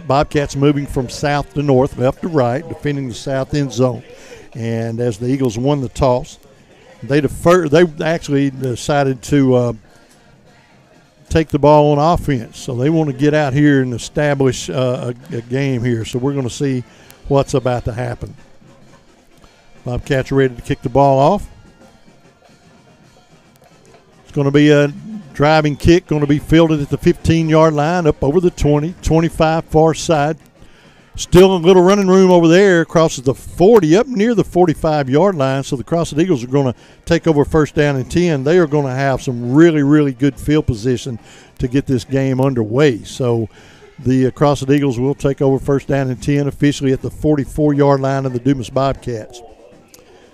Bobcats moving from south to north, left to right, defending the south end zone. And as the Eagles won the toss, they actually decided to take the ball on offense. So they want to get out here and establish a game here. So we're going to see what's about to happen. Bobcats are ready to kick the ball off. It's going to be a driving kick, going to be fielded at the 15-yard line, up over the 20, 25 far side. Still a little running room over there, crosses the 40, up near the 45-yard line. So the Crossett Eagles are going to take over first down and 10. They are going to have some really, really good field position to get this game underway. So the Crossett Eagles will take over first down and 10 officially at the 44-yard line of the Dumas Bobcats.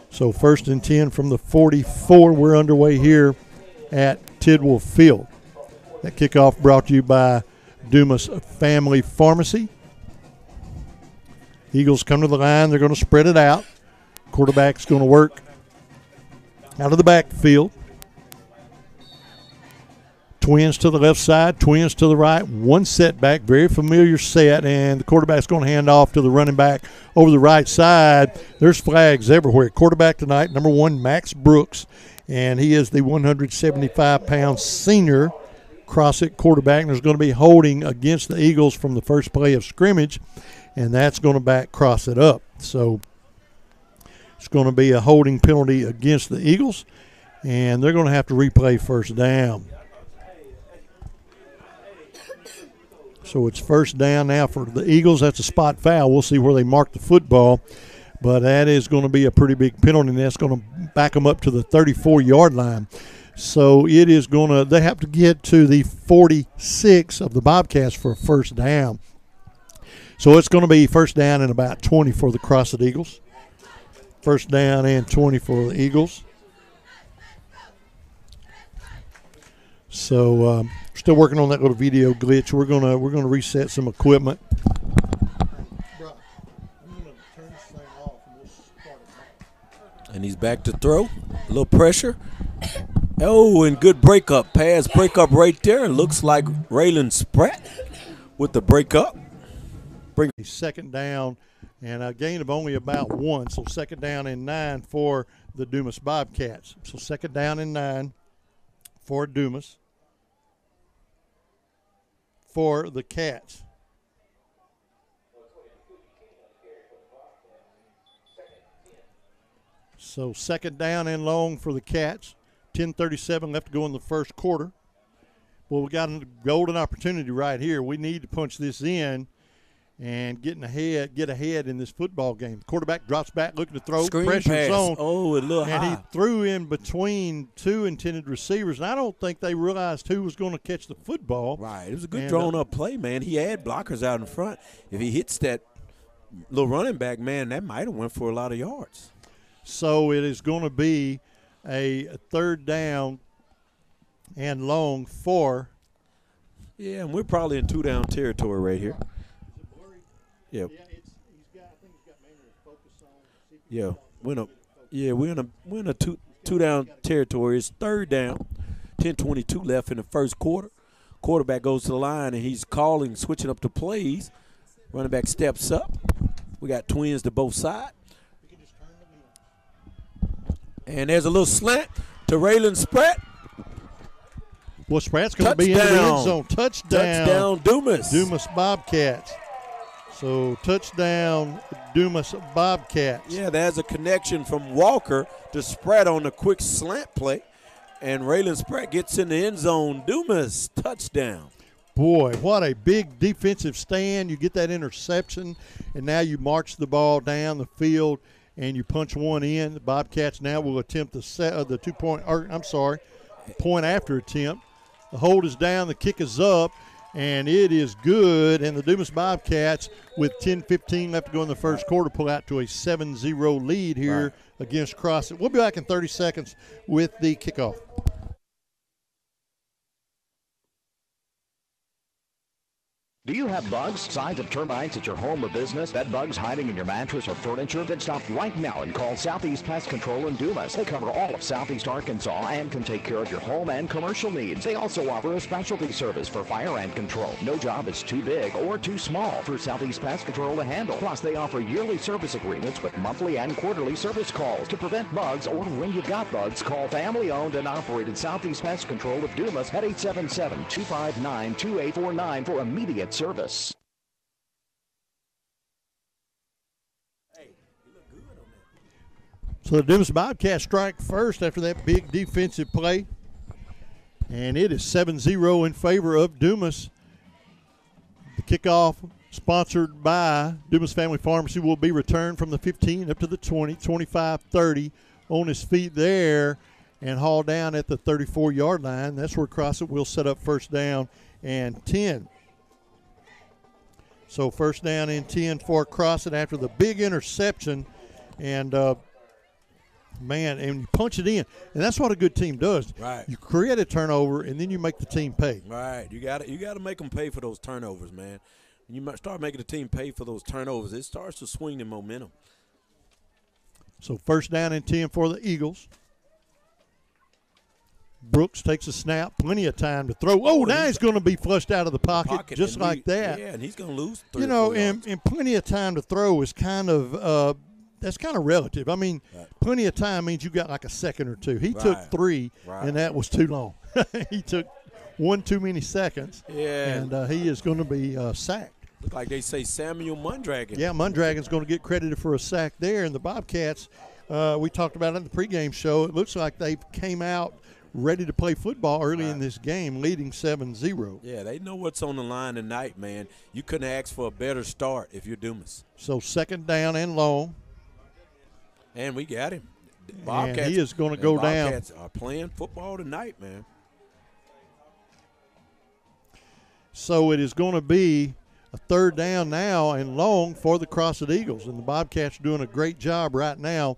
So first and 10 from the 44. We're underway here at Tidwell Field. That kickoff brought to you by Dumas Family Pharmacy. Eagles come to the line. They're going to spread it out. Quarterback's going to work out of the backfield. Twins to the left side, twins to the right. One setback, very familiar set, and the quarterback's going to hand off to the running back over the right side. There's flags everywhere. Quarterback tonight, number 1, Max Brooks, and he is the 175-pound senior Crossett quarterback. And there's going to be holding against the Eagles from the first play of scrimmage, and that's going to back Crossett up. So it's going to be a holding penalty against the Eagles, and they're going to have to replay first down. So it's first down now for the Eagles. That's a spot foul. We'll see where they mark the football, but that is going to be a pretty big penalty, and that's going to back them up to the 34-yard line. So it is going to – they have to get to the 46 of the Bobcats for a first down. So it's going to be first down and about 20 for the Crossett Eagles. First down and 20 for the Eagles. So still working on that little video glitch. We're gonna reset some equipment. And he's back to throw. A little pressure. Oh, and good breakup. Pass breakup right there. It looks like Raylan Spratt with the breakup. Bring a second down and a gain of only about 1. So second down and 9 for the Dumas Bobcats. So second down and 9 for Dumas. For the Cats. So second down and long for the Cats. 10:37 left to go in the first quarter. Well, we got a golden opportunity right here. We need to punch this in and get ahead in this football game. The quarterback drops back, looking to throw. Screen pressure pass. zone. Oh, a little and high. he threw in between 2 intended receivers, and I don't think they realized who was going to catch the football. Right. It was a good drawn-up play, man. He had blockers out in front. If he hits that little running back, man, that might have went for a lot of yards. So it is going to be a third down and long for. Yeah, and we're probably in two-down territory right here. Yeah. Yeah, we're in a two-down territory. It's third down. 10:22 left in the first quarter. Quarterback goes to the line and he's switching up the plays. Running back steps up. We got twins to both sides. And there's a little slant to Raylan Spratt. Well, Spratt's going to be in the end zone. Touchdown, Dumas. Dumas Bobcats. So touchdown, Dumas Bobcats. Yeah, there's a connection from Walker to Spratt on the quick slant play. And Raylan Spratt gets in the end zone. Dumas, touchdown. Boy, what a big defensive stand. You get that interception, and now you march the ball down the field, and you punch one in. The Bobcats now will attempt the point after attempt. The hold is down, the kick is up, and it is good. And the Dumas Bobcats, with 10:15 left to go in the first quarter, pull out to a 7-0 lead here against Crossett. We'll be back in 30 seconds with the kickoff. Do you have bugs, signs of termites at your home or business, bed bugs hiding in your mattress or furniture? Then stop right now and call Southeast Pest Control in Dumas. They cover all of Southeast Arkansas and can take care of your home and commercial needs. They also offer a specialty service for fire ant control. No job is too big or too small for Southeast Pest Control to handle. Plus, they offer yearly service agreements with monthly and quarterly service calls. To prevent bugs or when you've got bugs, call family-owned and operated Southeast Pest Control of Dumas at 877-259-2849 for immediate service. So the Dumas Bobcats strike first after that big defensive play. And it is 7-0 in favor of Dumas. The kickoff, sponsored by Dumas Family Pharmacy, will be returned from the 15 up to the 20, 25-30 on his feet there and hauled down at the 34-yard line. That's where Crossett will set up first down and 10. So first down and 10 for Crossett after the big interception. And, man, and you punch it in. And that's what a good team does. Right. You create a turnover, and then you make the team pay. Right. You got to make them pay for those turnovers, man. When you start making the team pay for those turnovers, it starts to swing the momentum. So first down and 10 for the Eagles. Brooks takes a snap, plenty of time to throw. Oh, now he's going to be flushed out of the pocket just like that. Yeah, and he's going to lose 3 You know, and plenty of time to throw is kind of that's kind of relative. I mean, plenty of time means you got like a second or two. He took 3, and that was too long. He took 1 too many seconds, and he is going to be sacked. Look like they say Samuel Mundragon. Yeah, Mundragon's going to get credited for a sack there. And the Bobcats, we talked about it in the pregame show, it looks like they came out ready to play football early in this game, leading 7-0. Yeah, they know what's on the line tonight, man. You couldn't ask for a better start if you're Dumas. So second down and long. And we got him. Bobcats, and he is going to go down. Bobcats are playing football tonight, man. So it is going to be a third down now and long for the Crossett Eagles. And the Bobcats are doing a great job right now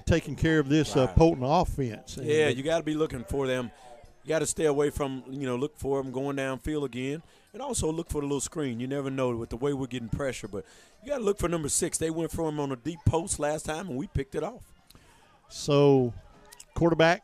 taking care of this potent offense. Yeah, you got to be looking for them. You got to stay away from, look for them going downfield again. And also look for the little screen. You never know with the way we're getting pressure. But you got to look for number 6. They went for him on a deep post last time, and we picked it off. So quarterback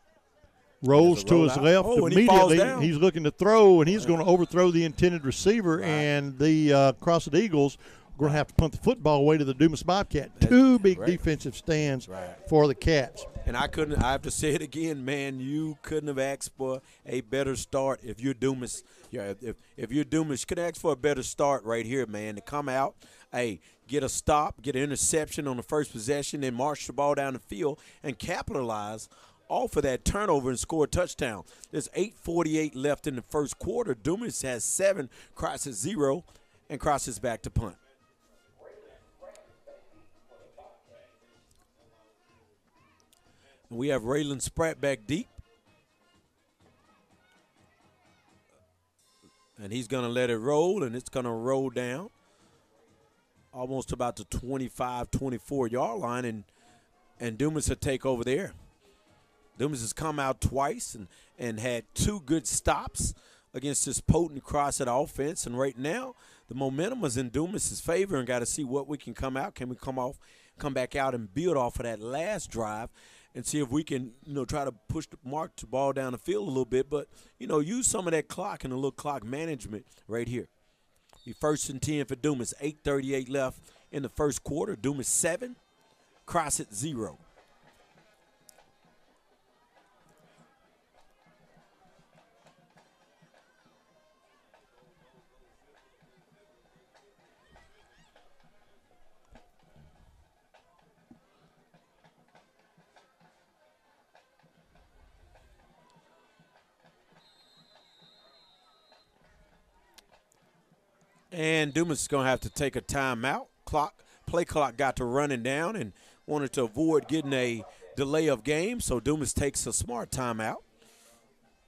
rolls to his left immediately. He's looking to throw, and he's going to overthrow the intended receiver. And the Crossett Eagles are going to have to punt the football away to the Dumas Bobcat. Two big defensive stands for the Cats. And I have to say it again, man, you couldn't have asked for a better start if you're Dumas. Yeah, if you're Dumas, you could ask for a better start right here, man, to come out, get a stop, get an interception on the first possession, then march the ball down the field and capitalize off of that turnover and score a touchdown. There's 8:48 left in the first quarter. Dumas has 7, Crossett 0, and Crossett's back to punt. We have Raylan Spratt back deep. And he's going to let it roll, and it's going to roll down almost about the 25, 24-yard line, and Dumas will take over there. Dumas has come out twice and had 2 good stops against this potent Crossett offense. And right now, the momentum is in Dumas' favor, and got to see what we can come out. Can we come back out and build off of that last drive and see if we can, try to mark the ball down the field a little bit, but, use some of that clock and a little clock management right here. Be first and 10 for Dumas. 8:38 left in the first quarter. Dumas 7, Crossett 0. And Dumas is going to have to take a timeout. Play clock got to running down and wanted to avoid getting a delay of game, so Dumas takes a smart timeout.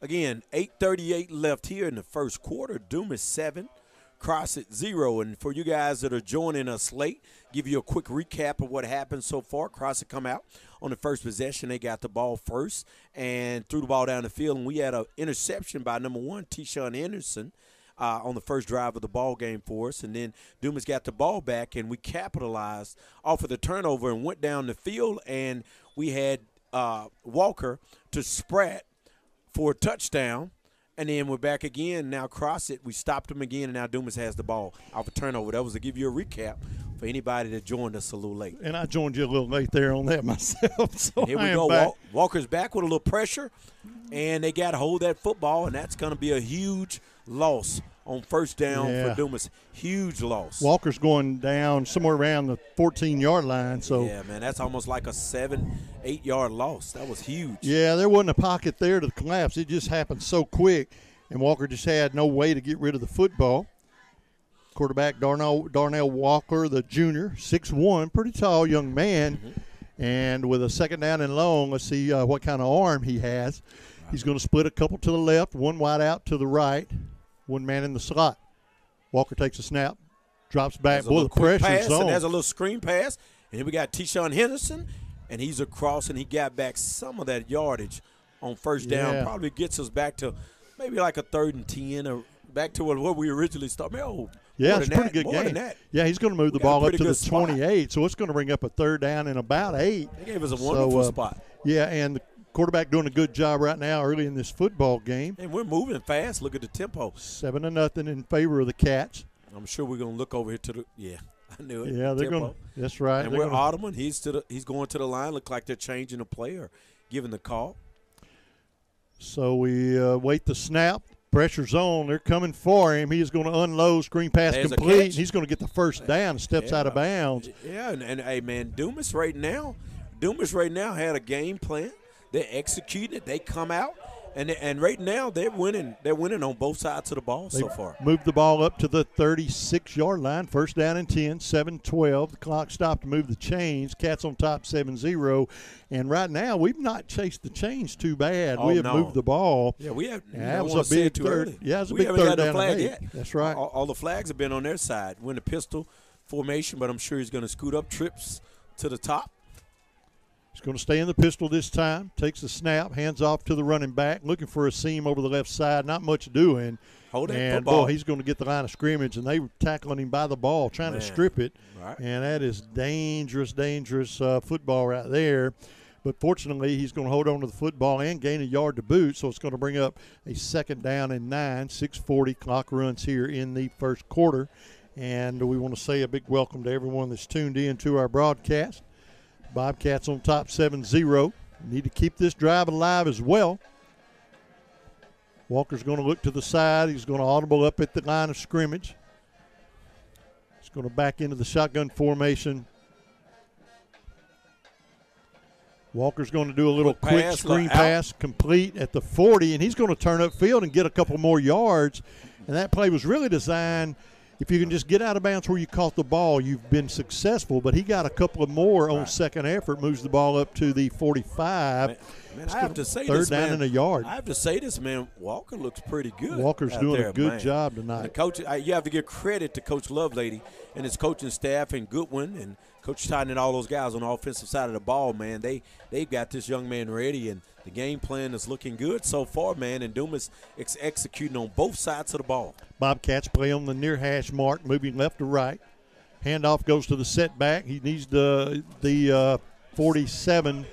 Again, 8:38 left here in the first quarter. Dumas 7, Crossett 0. And for you guys that are joining us late, give you a quick recap of what happened so far. Crossett come out on the first possession. They got the ball first and threw the ball down the field, and we had an interception by number 1, T-Shawn Anderson. on the first drive of the ball game for us. And then Dumas got the ball back, and we capitalized off of the turnover and went down the field, and we had Walker to Spratt for a touchdown. And then we're back again. Now Crossett, we stopped him again, and now Dumas has the ball off a turnover. That was to give you a recap for anybody that joined us a little late. And I joined you a little late there on that myself. So here we go. Walker's back with a little pressure, and they got to hold that football, and that's going to be a huge loss on first down for Dumas. Huge loss. Walker's going down somewhere around the 14-yard line. So yeah, man, that's almost like a 7-8 yard loss. That was huge. Yeah, there wasn't a pocket there to collapse. It just happened so quick, and Walker just had no way to get rid of the football. Quarterback Darnell Walker, the junior, 6'1", pretty tall young man. And with a second down and long, let's see what kind of arm he has. He's going to split a couple to the left, one wide out to the right, one man in the slot. Walker takes a snap, drops back. Boy, the pressure's on. And there's a little screen pass. And here we got T-Shawn Henderson, and he's across, and he got back some of that yardage on first down. Probably gets us back to maybe like a 3rd and 10 or back to what we originally started. Yeah, it's a pretty good game. Yeah, he's going to move the ball up to the 28, so it's going to bring up a 3rd down and about 8. They gave us a wonderful spot. Yeah, and the quarterback doing a good job right now early in this football game. And we're moving fast. Look at the tempo. 7-0 in favor of the Cats. I'm sure we're going to look over here to the I knew it. Yeah, they're going to. That's right. And we're Ottoman. He's going to the line. Look like they're changing the play or giving the call. So we wait the snap. Pressure's on. They're coming for him. He is going to unload, screen pass complete. He's going to get the first down, steps out of bounds. Yeah, and hey, man, Dumas right now had a game plan. They're executing it. They come out, and right now they're winning. They're winning on both sides of the ball so far. Moved the ball up to the 36-yard line. First down and 10, 7-12. The clock stopped to move the chains. Cats on top 7-0. And right now we've not chased the chains too bad. We have moved the ball. Yeah, we have. That was a big third. Yeah, it was a big third down and 8. Yet. That's right. All the flags have been on their side. We're in the pistol formation, but I'm sure he's going to scoot up trips to the top. He's going to stay in the pistol this time. Takes the snap, hands off to the running back, looking for a seam over the left side. Not much doing. And, boy, he's going to get the line of scrimmage, and they were tackling him by the ball, trying to strip it. Right. And that is dangerous football right there. But fortunately, he's going to hold on to the football and gain a yard to boot, so it's going to bring up a 2nd down and 9. 6:40 clock runs here in the first quarter. And we want to say a big welcome to everyone that's tuned in to our broadcast. Bobcats on top 7-0. Need to keep this drive alive as well. Walker's going to look to the side. He's going to audible up at the line of scrimmage. He's going to back into the shotgun formation. Walker's going to do a little quick screen pass, complete at the 40, and he's going to turn upfield and get a couple more yards. And that play was really designed. If you can just get out of bounds where you caught the ball, you've been successful. But he got a couple of more on second effort, moves the ball up to the 45. Man, I have to say this, man. 3rd down and a yard. I have to say this, man. Walker looks pretty good. Walker's doing a good job tonight. Coach, you have to give credit to Coach Lovelady and his coaching staff and Goodwin and Coach Totten and all those guys on the offensive side of the ball, man. They've got this young man ready, and the game plan is looking good so far, man. And Dumas executing on both sides of the ball. Bobcats play on the near hash mark, moving left to right. Handoff goes to the setback. He needs the 47.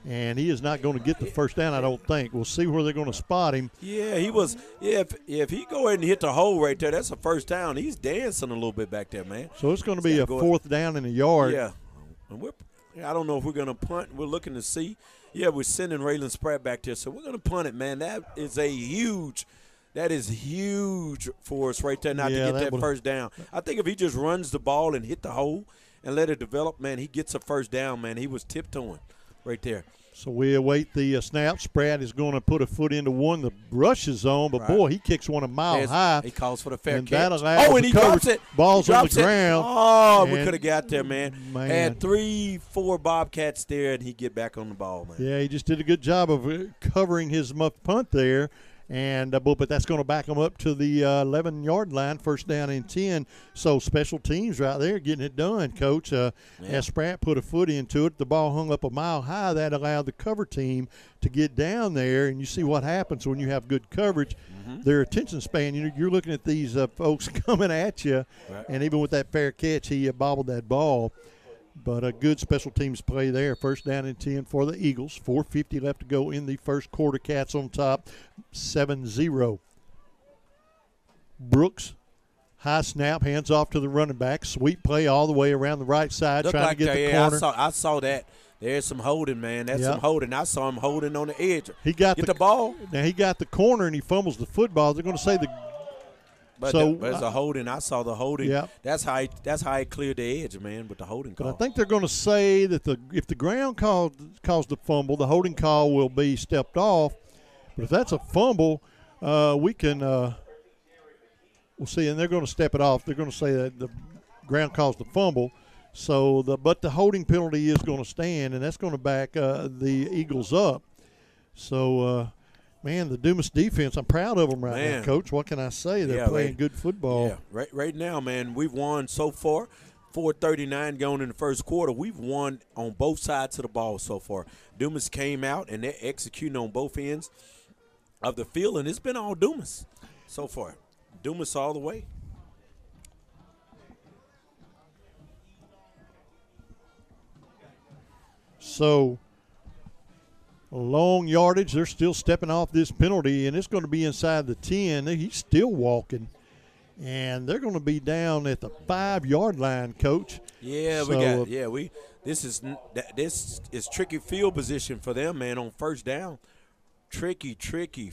And he is not going to get the first down, I don't think. We'll see where they're going to spot him. Yeah, he was. Yeah, if he go ahead and hit the hole right there, that's a first down. He's dancing a little bit back there, man. So it's going to be a 4th down and a yard. Yeah, and I don't know if we're going to punt. We're looking to see. Yeah, we're sending Raylan Spratt back there, so we're going to punt it, man. That is huge for us right there now to get that first down. I think if he just runs the ball and hit the hole and let it develop, man, he gets a first down, man. He was tiptoeing right there. So we await the snap. Spratt is going to put a foot into one. The rush is on, but boy, he kicks one a mile high. He calls for the fair catch. And he drops it. Ball's on the ground. Oh, we could have got there, man. Had 3-4 Bobcats there, and he get back on the ball, man. Yeah, he just did a good job of covering his muff punt there. And but that's going to back them up to the 11-yard line, first down and 10. So special teams right there getting it done, Coach. As Spratt put a foot into it, the ball hung up a mile high. That allowed the cover team to get down there, and you see what happens when you have good coverage. Their attention span, you're looking at these folks coming at you, and even with that fair catch, he bobbled that ball. But a good special teams play there. First down and 10 for the Eagles. 4:50 left to go in the first quarter. Cats on top, 7-0. Brooks, high snap, hands off to the running back. Sweep play all the way around the right side, Looked trying like to get the corner. I saw that. There's some holding, man. That's some holding. I saw him holding on the edge. He got the ball. Now he got the corner and he fumbles the football. They're going to say But there's a holding. I saw the holding. Yeah. That's how he cleared the edge, man, with the holding call. But I think they're going to say that if the ground caused the fumble, the holding call will be stepped off. But if that's a fumble, we can we'll see. And they're going to step it off. They're going to say that the ground caused the fumble. So but the holding penalty is going to stand, and that's going to back the Eagles up. So. Man, the Dumas defense, I'm proud of them now, Coach. What can I say? They're playing good football. Yeah, right now, man, we've won so far. 4:39 going in the first quarter. We've won on both sides of the ball so far. Dumas came out, and they're executing on both ends of the field, and it's been all Dumas so far. Dumas all the way. So – long yardage. They're still stepping off this penalty, and it's going to be inside the 10. He's still walking, and they're going to be down at the 5-yard line, Coach. Yeah, this is tricky field position for them, man, on first down. Tricky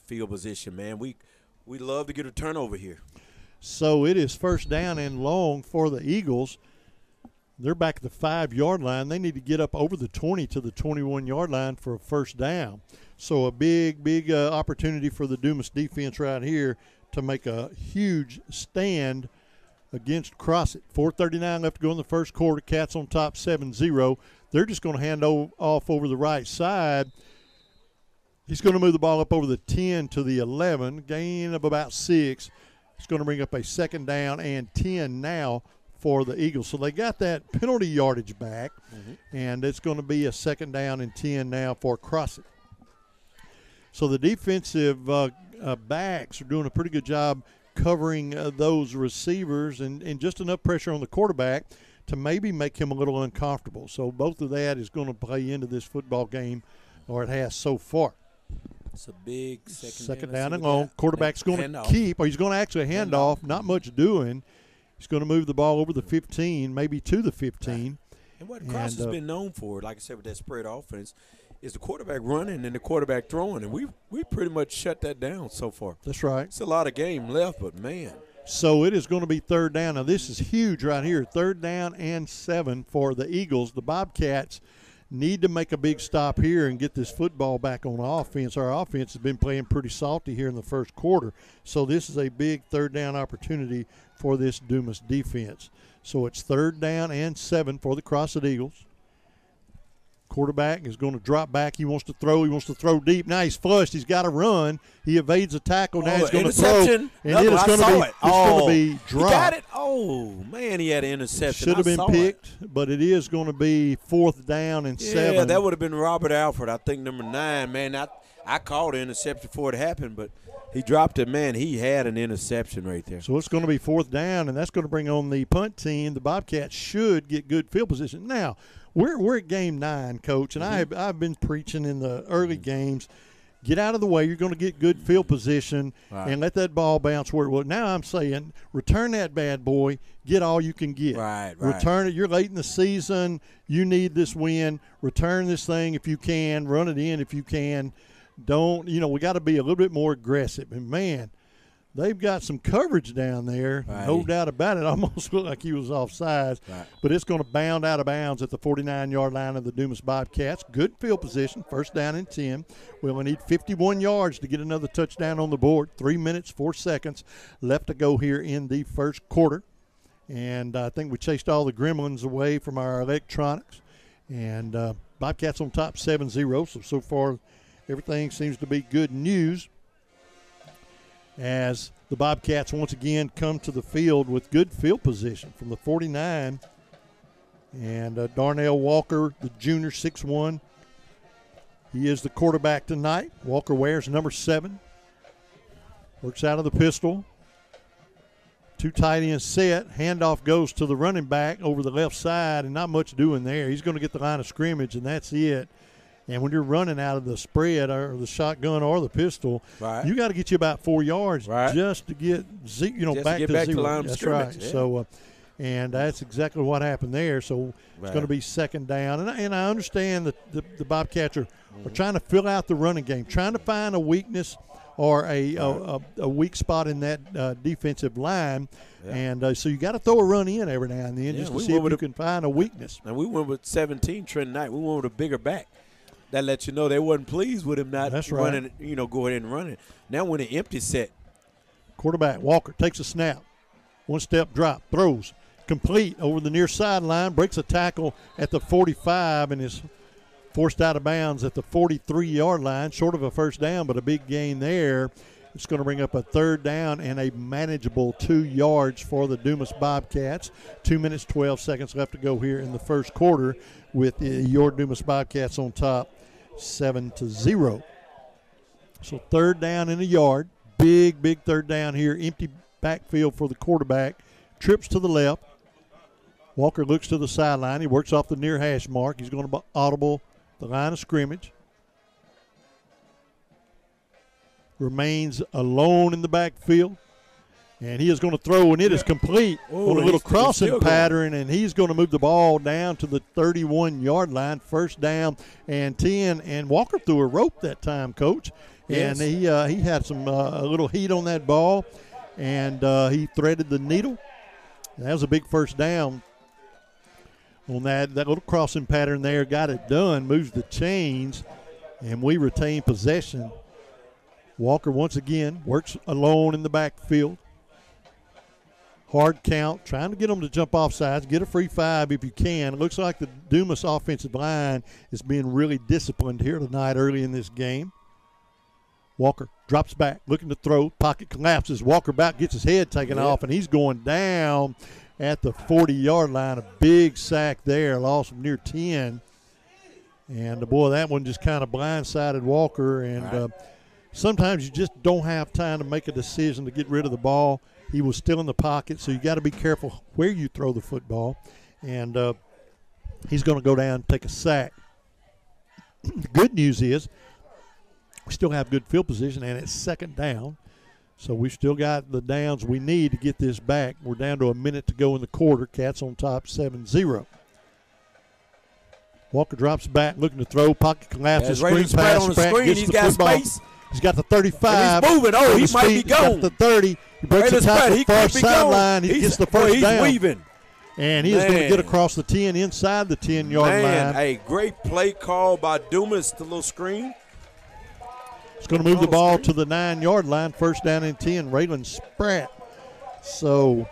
field position, man. We love to get a turnover here. So it is first down and long for the Eagles. They're back at the 5-yard line. They need to get up over the 20 to the 21-yard line for a first down. So a big opportunity for the Dumas defense right here to make a huge stand against Crossett. 4:39 left to go in the first quarter. Cats on top 7-0. They're just going to hand off over the right side. He's going to move the ball up over the 10 to the 11, gain of about 6. It's going to bring up a second down and 10 now for the Eagles. So they got that penalty yardage back, and it's going to be a second down and 10 now for Crossett. So the defensive backs are doing a pretty good job covering those receivers and just enough pressure on the quarterback to maybe make him a little uncomfortable. So both of that is going to play into this football game, or it has so far. It's a big second down and long. Quarterback's going to keep, or he's going to actually hand off. Not much doing. He's going to move the ball over the 15, maybe to the 15. And what Cross has been known for, like I said, with that spread offense, is the quarterback running and the quarterback throwing. And we pretty much shut that down so far. That's right. It's a lot of game left, but, man. So it is going to be third down. Now, this is huge right here. Third down and 7 for the Eagles. The Bobcats need to make a big stop here and get this football back on offense. Our offense has been playing pretty salty here in the first quarter. So this is a big third down opportunity for this Dumas defense. So it's third down and 7 for the Crossett Eagles. Quarterback is going to drop back. He wants to throw. He wants to throw deep. Now he's flushed. He's got to run. He evades a tackle. Now he's going to throw. And then it's going to be dropped. He got it. Oh, man, he had an interception. Should have been picked, but it is going to be fourth down and 7. Yeah, that would have been Robert Alford, I think, number 9. Man, I called an interception before it happened, but he dropped it. Man, he had an interception right there. So it's going to be fourth down, and that's going to bring on the punt team. The Bobcats should get good field position. Now, we're at game 9, Coach, and I've been preaching in the early games, get out of the way. You're going to get good field position and let that ball bounce where it will. Now I'm saying return that bad boy, get all you can get. Right. Return it. You're late in the season. You need this win. Return this thing if you can. Run it in if you can. We got to be a little bit more aggressive. And, man, they've got some coverage down there. Right. No doubt about it. Almost looked like he was offsides. Right. But it's going to bound out of bounds at the 49-yard line of the Dumas Bobcats. Good field position, first down and 10. We only need 51 yards to get another touchdown on the board. 3 minutes, 4 seconds left to go here in the first quarter. And I think we chased all the gremlins away from our electronics. And Bobcats on top 7-0. So far, everything seems to be good news. as the Bobcats once again come to the field with good field position from the 49. And Darnell Walker, the junior, 6'1". He is the quarterback tonight. Walker wears number 7. Works out of the pistol. 2 tight ends set. Handoff goes to the running back over the left side, and not much doing there. He's going to get the line of scrimmage, and that's it. And when you're running out of the spread or the shotgun or the pistol, you got to get you about 4 yards just to get back to zero. Line of that's scrimmage. right. Yeah. So, and that's exactly what happened there. So it's going to be second down. And I understand that the Bobcats are trying to fill out the running game, trying to find a weakness or a weak spot in that defensive line. Yeah. And so you got to throw a run in every now and then just to see if you can find a weakness. And we went with 17 Trent Knight. We went with a bigger back. That lets you know they wasn't pleased with him not running, go ahead and run it. Now when an empty set. Quarterback Walker takes a snap. 1 step drop, throws. Complete over the near sideline, breaks a tackle at the 45 and is forced out of bounds at the 43-yard line, short of a first down, but a big gain there. It's going to bring up a third down and a manageable 2 yards for the Dumas Bobcats. 2 minutes, 12 seconds left to go here in the first quarter with your Dumas Bobcats on top 7-0. So third down and a yard. Big third down here. Empty backfield for the quarterback. Trips to the left. Walker looks to the sideline. He works off the near hash mark. He's going to audible the line of scrimmage. Remains alone in the backfield. And he is going to throw, and it is complete on a little crossing pattern, and he's going to move the ball down to the 31-yard line. First down and 10. And Walker threw a rope that time, Coach. Yes. And he had some a little heat on that ball, and he threaded the needle. That was a big first down on that little crossing pattern there. Got it done, moves the chains, and we retain possession. Walker once again works alone in the backfield. Hard count, trying to get them to jump off sides, get a free 5 if you can. It looks like the Dumas offensive line is being really disciplined here tonight early in this game. Walker drops back, looking to throw. Pocket collapses. Walker back, gets his head taken off, and he's going down at the 40-yard line. A big sack there, loss of near 10. And, boy, that one just kind of blindsided Walker. And sometimes you just don't have time to make a decision to get rid of the ball. He was still in the pocket, so you got to be careful where you throw the football. And he's going to go down and take a sack. The good news is we still have good field position, and it's second down. So we've still got the downs we need to get this back. We're down to a minute to go in the quarter. Cats on top 7-0. Walker drops back, looking to throw. Pocket collapses. Screen pass on the screen. He's got space. He's got the 35. And he's moving. Oh, he might be gone. He's got the 30. He breaks the tackle far sideline. He gets the first down. He's weaving. And he is going to get across the 10, inside the 10-yard line. A great play call by Dumas, the little screen. It's going to move the ball to the 9-yard line. First down and 10, Raylan Spratt. So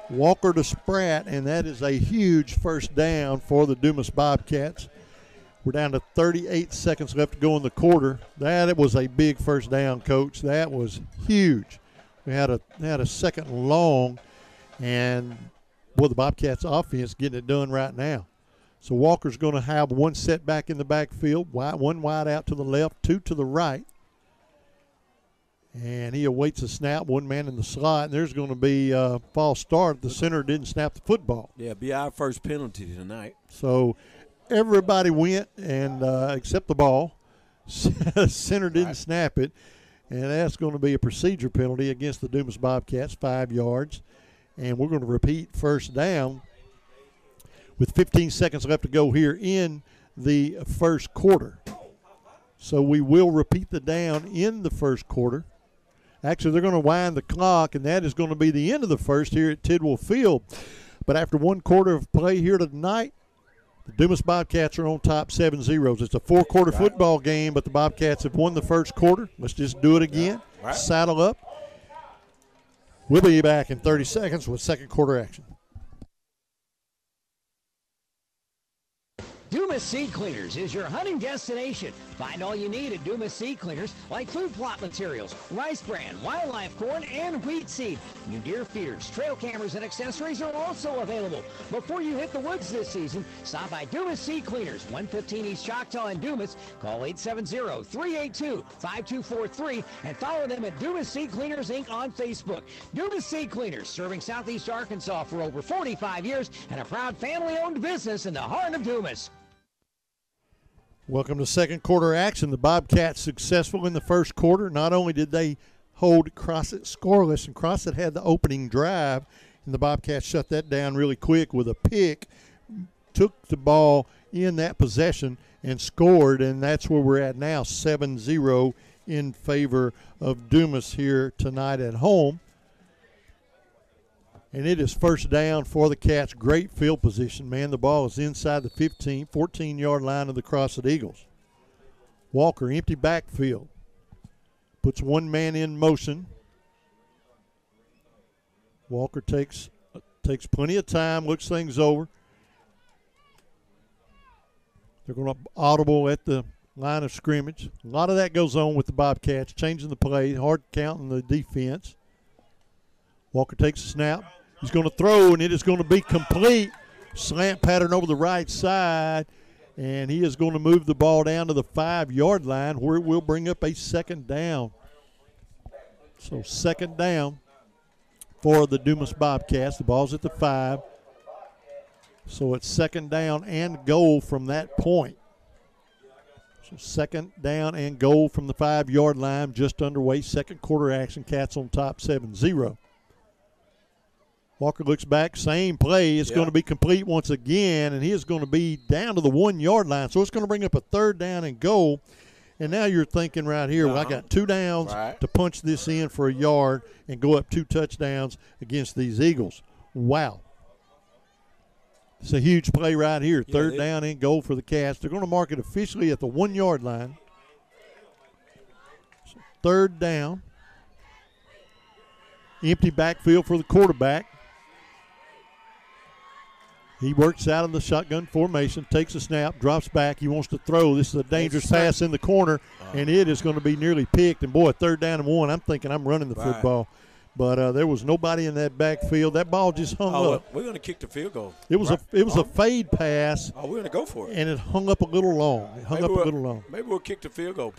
Walker to Spratt, and that is a huge first down for the Dumas Bobcats. We're down to 38 seconds left to go in the quarter. That was a big first down, Coach. That was huge. We had a second long, and, boy, the Bobcats offense getting it done right now. So Walker's going to have one setback in the backfield, one wide out to the left, 2 to the right. And he awaits a snap, one man in the slot, and there's going to be a false start. The center didn't snap the football. Yeah, be our first penalty tonight. So everybody went and except the ball. Center didn't snap it, and that's going to be a procedure penalty against the Dumas Bobcats, 5 yards. And we're going to repeat first down with 15 seconds left to go here in the first quarter. So we will repeat the down in the first quarter. Actually, they're going to wind the clock, and that is going to be the end of the first here at Tidwell Field. But after one quarter of play here tonight, the Dumas Bobcats are on top 7-0. It's a 4-quarter football game, but the Bobcats have won the first quarter. Let's just do it again. Saddle up. We'll be back in 30 seconds with second quarter action. Dumas Dumas Seed Cleaners is your hunting destination. Find all you need at Dumas Seed Cleaners, like food plot materials, rice bran, wildlife corn, and wheat seed. New deer feeders, trail cameras, and accessories are also available. Before you hit the woods this season, stop by Dumas Seed Cleaners, 115 East Choctaw in Dumas. Call 870-382-5243 and follow them at Dumas Seed Cleaners Inc. on Facebook. Dumas Seed Cleaners, serving Southeast Arkansas for over 45 years and a proud family-owned business in the heart of Dumas. Welcome to second quarter action. The Bobcats successful in the first quarter. Not only did they hold Crossett scoreless, and Crossett had the opening drive, and the Bobcats shut that down really quick with a pick, took the ball in that possession and scored, and that's where we're at now, 7-0 in favor of Dumas here tonight at home. And it is first down for the Cats. Great field position, man. The ball is inside the 14-yard line of the Crossett Eagles. Walker, empty backfield. Puts one man in motion. Walker takes plenty of time, looks things over. They're going to audible at the line of scrimmage. A lot of that goes on with the Bobcats, changing the play, hard counting the defense. Walker takes a snap. He's going to throw, and it is going to be complete. Slant pattern over the right side, and he is going to move the ball down to the 5-yard line where it will bring up a second down. So second down for the Dumas Bobcats. The ball's at the 5. So it's second down and goal from that point. So second down and goal from the 5-yard line, just underway. Second quarter action. Cats on top, 7-0. Walker looks back, same play. It's going to be complete once again, and he is going to be down to the 1-yard line. So it's going to bring up a third down and goal. And now you're thinking right here, well, I got 2 downs to punch this in for a yard and go up 2 touchdowns against these Eagles. Wow. It's a huge play right here. Third down and goal for the Cats. They're going to mark it officially at the 1-yard line. So third down. Empty backfield for the quarterback. He works out of the shotgun formation, takes a snap, drops back. He wants to throw. This is a dangerous pass in the corner, and it is going to be nearly picked. And, boy, third down and 1, I'm thinking I'm running the football. But there was nobody in that backfield. That ball just hung up. We're going to kick the field goal. It was a fade pass. Oh, we're going to go for it. And it hung up a little long. Maybe we'll kick the field goal.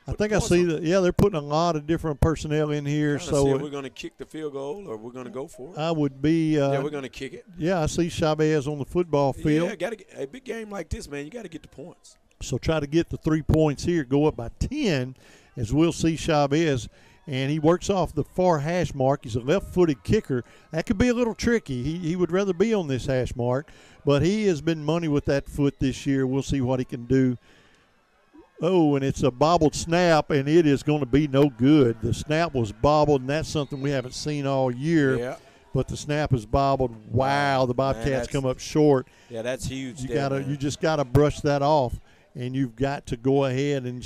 I think I see that. Yeah, they're putting a lot of different personnel in here. So we're going to kick the field goal or we're going to go for it. I would be. We're going to kick it. Yeah, I see Chavez on the football field. Yeah, a big game like this, man, you got to get the points. So try to get the 3 points here. Go up by 10, as we'll see Chavez. And he works off the far hash mark. He's a left-footed kicker. That could be a little tricky. He would rather be on this hash mark, but he has been money with that foot this year. We'll see what he can do. Oh, and it's a bobbled snap, and it is going to be no good. The snap was bobbled, and that's something we haven't seen all year. Yeah. But the snap is bobbled. Wow, the Bobcats come up short. Yeah, that's huge. You just gotta brush that off, and you've got to go ahead and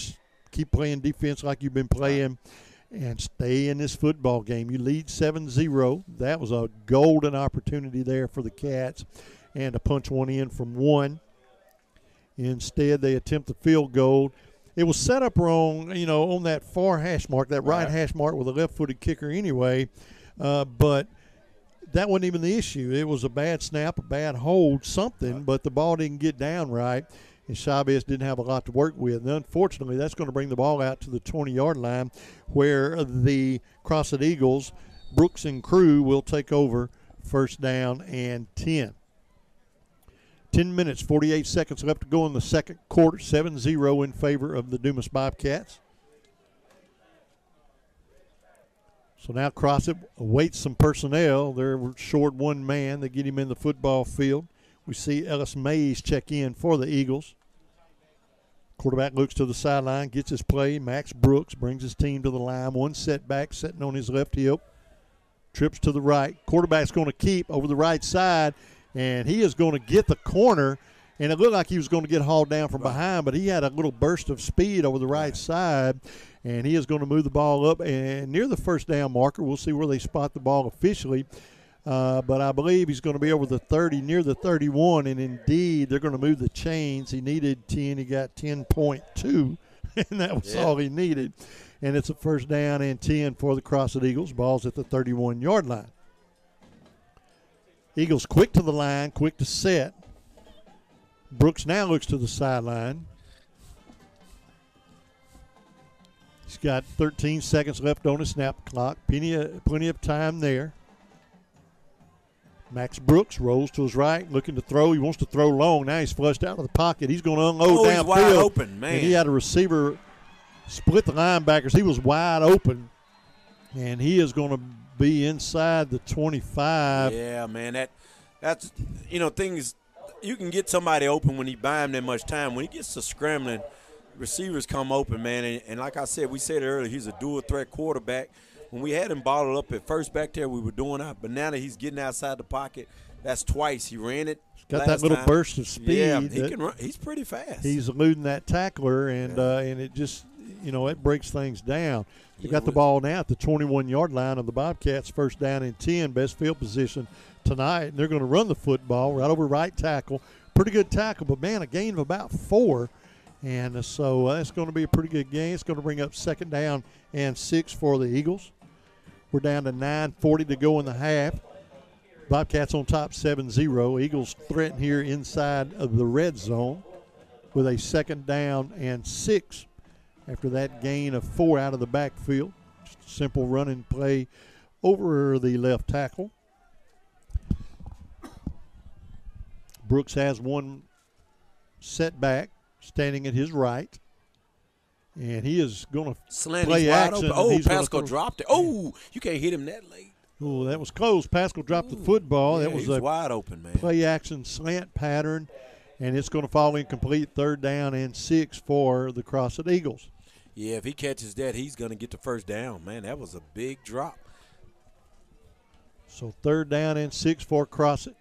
keep playing defense like you've been playing. And stay in this football game. You lead 7-0. That was a golden opportunity there for the Cats, and to punch one in from 1. Instead, they attempt the field goal. It was set up wrong, on that far hash mark, that right hash mark with a left-footed kicker anyway. But that wasn't even the issue. It was a bad snap, a bad hold, something, but the ball didn't get down right. And Chavez didn't have a lot to work with. And unfortunately, that's going to bring the ball out to the 20-yard line where the Crossett Eagles, Brooks and crew, will take over first down and 10. 10 minutes, 48 seconds left to go in the second quarter, 7-0 in favor of the Dumas Bobcats. So now Crossett awaits some personnel. They're short one man. They get him in the football field. We see Ellis Mays check in for the Eagles. Quarterback looks to the sideline, gets his play. Max Brooks brings his team to the line. One setback, sitting on his left hip. Trips to the right. Quarterback's going to keep over the right side, and he is going to get the corner. And it looked like he was going to get hauled down from behind, but he had a little burst of speed over the right side, and he is going to move the ball up and near the first down marker. We'll see where they spot the ball officially. but I believe he's going to be over the 30, near the 31, and indeed they're going to move the chains. He needed 10. He got 10.2, and that was all he needed. And it's a first down and 10 for the Crossett Eagles. Ball's at the 31-yard line. Eagles quick to the line, quick to set. Brooks now looks to the sideline. He's got 13 seconds left on the snap clock. Plenty of time there. Max Brooks rolls to his right, looking to throw. He wants to throw long. Now he's flushed out of the pocket. He's going to unload downfield. He's wide open, man. And he had a receiver split the linebackers. He was wide open, and he is going to be inside the 25. Yeah, man. That's things. You can get somebody open when you buy him that much time. When he gets to scrambling, receivers come open, man. And like I said, we said it earlier, he's a dual threat quarterback. When we had him bottled up at first back there, we were doing that. But now that he's getting outside the pocket, that's twice. He ran it. He's got that little burst of speed. Yeah, he can run. He's pretty fast. He's eluding that tackler, and it just, it breaks things down. They got the ball now at the 21-yard line of the Bobcats, first down and 10, best field position tonight. And they're going to run the football right over right tackle. Pretty good tackle, but, man, a gain of about 4. And so that's going to be a pretty good game. It's going to bring up second down and 6 for the Eagles. We're down to 9:40 to go in the half. Bobcats on top 7-0. Eagles threaten here inside of the red zone with a second down and 6 after that gain of 4 out of the backfield. Just a simple running play over the left tackle. Brooks has one setback standing at his right. And he is going to play action. Oh, Pascal dropped it. Oh, you can't hit him that late. Oh, that was close. Pascal dropped the football. Yeah, that was a wide open, man. Play action slant pattern, and it's going to fall incomplete. Third down and 6 for the Crossett Eagles. Yeah, if he catches that, he's going to get the first down. Man, that was a big drop. So third down and 6 for Crossett.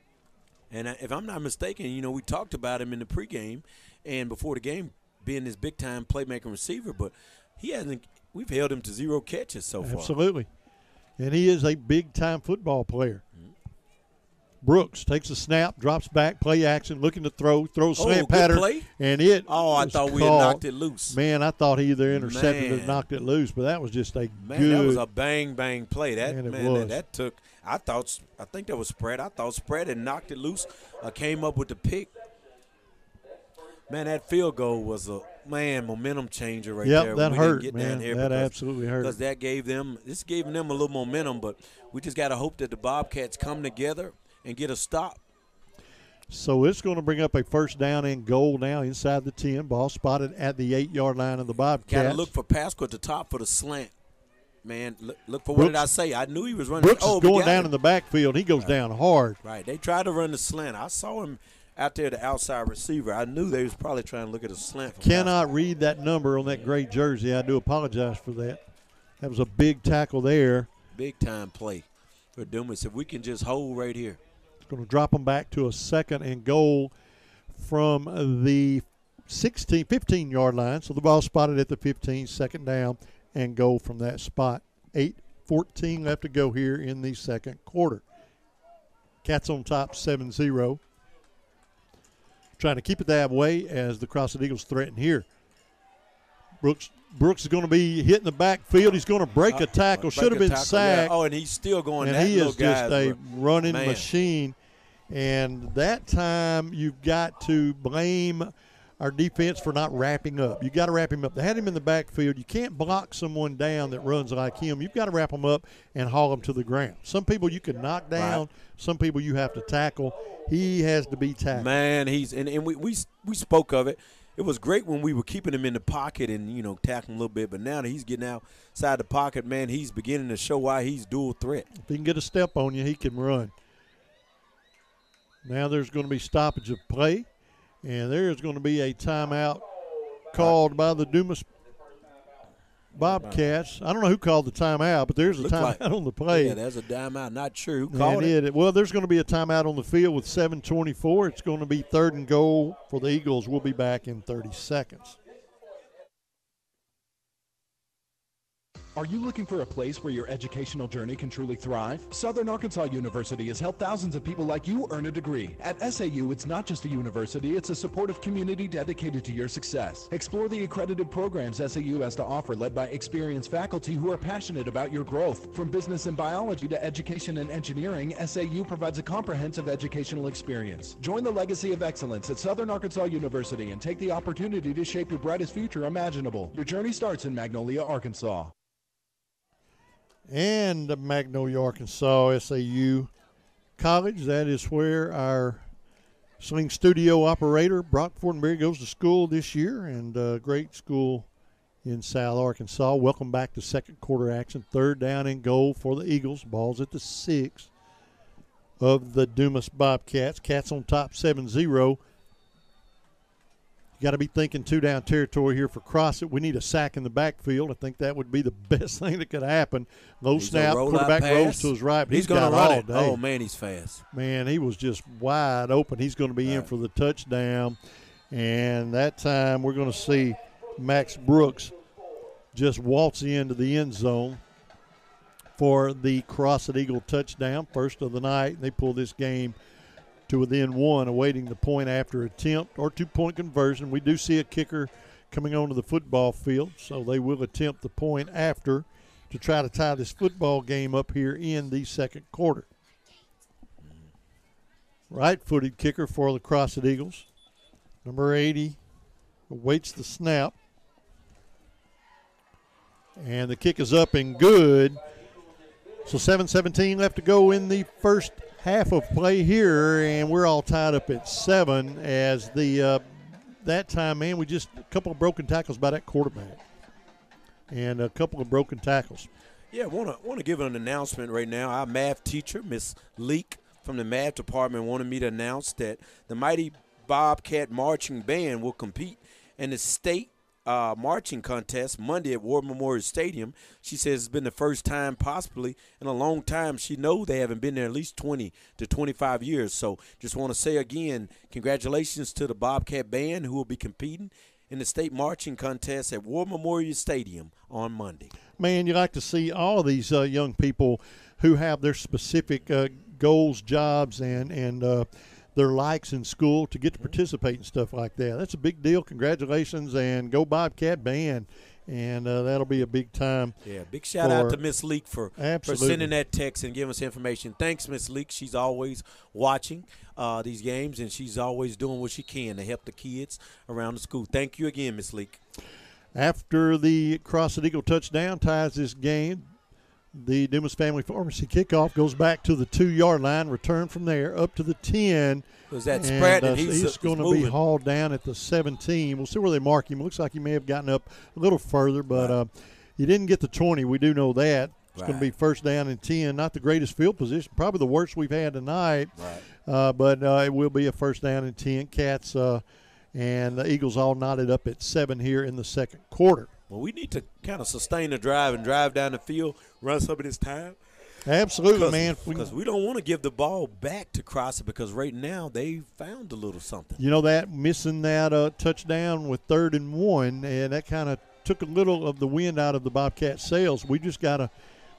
And if I'm not mistaken, we talked about him in the pregame and before the game, being this big-time playmaker receiver, but we've held him to 0 catches so far. Absolutely. And he is a big-time football player. Mm-hmm. Brooks takes a snap, drops back, play action, looking to throws slant pattern. Play? And it I thought we had knocked it loose. Man, I thought he either intercepted or knocked it loose, but that was just a good. That was a bang play. That took – I think that was spread. I thought spread and knocked it loose. Came up with the pick. Man, that field goal was a momentum changer right there. Yep, that hurt, man. That absolutely hurt. Because gave them a little momentum, but we just got to hope that the Bobcats come together and get a stop. So it's going to bring up a first down and goal now inside the 10. Ball spotted at the 8-yard line of the Bobcats. Got to look for Pascal at the top for the slant. Man, look for what did I say? I knew he was running. Brooks is going down in the backfield. He goes down hard. Right. They tried to run the slant. I saw him out there, the outside receiver. I knew they was probably trying to look at a slant. Cannot read that number on that gray jersey. I do apologize for that. That was a big tackle there. Big-time play for Dumas. If we can just hold right here. It's going to drop them back to a second and goal from the 15-yard line. So the ball spotted at the 15, second down and goal from that spot. 8:14 left to go here in the second quarter. Cats on top 7-0. Trying to keep it that way as the Crossett Eagles threaten here. Brooks is going to be hitting the backfield. He's going to break a tackle. Should have been sacked. Yeah. Oh, and he's still going. And he is just a running machine. And that time you've got to blame our defense for not wrapping up. You got to wrap him up. They had him in the backfield. You can't block someone down that runs like him. You've got to wrap him up and haul him to the ground. Some people you can knock down. Right. Some people you have to tackle. He has to be tackled. Man, and we spoke of it. It was great when we were keeping him in the pocket and, tackling a little bit. But now that he's getting outside the pocket, man, he's beginning to show why he's dual threat. If he can get a step on you, he can run. Now there's going to be stoppage of play. And there is going to be a timeout called by the Dumas Bobcats. I don't know who called the timeout, but there's a timeout on the play. Yeah, there's a timeout. Not sure who called it. Well, there's going to be a timeout on the field with 7:24. It's going to be third and goal for the Eagles. We'll be back in 30 seconds. Are you looking for a place where your educational journey can truly thrive? Southern Arkansas University has helped thousands of people like you earn a degree. At SAU, it's not just a university, it's a supportive community dedicated to your success. Explore the accredited programs SAU has to offer, led by experienced faculty who are passionate about your growth. From business and biology to education and engineering, SAU provides a comprehensive educational experience. Join the legacy of excellence at Southern Arkansas University and take the opportunity to shape your brightest future imaginable. Your journey starts in Magnolia, Arkansas. And Magnolia, Arkansas, SAU College. That is where our Sling Studio operator, Brock Fortenberry, goes to school this year, and a great school in South Arkansas. Welcome back to second quarter action. Third down and goal for the Eagles. Ball's at the 6 of the Dumas Bobcats. Cats on top 7-0. You got to be thinking two-down territory here for Crossett. We need a sack in the backfield. I think that would be the best thing that could happen. Low snap, quarterback rolls to his right. He's going to run it. Oh, man, he's fast. Man, he was just wide open. He's going to be in for the touchdown. And that time we're going to see Max Brooks just waltz into the end zone for the Crossett Eagle touchdown, first of the night. They pull this game to within one, awaiting the point after attempt or two-point conversion. We do see a kicker coming onto the football field, so they will attempt the point after to try to tie this football game up here in the second quarter. Right-footed kicker for the Crossett Eagles. Number 80 awaits the snap. And the kick is up and good. So 7:17 left to go in the first half of play here, and we're all tied up at 7 as the that time, man, we just a couple of broken tackles by that quarterback and a couple of broken tackles. Yeah, want to give an announcement right now. Our math teacher, Miss Leak from the math department, wanted me to announce that the Mighty Bobcat Marching Band will compete in the state marching contest Monday at War Memorial Stadium. She says it's been the first time possibly in a long time. She knows they haven't been there at least 20 to 25 years. So just want to say again, congratulations to the Bobcat Band who will be competing in the state marching contest at War Memorial Stadium on Monday. Man, you like to see all of these young people who have their specific goals, jobs, and their likes in school to get to participate in stuff like that. That's a big deal. Congratulations, and go Bobcat Band. And that'll be a big time. Yeah, big shout out to Miss Leak for sending that text and giving us information. Thanks, Miss Leak. She's always watching these games, and she's always doing what she can to help the kids around the school. Thank you again, Miss Leak. After the Crossett Eagle touchdown ties this game, the Dumas Family Pharmacy kickoff goes back to the 2-yard line, return from there up to the 10. Was that spread? And he's going to be hauled down at the 17. We'll see where they mark him. Looks like he may have gotten up a little further, but he didn't get the 20. We do know that. It's going to be first down and 10. Not the greatest field position, probably the worst we've had tonight. But it will be a first down and 10. Cats and the Eagles all knotted up at 7 here in the second quarter. Well, we need to kind of sustain the drive and drive down the field, run some of this time. Absolutely, man. Because we don't want to give the ball back to Crossett because right now they found a little something. You know that, missing that touchdown with 3rd and 1, and that kind of took a little of the wind out of the Bobcat sails. We just gotta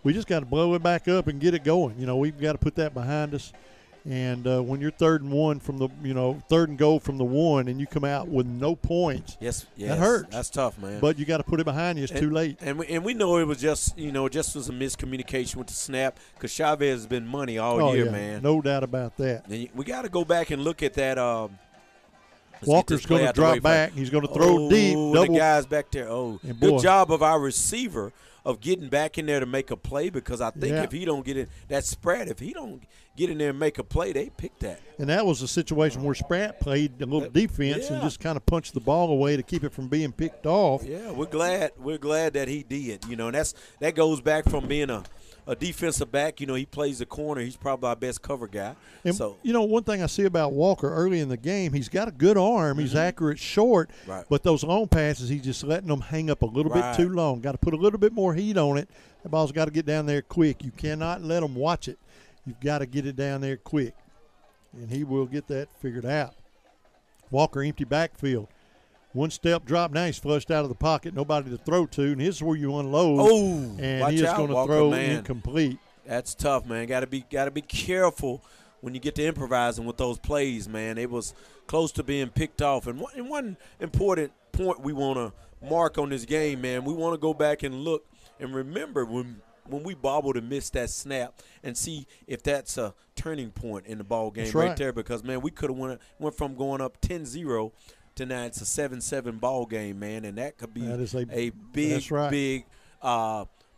blow it back up and get it going. You know, we've got to put that behind us. And when you're 3rd and 1 from the, 3rd and goal from the 1, and you come out with no points, yes, that hurts. That's tough, man. But you got to put it behind you. It's too late. And we know it was just, just was a miscommunication with the snap because Chavez has been money all year, man. No doubt about that. And we got to go back and look at that. Walker's going to drop back. He's going to throw deep. Double. The guys back there. Good job of our receiver of getting back in there to make a play because I think if he don't get it, that spread, if he don't get in there and make a play, they pick that. And that was a situation where Spratt played a little defense and just kind of punched the ball away to keep it from being picked off. Yeah, we're glad that he did. And that goes back from being a defensive back. He plays the corner. He's probably our best cover guy. And, one thing I see about Walker early in the game, he's got a good arm. He's accurate short. Right. But those long passes, he's just letting them hang up a little bit too long. Got to put a little bit more heat on it. That ball's got to get down there quick. You cannot let them watch it. You've got to get it down there quick. And he will get that figured out. Walker, empty backfield. One step drop. Now he's flushed out of the pocket. Nobody to throw to. And here's where you unload. Oh, and watch he is out, going to Walker, throw man. incomplete. That's tough, man. Got to be careful when you get to improvising with those plays, man. It was close to being picked off. And one important point we want to mark on this game, man, we want to go back and look and remember when we bobbled and missed that snap and see if that's a turning point in the ball game right there, because, man, we could have went from going up 10-0 to now it's a 7-7 ball game, man, and that could be a big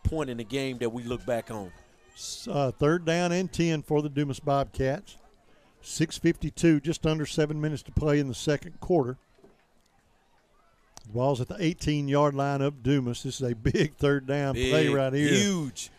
point in the game that we look back on. Third down and 10 for the Dumas Bobcats. 6:52, just under 7 minutes to play in the second quarter. The ball's at the 18-yard line of Dumas. This is a big third down play right here. Huge.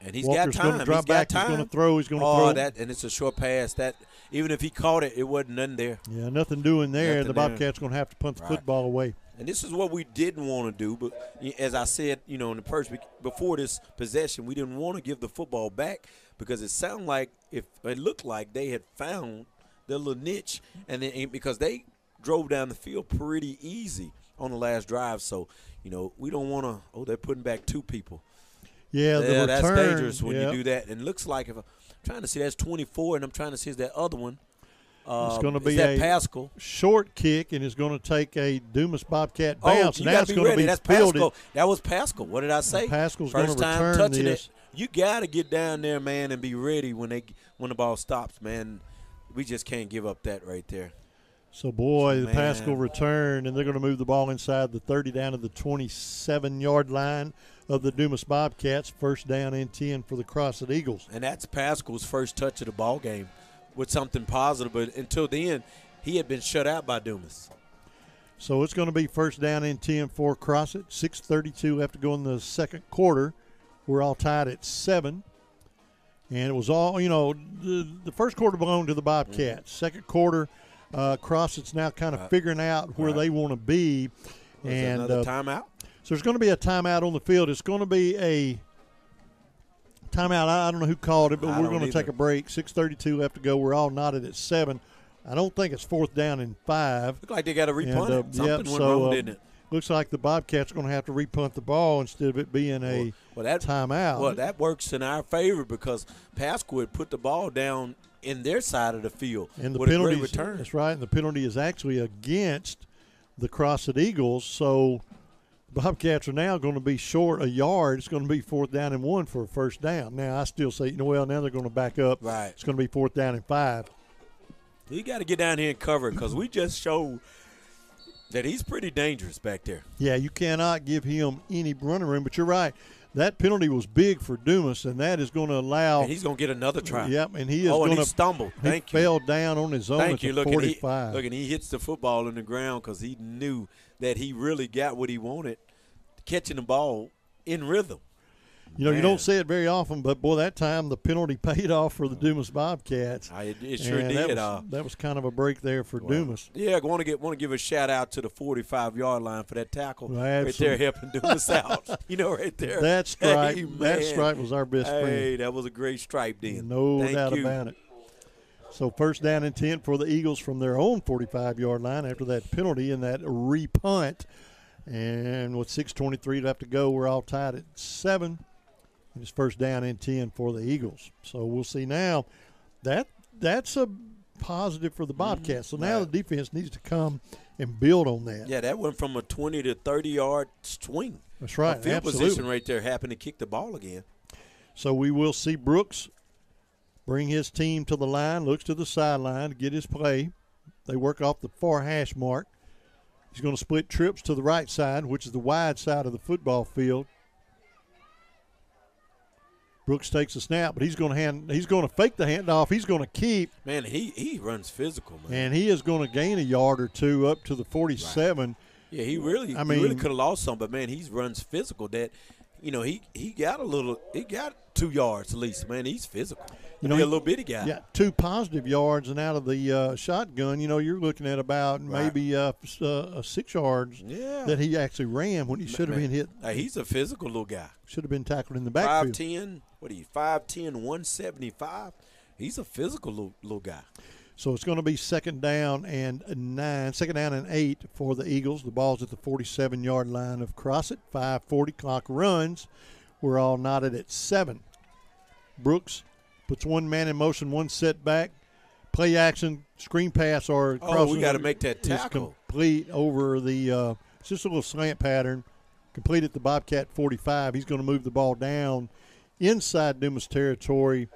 And he's Walker's got time. Going to drop back. He's going to throw. He's going to throw. And it's a short pass. That even if he caught it, it wasn't nothing there. Yeah, nothing doing there. Nothing the Bobcats going to have to punt the football away. And this is what we didn't want to do. But as I said, in the first week before this possession, we didn't want to give the football back because it sounded like it looked like they had found their little niche, and because they drove down the field pretty easy on the last drive. So, we don't want to. Oh, they're putting back two people. Yeah, the that's return, dangerous when you do that. And it looks like if I'm trying to see, that's 24, and I'm trying to see is that other one. It's going to be a Pascal short kick, and it's going to take a Dumas Bobcat bounce. You now got it's to going be ready. to be That's fielded. Pascal. That was Pascal. What did I say? Pascal's First going to time return touching this. it. You got to get down there, man, and be ready when the ball stops, man. We just can't give up that right there. So, boy, the Pascal return, and they're going to move the ball inside the 30 down to the 27-yard line of the Dumas Bobcats. First down and 10 for the Crossett Eagles. And that's Pascal's first touch of the ball game with something positive. But until then, he had been shut out by Dumas. So it's going to be first down and 10 for Crossett. 6:32 left to go in the second quarter. We're all tied at 7. And it was all, the first quarter belonged to the Bobcats. Second quarter, Crossett's now kind of figuring out where they want to be. And another timeout? So there's going to be a timeout on the field. It's going to be a timeout. I don't know who called it, but we're going to take a break. 6:32 left to go. We're all knotted at 7. I don't think it's fourth down and 5. Look like they got to repunt it. Something went wrong, didn't it? Looks like the Bobcats are going to have to repunt the ball instead of it being a timeout. Well, that works in our favor because Pascal had put the ball down in their side of the field and the with penalty. a great return. That's right, and the penalty is actually against the Crossett Eagles. So Bobcats are now going to be short a yard. It's going to be fourth down and 1 for a first down. Now, I still say, now they're going to back up. Right. It's going to be fourth down and 5. You got to get down here and cover it because we just showed that he's pretty dangerous back there. Yeah, you cannot give him any running room, but you're right. That penalty was big for Dumas, and that is going to allow. And he's going to get another try. Yep, and he is going to. he stumbled. He fell down on his own at the 45. And he hits the football in the ground because he knew that he really got what he wanted, catching the ball in rhythm. You don't see it very often, but, boy, that time the penalty paid off for the Dumas Bobcats. It sure did. That was kind of a break there for Dumas. Yeah, I want to give a shout-out to the 45-yard line for that tackle right there helping Dumas out. Right there. That stripe, that stripe was our best friend. Hey, that was a great stripe then. No doubt about it. So first down and 10 for the Eagles from their own 45-yard line after that penalty and that repunt. And with 6:23 left to go, we're all tied at 7. It's first down and 10 for the Eagles. So we'll see now. That's a positive for the Bobcats. So now the defense needs to come and build on that. Yeah, that went from a 20 to 30-yard swing. That's right. A field absolutely. position right there happened to kick the ball again. So we will see Brooks bring his team to the line, looks to the sideline to get his play. They work off the far hash mark. He's going to split trips to the right side, which is the wide side of the football field. Brooks takes a snap, but he's going to fake the handoff. He's going to keep. Man, he runs physical, man. And he is going to gain a yard or two up to the 47. Right. Yeah, he really could have lost some, but man, he runs physical. That he got 2 yards at least. Man, he's physical. He's a little bitty guy. Yeah, 2 positive yards, and out of the shotgun, you're looking at about maybe 6 yards that he actually ran when he should have been hit. He's a physical little guy. Should have been tackled in the backfield. 5'10", 5'10", 175. He's a physical little guy. So it's going to be second down and 8 for the Eagles. The ball's at the 47-yard line of Crossett. 5:40 clock runs. We're all knotted at 7. Brooks puts one man in motion, one setback. Play action, screen pass, or we got to make that tackle. Complete over the it's just a little slant pattern. Complete at the Bobcat 45. He's going to move the ball down inside Dumas territory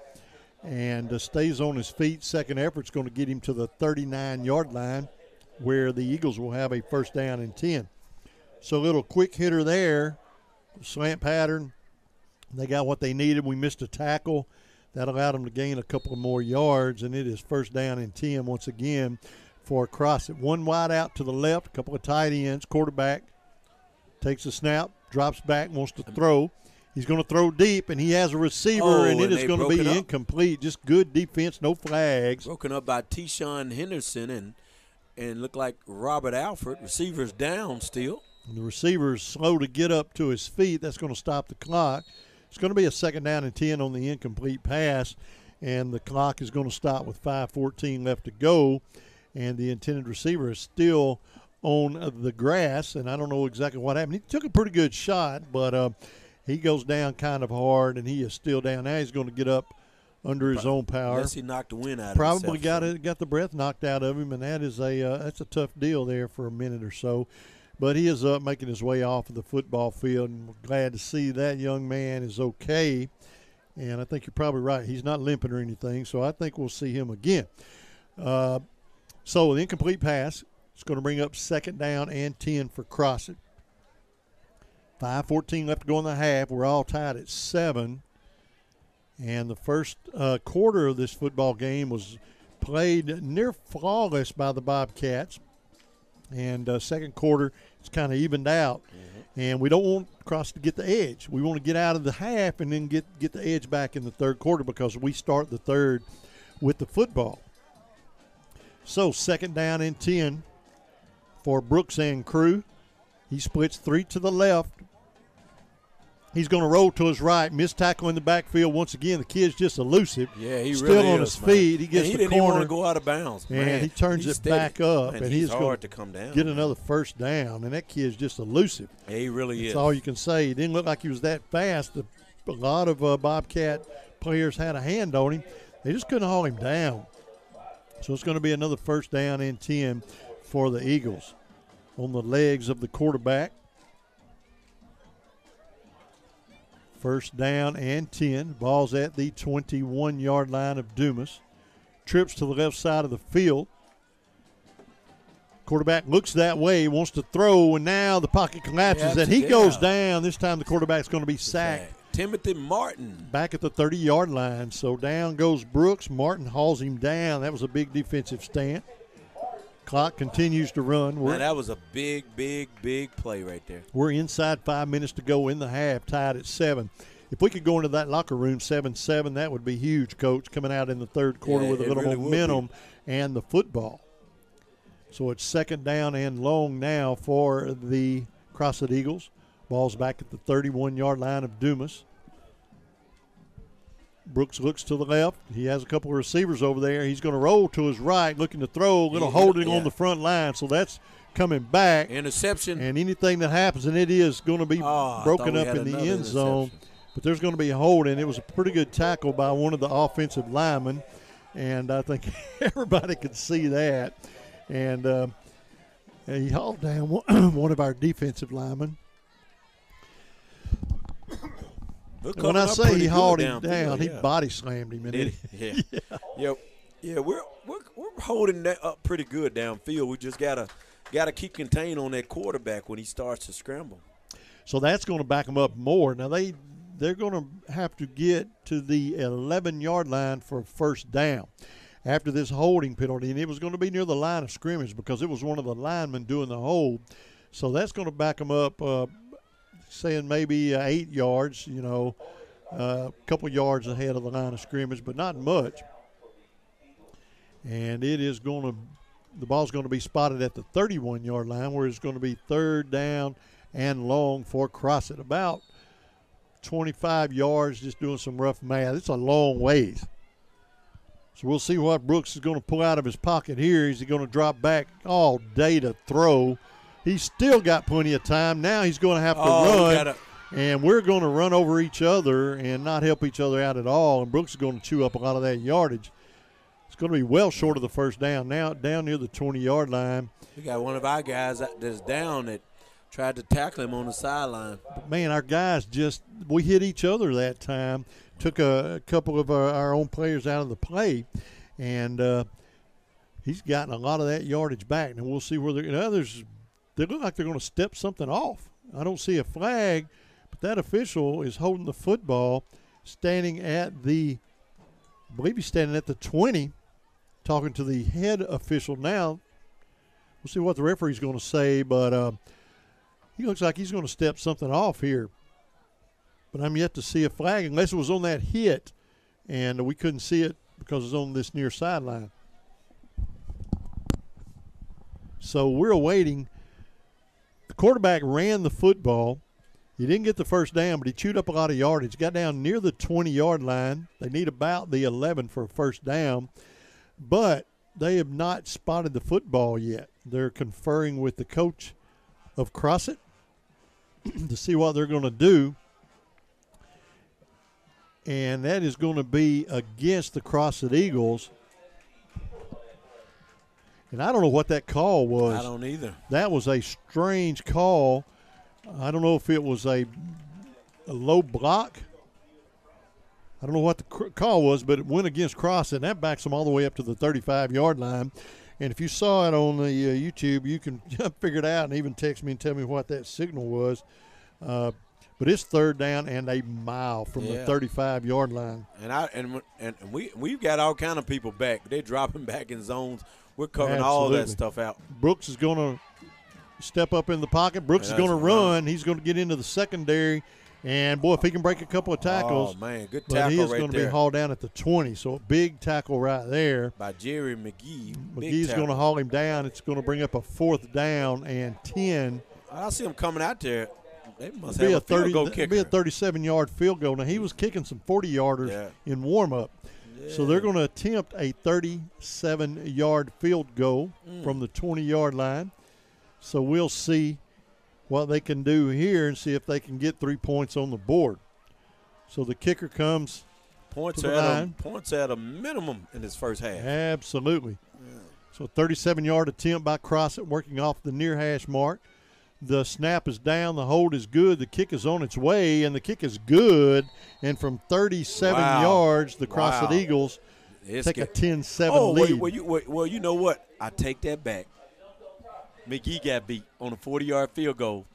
and stays on his feet. Second effort's going to get him to the 39-yard line where the Eagles will have a first down and 10. So a little quick hitter there, slant pattern. They got what they needed. We missed a tackle. That allowed them to gain a couple of more yards, and it is first down and 10 once again for Crossett. One wide out to the left, a couple of tight ends. Quarterback takes a snap, drops back, wants to throw. He's going to throw deep, and he has a receiver, and it is going to be incomplete. Just good defense, no flags. Broken up by T-Shawn Henderson and looked like Robert Alford. Receivers down still. And the receiver's slow to get up to his feet. That's going to stop the clock. It's going to be a second down and 10 on the incomplete pass, and the clock is going to stop with 5:14 left to go, and the intended receiver is still on the grass, and I don't know exactly what happened. He took a pretty good shot, but he goes down kind of hard, and he is still down. Now he's going to get up under his own power. Unless he knocked the wind out of Probably himself. got the breath knocked out of him, and that is that's a tough deal there for a minute or so. But he is up making his way off of the football field, and we're glad to see that young man is okay. And I think you're probably right. He's not limping or anything, so I think we'll see him again. So the incomplete pass is going to bring up second down and 10 for Crossett. 5:14 left to go in the half. We're all tied at 7. And the first quarter of this football game was played near flawless by the Bobcats. And second quarter, it's kind of evened out. Mm-hmm. And we don't want Crossett to get the edge. We want to get out of the half and then get the edge back in the third quarter because we start the third with the football. So second down and 10 for Brooks and crew. He splits 3 to the left. He's going to roll to his right, missed tackle in the backfield. Once again, the kid's just elusive. Yeah, he still really on is, his man. feet. He gets and he the didn't even corner. want to go out of bounds. And man, he turns it back up, man, and he's going hard to come down. Get another first down. And that kid's just elusive. Yeah, he really is. That's all you can say. He didn't look like he was that fast. A lot of Bobcat players had a hand on him. They just couldn't haul him down. So it's going to be another first down and 10 for the Eagles on the legs of the quarterback. First down and 10. Ball's at the 21-yard line of Dumas. Trips to the left side of the field. Quarterback looks that way, wants to throw, and now the pocket collapses, and he goes down. This time the quarterback's going to be sacked. Timothy Martin. Back at the 30-yard line. So down goes Brooks. Martin hauls him down. That was a big defensive stand. Clock continues to run. Man, that was a big play right there. We're inside 5 minutes to go in the half, tied at 7. If we could go into that locker room 7-7, that would be huge, Coach, coming out in the third quarter with a little really momentum and the football. So it's second down and long now for the Crossett Eagles. Ball's back at the 31-yard line of Dumas. Brooks looks to the left. He has a couple of receivers over there. He's going to roll to his right, looking to throw, a little holding on the front line. So that's coming back. Interception. And anything that happens, and it is going to be broken up in the end zone. But there's going to be a holding. It was a pretty good tackle by one of the offensive linemen, and I think everybody could see that. And he hauled down one of our defensive linemen. When I say he hauled him down, he body slammed him. Yeah, we're holding that up pretty good downfield. We just gotta keep contained on that quarterback when he starts to scramble. So that's going to back them up more. Now they're going to have to get to the 11-yard line for first down after this holding penalty, and it was going to be near the line of scrimmage because it was one of the linemen doing the hold. So that's going to back them up. Saying maybe 8 yards, a couple yards ahead of the line of scrimmage, but not much. And the ball's going to be spotted at the 31-yard line, where it's going to be third down and long for Crossett. About 25 yards, just doing some rough math. It's a long ways. So we'll see what Brooks is going to pull out of his pocket here. Is he going to drop back all day to throw? He's still got plenty of time. Now he's going to have to run, and we're going to run over each other and not help each other out at all, and Brooks is going to chew up a lot of that yardage. It's going to be well short of the first down. Now down near the 20-yard line. We got one of our guys that's down that tried to tackle him on the sideline. But man, our guys we hit each other that time. Took a couple of our own players out of the play, and he's gotten a lot of that yardage back. And we'll see where they look like they're going to step something off. I don't see a flag, but that official is holding the football, standing at I believe he's standing at the 20, talking to the head official now. We'll see what the referee's going to say, but he looks like he's going to step something off here. But I'm yet to see a flag unless it was on that hit, and we couldn't see it because it's on this near sideline. So we're awaiting. The quarterback ran the football. He didn't get the first down, but he chewed up a lot of yardage. Got down near the 20-yard line. They need about the 11 for a first down, but they have not spotted the football yet. They're conferring with the coach of Crossett to see what they're going to do. And that is going to be against the Crossett Eagles. And I don't know what that call was. I don't either. That was a strange call. I don't know if it was a low block. I don't know what the call was, but it went against Crossett, and that backs them all the way up to the 35-yard line. And if you saw it on the YouTube, you can figure it out and even text me and tell me what that signal was. But it's third down and a mile from the 35-yard line. And we've got all kind of people back. They're dropping back in zones. We're covering all that stuff out. Brooks is going to step up in the pocket. Brooks is going to run. He's going to get into the secondary. And, boy, if he can break a couple of tackles. Oh, man, good but tackle he is right going to there. be hauled down at the 20. So a big tackle right there. By Jerry McGee. McGee's going to haul him down. It's going to bring up a fourth down and 10. I see him coming out there. They must be have a field goal kicker. It'd be a 37-yard field goal. Now, he was kicking some 40-yarders in warm-up. Yeah. So they're going to attempt a 37-yard field goal from the 20-yard line. So we'll see what they can do here and see if they can get 3 points on the board. So the kicker comes points to the line. Points at a minimum in this first half. Absolutely. Yeah. So a 37-yard attempt by Crossett working off the near hash mark. The snap is down. The hold is good. The kick is on its way, and the kick is good. And from 37 yards, the Crossett Eagles take a 10-7 lead. Well, you know what? I take that back. McGee got beat on a 40-yard field goal,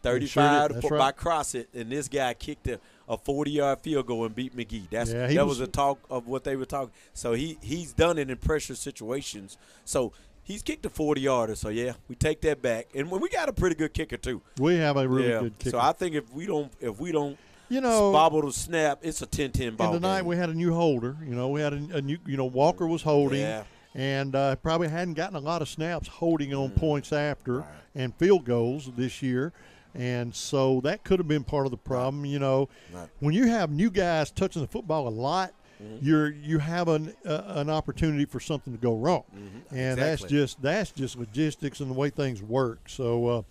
35 by Crossett, and this guy kicked a 40-yard field goal and beat McGee. That was a talk of what they were talking. So he's done it in pressure situations. So he's kicked a 40-yarder. So yeah, we take that back, and we got a pretty good kicker too. We have a really good kicker. So I think if we don't bobble the snap, it's a 10-10 ball. And tonight we had a new holder. We had a new. Walker was holding. Yeah. And probably hadn't gotten a lot of snaps holding on points after and field goals this year. And so that could have been part of the problem. When you have new guys touching the football a lot, you have an opportunity for something to go wrong. And that's just logistics and the way things work. So,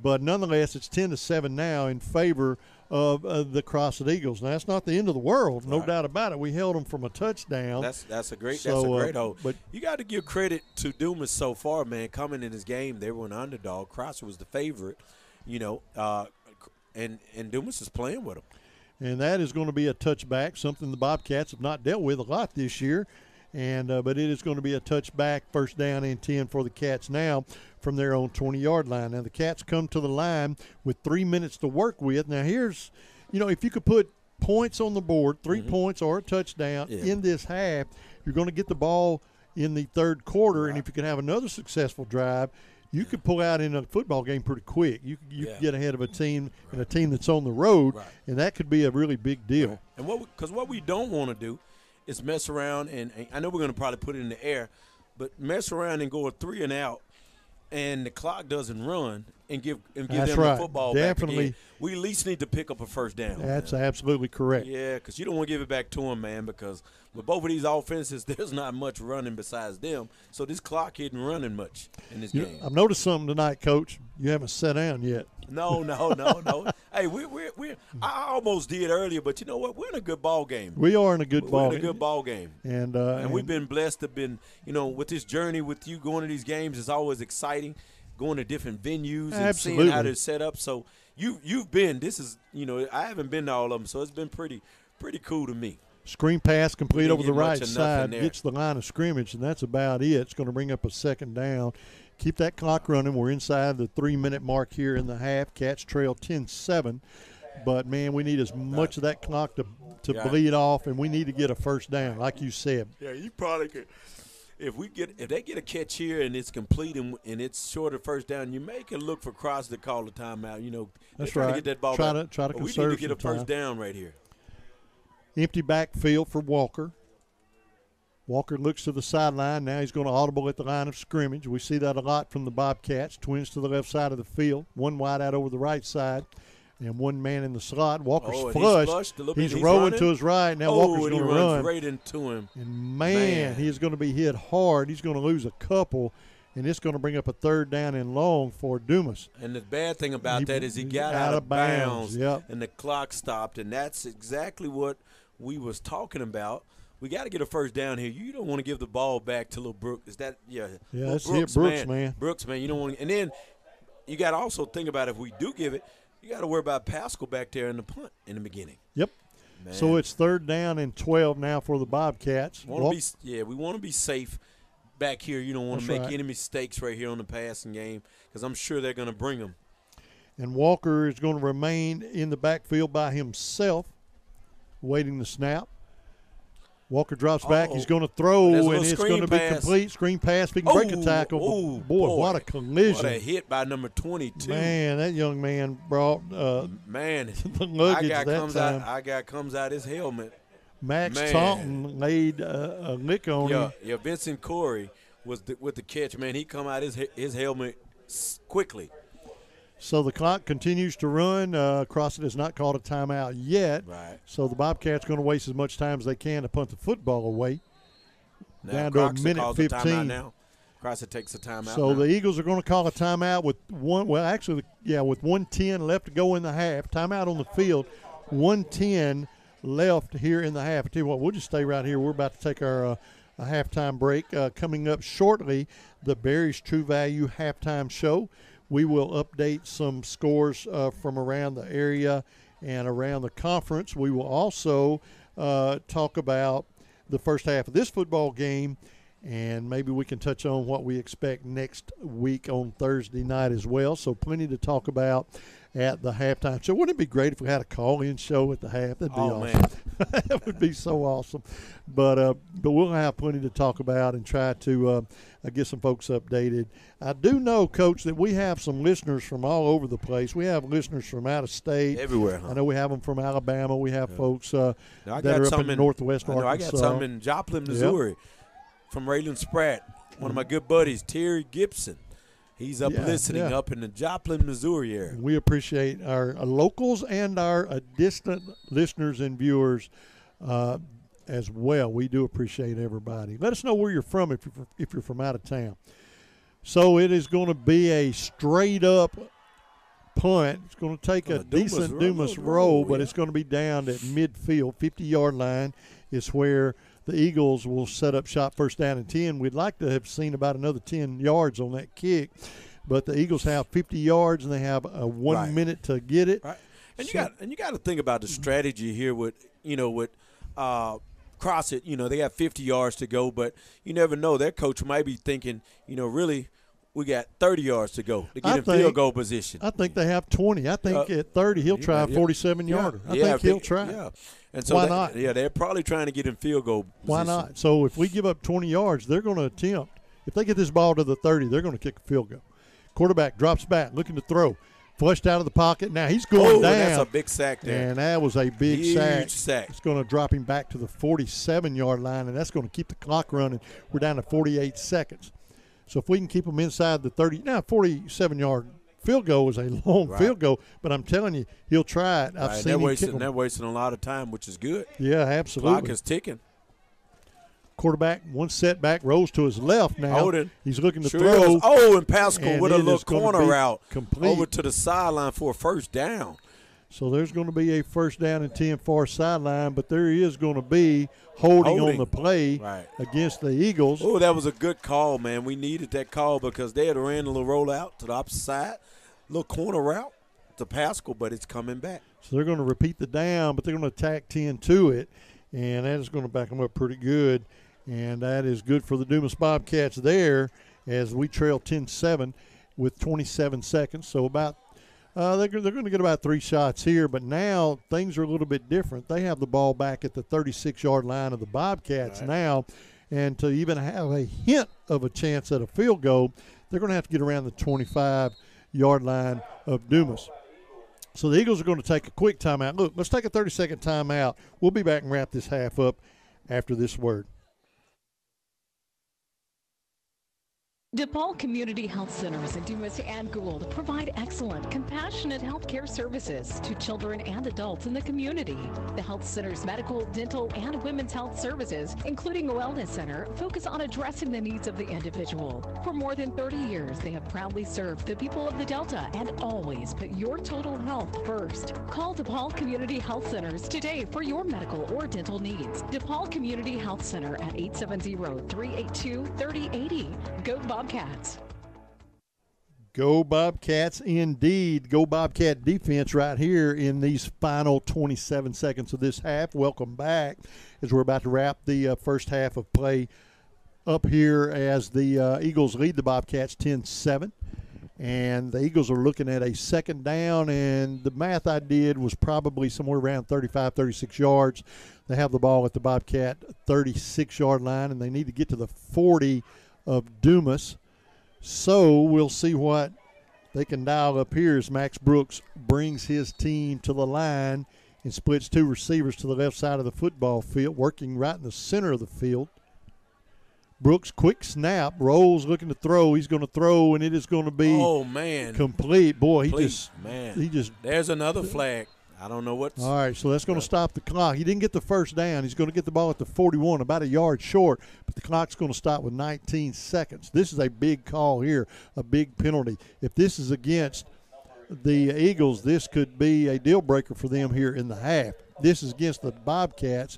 but nonetheless, it's 10-7 now in favor of the Crossett Eagles. Now, that's not the end of the world, no doubt about it. We held them from a touchdown. That's a great hold. But you got to give credit to Dumas so far, man. Coming in this game, they were an underdog. Crossett was the favorite, and Dumas is playing with them. And that is going to be a touchback, something the Bobcats have not dealt with a lot this year. And but it is going to be a touchback, first down and 10 for the Cats now from their own 20-yard line. Now the Cats come to the line with 3 minutes to work with. Now here's, if you could put points on the board, 3 points or a touchdown in this half, you're going to get the ball in the third quarter. And if you can have another successful drive, you could pull out in a football game pretty quick. You could get ahead of a team and a team that's on the road, and that could be a really big deal. And what we don't want to do is mess around, and I know we're going to probably put it in the air, but mess around and go a 3 and out and the clock doesn't run and give them That's the right. football Definitely. back again, we at least need to pick up a first down. That's absolutely correct. Yeah, because you don't want to give it back to them, man, because with both of these offenses, there's not much running besides them. So this clock isn't running much in this game. I've noticed something tonight, Coach. You haven't sat down yet. No. Hey, I almost did earlier, but you know what? We're in a good ball game. We are in a good ball We're in a game. good ball game. And we've been blessed to been, with this journey with you going to these games is always exciting, going to different venues and seeing how they're set up. So you've been, this is, I haven't been to all of them, so it's been pretty cool to me. Screen pass complete over the right side, there. gets the line of scrimmage, and that's about it. It's going to bring up a second down. Keep that clock running. We're inside the 3-minute mark here in the half. Cats trail 10-7. But, man, we need as much of that clock to bleed off, and we need to get a first down, like you said. Yeah, you probably could. If they get a catch here and it's complete and it's short of first down, you may can look for Crossett to call the timeout. That's right. To get that ball try back. To but conserve we need to get a some first down right here. Empty backfield for Walker. Walker looks to the sideline. Now he's going to audible at the line of scrimmage. We see that a lot from the Bobcats. Twins to the left side of the field. One wide out over the right side. And one man in the slot. Walker's flushed. He's rolling running to his right. Now Walker's going to run. Right into him. And, man, he's going to be hit hard. He's going to lose a couple. And it's going to bring up a third down and long for Dumas. And the bad thing about that is he got out of bounds. Yep. And the clock stopped. And that's exactly what we was talking about. We got to get a first down here. You don't want to give the ball back to Lil Brooks. Is that that's it, Brooks, man. Brooks, man. You don't want. And then you got to also think about if we do give it, you got to worry about Pascal back there in the punt in the beginning. Yep. Man. So it's third down and 12 now for the Bobcats. We want to be safe back here. You don't want to make any mistakes right here on the passing game because I'm sure they're going to bring them. And Walker is going to remain in the backfield by himself, waiting the snap. Walker drops back. He's going to throw, and it's going to be complete. Screen pass. If he can break a tackle. Boy, what a collision. What a hit by number 22. Man, that young man brought the luggage that time. Our guy comes out his helmet. Max Taunton laid a lick on him. Yeah, Vincent Corey was with the catch. Man, he come out his helmet quickly. So the clock continues to run. Crossett has not called a timeout yet. Right. So the Bobcats going to waste as much time as they can to punt the football away. Now down to a minute 15. Now Crossett takes a timeout. So the Eagles are going to call a timeout with with 1:10 left to go in the half. Timeout on the field. 1:10 left here in the half. I tell you what, we'll just stay right here. We're about to take our a halftime break. Coming up shortly, the Barry's True Value halftime show. We will update some scores from around the area and around the conference. We will also talk about the first half of this football game, and maybe we can touch on what we expect next week on Thursday night as well. So plenty to talk about at the halftime show. Wouldn't it be great if we had a call-in show at the half? That'd be awesome. Man. That would be so awesome. But we'll have plenty to talk about and try to get some folks updated. I do know, Coach, that we have some listeners from all over the place. We have listeners from out of state. Everywhere, huh? I know we have them from Alabama. We have folks that are up in northwest Arkansas. I got some in Joplin, Missouri from Raylan Spratt, one of my good buddies, Terry Gibson. He's up listening up in the Joplin, Missouri area. We appreciate our locals and our distant listeners and viewers as well. We do appreciate everybody. Let us know where you're from if you're from out of town. So it is going to be a straight-up punt. It's going to take a decent Dumas roll, but it's going to be down at midfield. 50-yard line is where the Eagles will set up shop first down and 10. We'd like to have seen about another 10 yards on that kick, but the Eagles have 50 yards and they have 1 minute to get it. Right. And you got to think about the strategy here with Crossett. They got 50 yards to go, but you never know. Their coach might be thinking, really, we got 30 yards to go to get in field goal position. I think they have 20. I think at 30 he'll try a 47-yarder. I think he'll try. Yeah. And so why not? Yeah, they're probably trying to get in field goal position. Why not? So if we give up 20 yards, they're going to attempt. If they get this ball to the 30, they're going to kick a field goal. Quarterback drops back, looking to throw. Flushed out of the pocket. Now he's going down. That's a big sack there. And that was a big Huge sack. It's going to drop him back to the 47-yard line, and that's going to keep the clock running. We're down to 48 seconds. So if we can keep them inside the 30, now 47-yard field goal is a long field goal, but I'm telling you, he'll try it. I've seen him kick them. They're wasting a lot of time, which is good. Yeah, absolutely. Clock is ticking. Quarterback, one setback, rolls to his left now. Holding. He's looking to throw. Oh, and Pascal and with a little corner route complete. Over to the sideline for a first down. So there's going to be a first down and 10 far sideline, but there is going to be holding on the play against the Eagles. Oh, that was a good call, man. We needed that call because they had ran a little rollout to the opposite side, little corner route to Pascal, but it's coming back. So they're going to repeat the down, but they're going to attack 10 to it, and that is going to back them up pretty good. And that is good for the Dumas Bobcats there as we trail 10-7 with 27 seconds. So about they're going to get about 3 shots here, but now things are a little bit different. They have the ball back at the 36-yard line of the Bobcats now, and to even have a hint of a chance at a field goal, they're going to have to get around the 25-yard line of Dumas. So the Eagles are going to take a quick timeout. Look, let's take a 30-second timeout. We'll be back and wrap this half up after this word. DePaul Community Health Centers in Dumas and Gould provide excellent, compassionate health care services to children and adults in the community. The health center's medical, dental, and women's health services, including a wellness center, focus on addressing the needs of the individual. For more than 30 years, they have proudly served the people of the Delta and always put your total health first. Call DePaul Community Health Centers today for your medical or dental needs. DePaul Community Health Center at 870-382-3080. Go Bobcats. Go Bobcats indeed. Go Bobcat defense right here in these final 27 seconds of this half. Welcome back as we're about to wrap the first half of play up here as the Eagles lead the Bobcats 10-7. And the Eagles are looking at a second down, and the math I did was probably somewhere around 35, 36 yards. They have the ball at the Bobcat 36-yard line, and they need to get to the 40 of Dumas. So we'll see what they can dial up here as Max Brooks brings his team to the line and splits 2 receivers to the left side of the football field, working right in the center of the field. Brooks, quick snap, rolls, looking to throw. He's going to throw, and it is going to be complete. Boy, he just there's another flag. I don't know what's. All right, so that's going to stop the clock. He didn't get the first down. He's going to get the ball at the 41, about a yard short, but the clock's going to stop with 19 seconds. This is a big call here, a big penalty. If this is against the Eagles, this could be a deal breaker for them here in the half. This is against the Bobcats,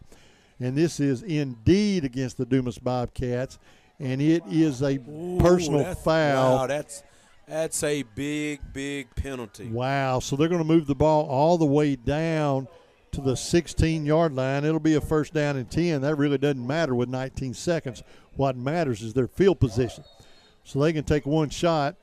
and this is indeed against the Dumas Bobcats, and it is a personal foul. Wow, that's a big, big penalty. Wow. So they're going to move the ball all the way down to the 16-yard line. It'll be a first down and 10. That really doesn't matter with 19 seconds. What matters is their field position. So they can take one shot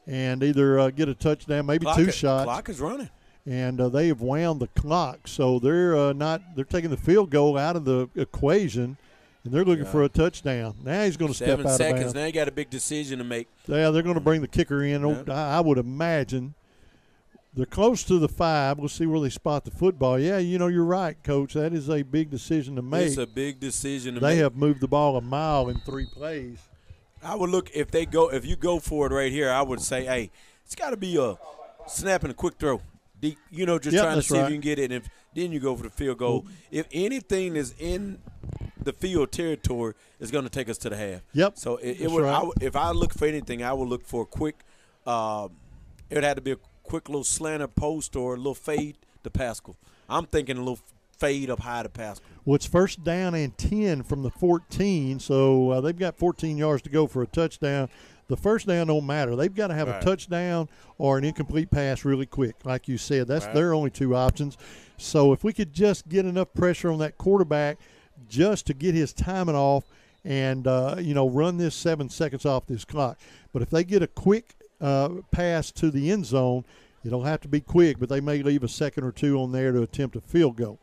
and either get a touchdown, maybe 2 shots. Clock is running. And they have wound the clock. So they're they're taking the field goal out of the equation. And they're looking for a touchdown. Now he's going to step out of bounds. 7 seconds. Now you got a big decision to make. Yeah, they're going to bring the kicker in. I would imagine they're close to the 5. We'll see where they spot the football. Yeah, you're right, Coach. That is a big decision to make. It's a big decision to make. They have moved the ball a mile in 3 plays. I would look if you go for it right here. I would say, hey, it's got to be a snap and a quick throw. Deep, just trying to see if you can get it. And then you go for the field goal. If anything is in the field territory, is going to take us to the half. Yep. So if I look for anything, I would look for a quick. It would have to be a quick little slanter post or a little fade to Pascal. I'm thinking a little fade up high to Pascal. Well, it's first down and 10 from the 14, so they've got 14 yards to go for a touchdown. The first down don't matter. They've got to have a touchdown or an incomplete pass really quick. Like you said, that's their only 2 options. So if we could just get enough pressure on that quarterback just to get his timing off and, run this 7 seconds off this clock. But if they get a quick pass to the end zone, it'll have to be quick, but they may leave a second or 2 on there to attempt a field goal.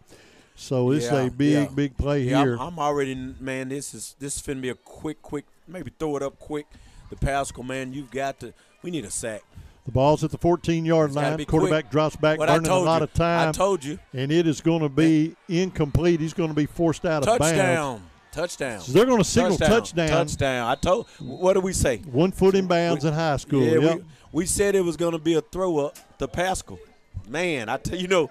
So this is a big play here. I'm already, man, this is going to be a quick, maybe throw it up quick. The Pascal, man, we need a sack. The ball's at the 14-yard line. Quarterback drops back, burning a lot of time. I told you. And it is going to be incomplete. He's going to be forced out of bounds. Touchdown. Touchdown. So they're going to signal touchdown. Touchdown. What did we say? 1 foot in bounds in high school. Yeah, yep. we said it was going to be a throw up to Pascal. Man, I tell you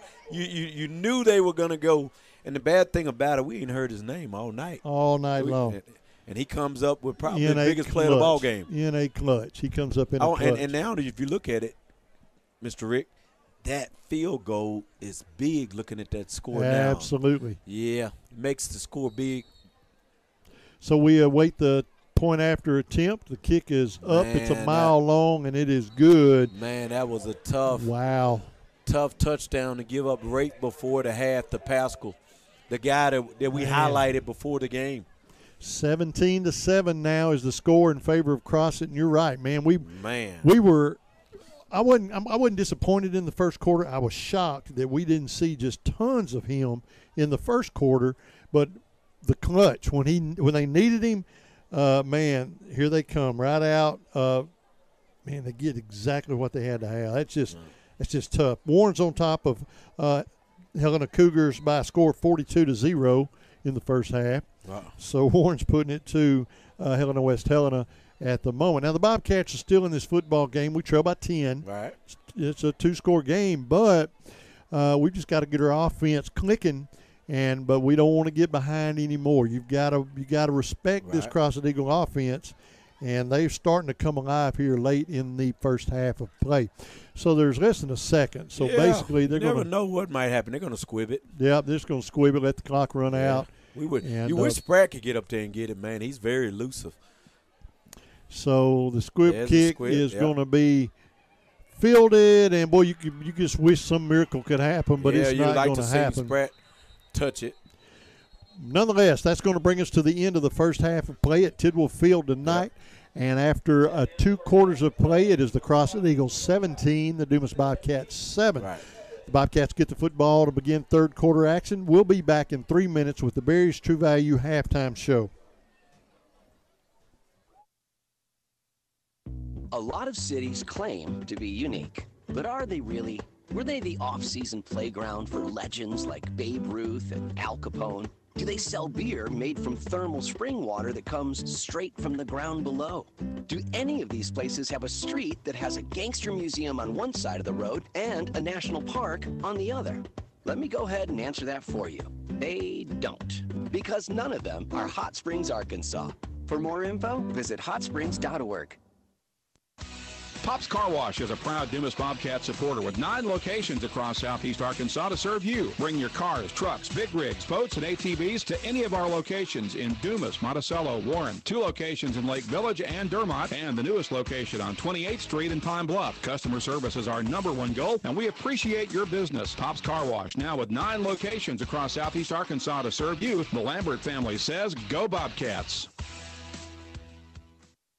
knew they were going to go. And the bad thing about it, we ain't heard his name all night. All night long. And he comes up with probably the biggest play of the ball game. In a clutch. He comes up in a clutch. And now if you look at it, Mr. Rick, that field goal is big looking at that score now. Absolutely. Yeah, it makes the score big. So we await the point after attempt. The kick is up. It's a mile long, and it is good. Man, that was a tough touchdown to give up right before the half to Pascal, the guy that we highlighted before the game. 17-7 now is the score in favor of Crossett. And you're right, man. We were. I wasn't disappointed in the first quarter. I was shocked that we didn't see just tons of him in the first quarter, but the clutch when they needed him, man, here they come right out. Man, they get exactly what they had to have. That's just tough. Warren's on top of Helena Cougars by a score of 42-0 in the first half. Wow. So Warren's putting it to Helena West Helena at the moment. Now the Bobcats are still in this football game. We trail by 10. Right. It's a 2-score game, but we just got to get our offense clicking. But we don't want to get behind anymore. You got to respect this Crossett Eagle offense, and they're starting to come alive here late in the first half of play. So there's less than a second. So basically, they're going to never know what might happen. They're going to squib it. Yeah, they're just going to squib it, let the clock run out. You wish Spratt could get up there and get it, man. He's very elusive. So the squib kick is going to be fielded, and boy, you just wish some miracle could happen, but it's not going to happen. Spratt touch it. Nonetheless, that's going to bring us to the end of the first half of play at Tidwell Field tonight. Yep. And after 2 quarters of play, it is the Crossett Eagles 17, the Dumas Bobcats 7. Right. The Bobcats get the football to begin third quarter action. We'll be back in 3 minutes with the Berry's True Value halftime show. A lot of cities claim to be unique, but are they really? Were they the off-season playground for legends like Babe Ruth and Al Capone? Do they sell beer made from thermal spring water that comes straight from the ground below? Do any of these places have a street that has a gangster museum on one side of the road and a national park on the other? Let me go ahead and answer that for you. They don't, because none of them are Hot Springs, Arkansas. For more info, visit hotsprings.org. Pop's Car Wash is a proud Dumas Bobcat supporter with 9 locations across southeast Arkansas to serve you. Bring your cars, trucks, big rigs, boats, and ATVs to any of our locations in Dumas, Monticello, Warren, 2 locations in Lake Village and Dermott, and the newest location on 28th Street in Pine Bluff. Customer service is our #1 goal, and we appreciate your business. Pop's Car Wash, now with 9 locations across southeast Arkansas to serve you. The Lambert family says, go Bobcats.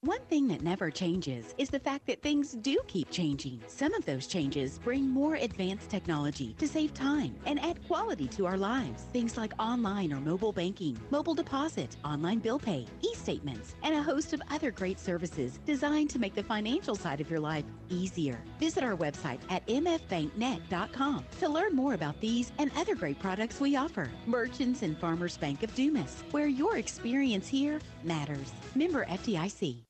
One thing that never changes is the fact that things do keep changing. Some of those changes bring more advanced technology to save time and add quality to our lives. Things like online or mobile banking, mobile deposit, online bill pay, e-statements, and a host of other great services designed to make the financial side of your life easier. Visit our website at mfbanknet.com to learn more about these and other great products we offer. Merchants and Farmers Bank of Dumas, where your experience here matters. Member FDIC.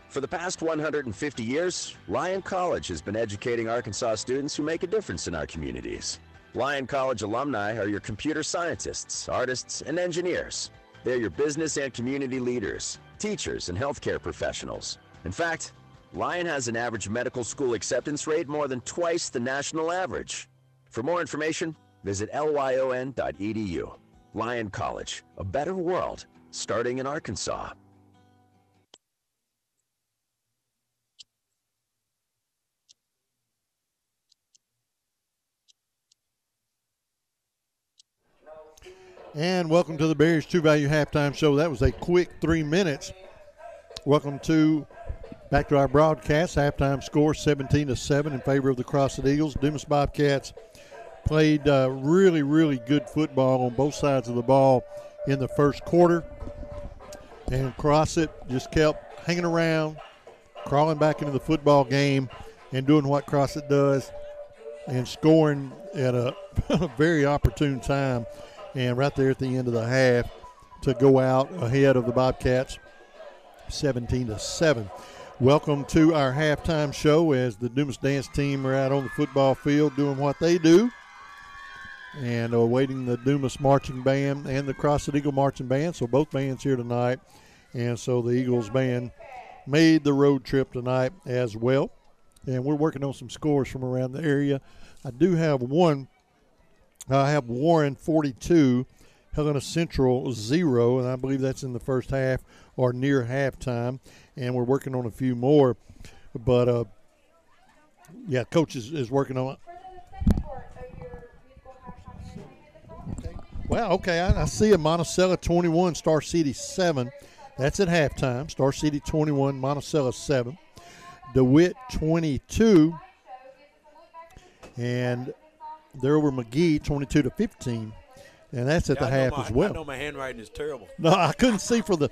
For the past 150 years, Lyon College has been educating Arkansas students who make a difference in our communities. Lyon College alumni are your computer scientists, artists, and engineers. They're your business and community leaders, teachers, and healthcare professionals. In fact, Lyon has an average medical school acceptance rate more than twice the national average. For more information, visit lyon.edu. Lyon College, a better world, starting in Arkansas. And welcome to the Berry's True Value halftime show. That was a quick 3 minutes. Welcome back to our broadcast. Halftime score 17-7 in favor of the Crossett Eagles. Dumas Bobcats played really, really good football on both sides of the ball in the first quarter. And Crossett just kept hanging around, crawling back into the football game and doing what Crossett does and scoring at a very opportune time. And right there at the end of the half, to go out ahead of the Bobcats 17-7. Welcome to our halftime show as the Dumas dance team are out on the football field doing what they do and awaiting the Dumas marching band and the Crossett Eagle marching band. So both bands here tonight. And so the Eagles band made the road trip tonight as well. And we're working on some scores from around the area. I do have one. I have Warren 42, Helena Central 0, and I believe that's in the first half or near halftime. And we're working on a few more. But, yeah, Coach is working on it. Well, okay, I see a Monticello 21, Star City 7. That's at halftime. Star City 21, Monticello 7. DeWitt 22. And they're over McGee 22-15. And that's at the half as well. I know my handwriting is terrible. No, I couldn't see for the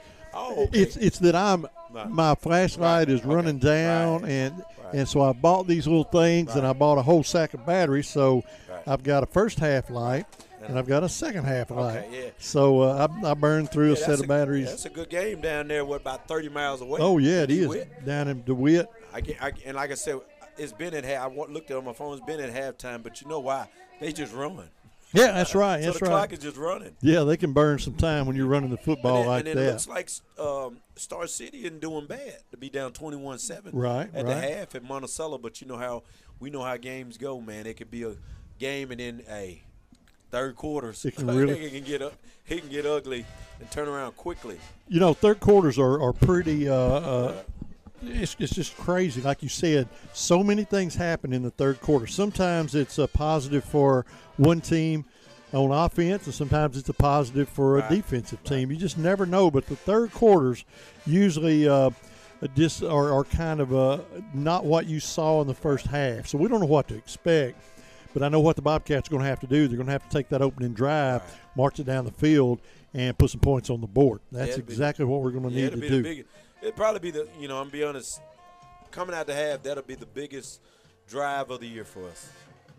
it's that my flashlight is running down and so I bought these little things and I bought a whole sack of batteries. So I've got a first half light. And I've got a second half light. Yeah. So I burned through a set of batteries. That's a good game down there, about 30 miles away. Oh, yeah, it is. Down in DeWitt. And like I said, it's been at half. I looked at it on my phone. It's been at halftime, but you know why? They just run. Yeah, that's right. So the clock is just running. Yeah, they can burn some time when you're running the football like that. And it looks like Star City isn't doing bad to be down 21-7 at the half at Monticello. But we know how games go, man. It could be a game and then third quarters, he can get ugly and turn around quickly. You know, third quarters are pretty. It's just crazy, like you said. So many things happen in the third quarter. Sometimes it's a positive for one team on offense, and sometimes it's a positive for a defensive team. You just never know. But the third quarters usually just are kind of not what you saw in the first half. So we don't know what to expect. But I know what the Bobcats are going to have to do. They're going to have to take that opening drive, march it down the field, and put some points on the board. That's exactly what we're going to need to do. It'll probably be I'm going to be honest, coming out the half, that'll be the biggest drive of the year for us.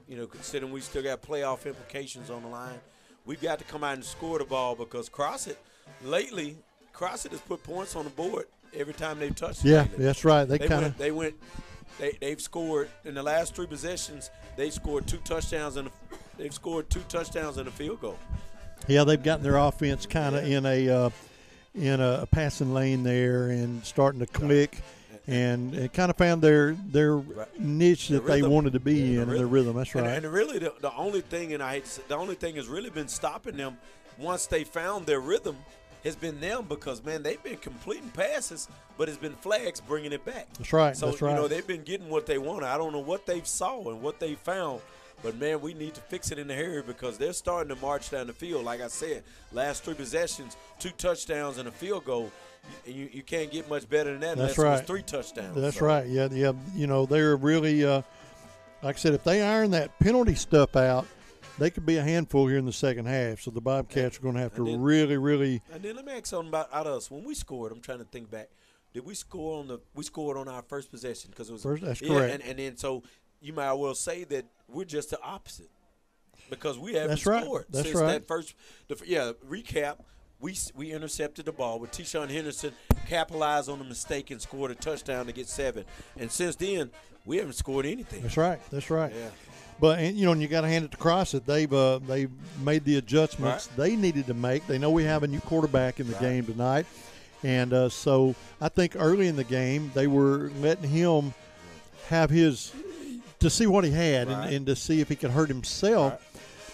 Considering we still got playoff implications on the line. We've got to come out and score the ball because Crossett has put points on the board every time they've touched it. Yeah, that's right. They've scored in the last 3 possessions. They've scored 2 touchdowns and a field goal. Yeah, they've gotten their offense kind of in a passing lane there and starting to click, and kind of found their niche that they wanted to be in, and their rhythm. That's right. And really, the only thing, and I hate to say, the only thing has really been stopping them once they found their rhythm has been them because, man, they've been completing passes, but it's been flags bringing it back. That's right. So, they've been getting what they want. I don't know what they've saw and what they found, but, man, we need to fix it in a hurry because they're starting to march down the field. Like I said, last 3 possessions, 2 touchdowns and a field goal. You can't get much better than that unless it was 3 touchdowns. That's right. Yeah. They're really, like I said, if they iron that penalty stuff out, they could be a handful here in the second half. So the Bobcats are going to have to really. And then let me ask something about us. When we scored, I'm trying to think back. Did we score we scored on our first possession because it was first? That's correct. And then so you might well say that we're just the opposite because we haven't scored since that first. Recap. We intercepted the ball, but Tyshawn Henderson capitalized on the mistake and scored a touchdown to get 7. And since then, we haven't scored anything. That's right. Yeah. But and you got to hand it to Crossett. They've made the adjustments they needed to make. They know we have a new quarterback in the game tonight, and so I think early in the game they were letting him have to see what he had and to see if he could hurt himself. Right.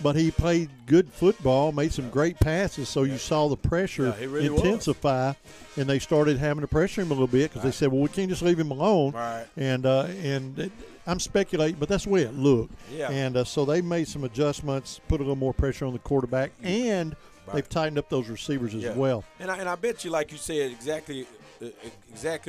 But he played good football, made some great passes, so you saw the pressure intensify, and they started having to pressure him a little bit because they said, well, we can't just leave him alone. Right. And I'm speculating, but that's the way it looked. Yeah. And so they made some adjustments, put a little more pressure on the quarterback, and they've tightened up those receivers as well. And I bet you, like you said, exactly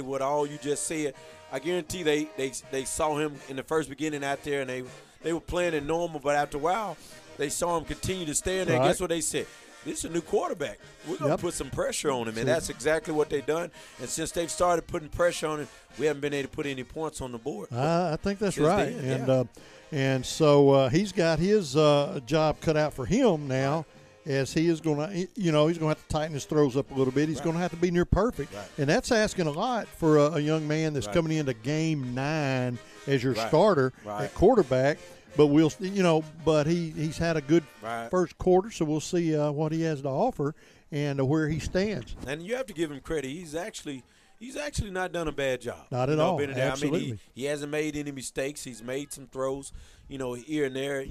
what all you just said. I guarantee they saw him in the first beginning out there, and they were playing it normal, but after a while, they saw him continue to stay in there. Guess what they said? This is a new quarterback. We're going to put some pressure on him, and that's exactly what they've done. And since they've started putting pressure on him, we haven't been able to put any points on the board. I think that's right. And so he's got his job cut out for him now, as he is going to, he's going to have to tighten his throws up a little bit. He's going to have to be near perfect. Right. And that's asking a lot for a young man that's coming into game 9 as your starter at quarterback. But but he's had a good first quarter, so we'll see what he has to offer and where he stands. And you have to give him credit. He's actually not done a bad job. Not at all. Absolutely. I mean, he hasn't made any mistakes. He's made some throws, here and there.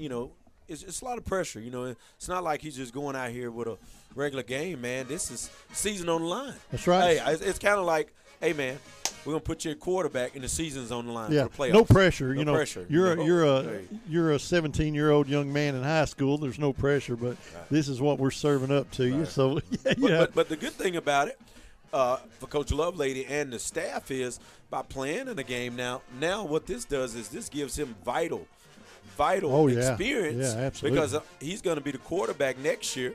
It's a lot of pressure. It's not like he's just going out here with a regular game, man. This is season on the line. That's right. Hey, it's kind of like, hey, man, we're gonna put you at quarterback, and the season's on the line for the playoffs. No pressure. No pressure. You're a 17-year-old young man in high school. There's no pressure, but this is what we're serving up to you. So But the good thing about it for Coach Lovelady and the staff is by playing in the game now what this does is this gives him vital experience. Yeah, absolutely. Because he's going to be the quarterback next year,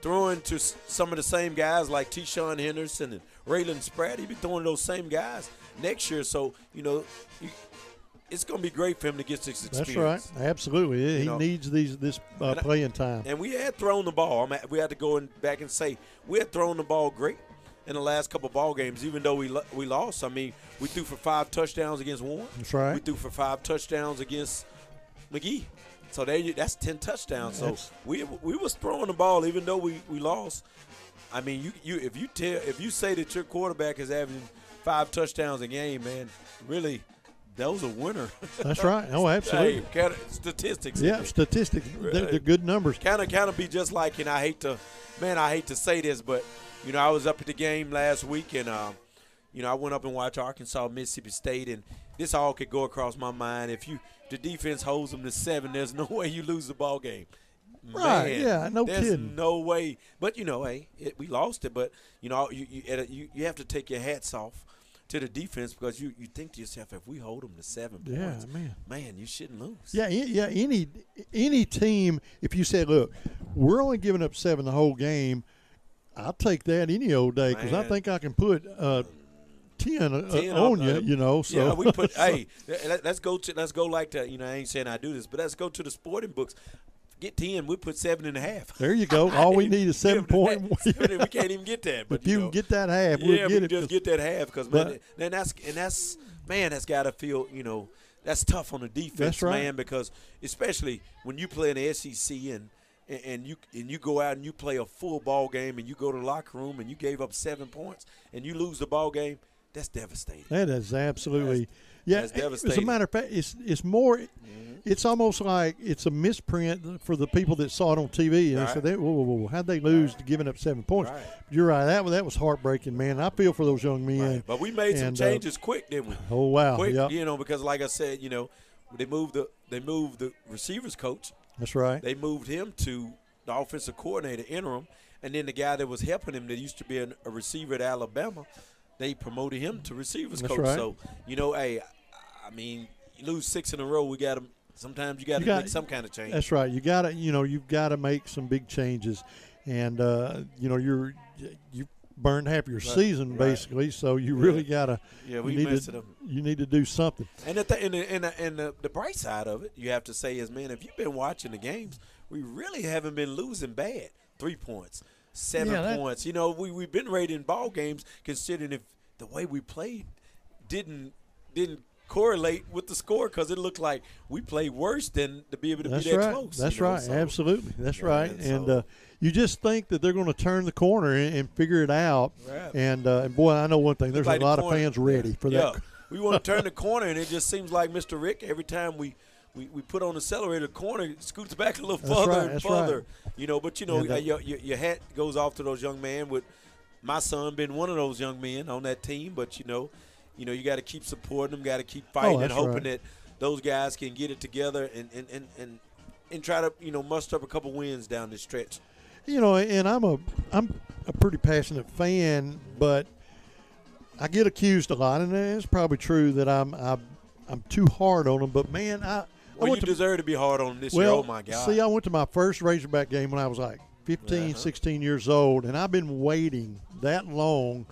throwing to some of the same guys like T-Shawn Henderson and Raylan Spratt. He'll be throwing those same guys next year. So, it's going to be great for him to get this experience. That's right. Absolutely. He needs this playing time. And we had thrown the ball. We had to go back and say we had thrown the ball great in the last couple of ball games, even though we lost. I mean, we threw for 5 touchdowns against Warren. That's right. We threw for 5 touchdowns against McGee. So that's 10 touchdowns. So we was throwing the ball even though we lost. I mean, if you say that your quarterback is having 5 touchdowns a game, man, really, that was a winner. That's right. Oh, absolutely. Hey, statistics. Yeah, statistics. They're good numbers. Kind of be just like, I hate to say this, but I was up at the game last week, and I went up and watched Arkansas, Mississippi State, and this all could go across my mind. If the defense holds them to 7, there's no way you lose the ball game. Right? Man, yeah, no there's kidding. No way. But we lost it. But you have to take your hats off to the defense because you think to yourself, if we hold them to 7 points, man, you shouldn't lose. Yeah. Any team, if you say, look, we're only giving up 7 the whole game, I'll take that any old day because I think I can put 10 on you. So yeah, we put. Hey, let's go like that. I ain't saying I do this, but let's go to the sporting books. Get 10, we put 7.5. There you go. All we need is 7 point. We can't even get that. But if you can get that half, we'll get it. Just get that half because that's got to feel that's tough on the defense, man. Because especially when you play in the SEC and you go out and you play a full ball game and you go to the locker room and you gave up 7 points and you lose the ball game, that's devastating. That is absolutely that's devastating. As a matter of fact, it's more. It's almost like it's a misprint for the people that saw it on TV. And they said, whoa, how'd they lose to giving up 7 points? Right. You're right. That was heartbreaking, man. I feel for those young men. Right. But we made some changes quick, didn't we? Oh wow! Quick, yep. Because like I said, they moved the receivers coach. That's right. They moved him to the offensive coordinator interim, and then the guy that was helping him that used to be a receiver at Alabama, they promoted him to receivers coach. Right. So hey, I mean, you lose 6 in a row, we got to. Sometimes you got to make some kind of change. That's right. You got to, you've got to make some big changes, and you burned half your season basically. So you really got to. Yeah, we messed it up. You need to do something. And the bright side of it, you have to say is, man, if you've been watching the games, we really haven't been losing bad. 3 points, 7 points. We've been rating ball games considering if the way we played didn't correlate with the score because it looked like we played worse than to be able to be that close. That's right. So, absolutely. That's right. And you just think that they're going to turn the corner and figure it out. Right. And boy, I know one thing. There's a lot of fans ready for that. Yeah. We want to turn the corner, and it just sees like Mr. Rick, every time we put on the accelerator, the corner scoots back a little further and further. Right. But your hat goes off to those young men. With my son being one of those young men on that team, but you got to keep supporting them, got to keep fighting and hoping that those guys can get it together and try to muster up a couple wins down the stretch. And I'm a pretty passionate fan, but I get accused a lot, and it's probably true that I'm too hard on them. But man, you deserve to be hard on them this year. Oh my God! See, I went to my first Razorback game when I was like 15, 16 years old, and I've been waiting that long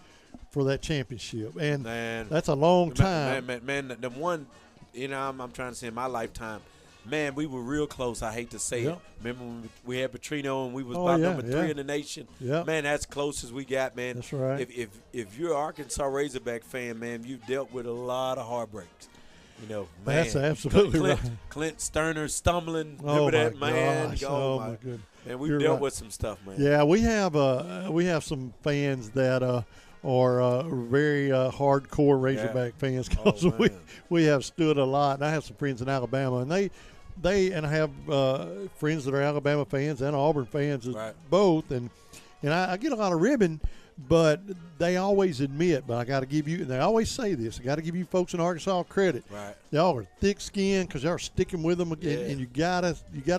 for that championship, and that's a long time. Man, the one, I'm trying to say in my lifetime, Man, we were real close. I hate to say Yep. it. Remember when we had Petrino and we was Oh, about yeah, number 3 in the nation? Yep. Man, that's close as we got, man. That's right. If you're an Arkansas Razorback fan, man, you've dealt with a lot of heartbreaks. You know, man. That's absolutely Clint, right. Clint Sterner stumbling. Oh, Remember that, my man? gosh. Oh, My goodness. Man, we've You're dealt right. with some stuff, man. Yeah, we have some fans that are very hardcore Razorback fans because Oh, we have stood a lot. And I have some friends in Alabama, and they and I have friends that are Alabama fans and Auburn fans both, and I get a lot of ribbon. But they always admit, but I got to give you, and they always say this, I got to give you folks in Arkansas credit. Right. Y'all are thick-skinned because y'all are sticking with them again, and you gotta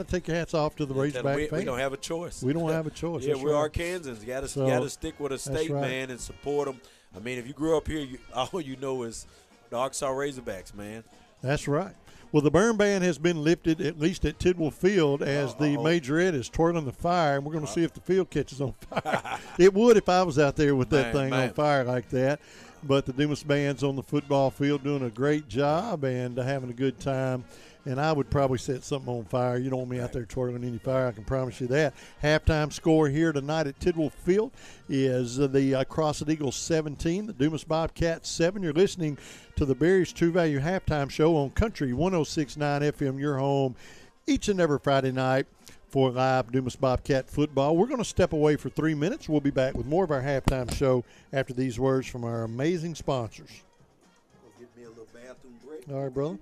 take your hats off to the Razorback fans. We don't have a choice. We don't have a choice. Yeah, That's we're right. Arkansans. You gotta stick with a state, right. man, and support them. I mean, if you grew up here, all you know is the Arkansas Razorbacks, man. That's right. Well, the burn ban has been lifted, at least at Tidwell Field, as the majorette is twirling the fire, and we're going to see if the field catches on fire. It would if I was out there with that thing on fire like that. But the Dumas band's on the football field doing a great job and having a good time. And I would probably set something on fire. You don't want me out there twirling any fire, I can promise you that. Halftime score here tonight at Tidwell Field is the Crossett Eagles 17, the Dumas Bobcats 7. You're listening to the Berry's True Value Halftime Show on Country 106.9 FM, your home, each and every Friday night for live Dumas Bobcat football. We're going to step away for 3 minutes. We'll be back with more of our halftime show after these words from our amazing sponsors. Give me a little bathroom break. All right, brother.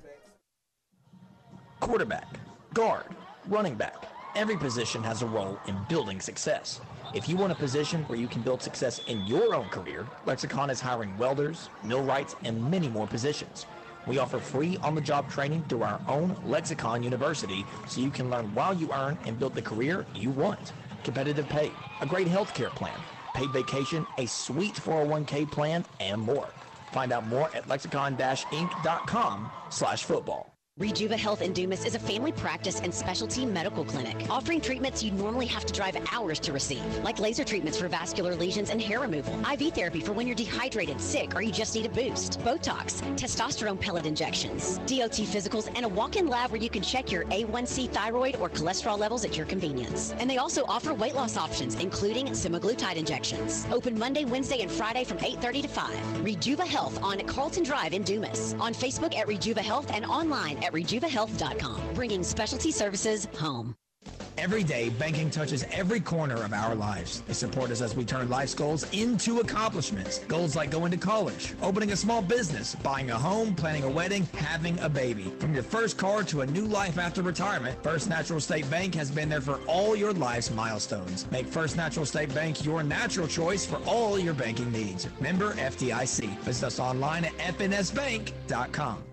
Quarterback, guard, running back. Every position has a role in building success. If you want a position where you can build success in your own career, Lexicon is hiring welders, millwrights, and many more positions. We offer free on-the-job training through our own Lexicon University so you can learn while you earn and build the career you want. Competitive pay, a great healthcare plan, paid vacation, a sweet 401k plan, and more. Find out more at lexicon-inc.com/football. Rejuva Health in Dumas is a family practice and specialty medical clinic offering treatments you'd normally have to drive hours to receive, like laser treatments for vascular lesions and hair removal, IV therapy for when you're dehydrated, sick, or you just need a boost, Botox, testosterone pellet injections, DOT physicals, and a walk-in lab where you can check your A1C thyroid or cholesterol levels at your convenience. And they also offer weight loss options, including semaglutide injections. Open Monday, Wednesday, and Friday from 8:30 to 5. Rejuva Health on Carlton Drive in Dumas. On Facebook at Rejuva Health and online at rejuvahealth.com, bringing specialty services home. Every day, banking touches every corner of our lives. They support us as we turn life's goals into accomplishments. Goals like going to college, opening a small business, buying a home, planning a wedding, having a baby. From your first car to a new life after retirement, First Natural State Bank has been there for all your life's milestones. Make First Natural State Bank your natural choice for all your banking needs. Member FDIC. Visit us online at fnsbank.com.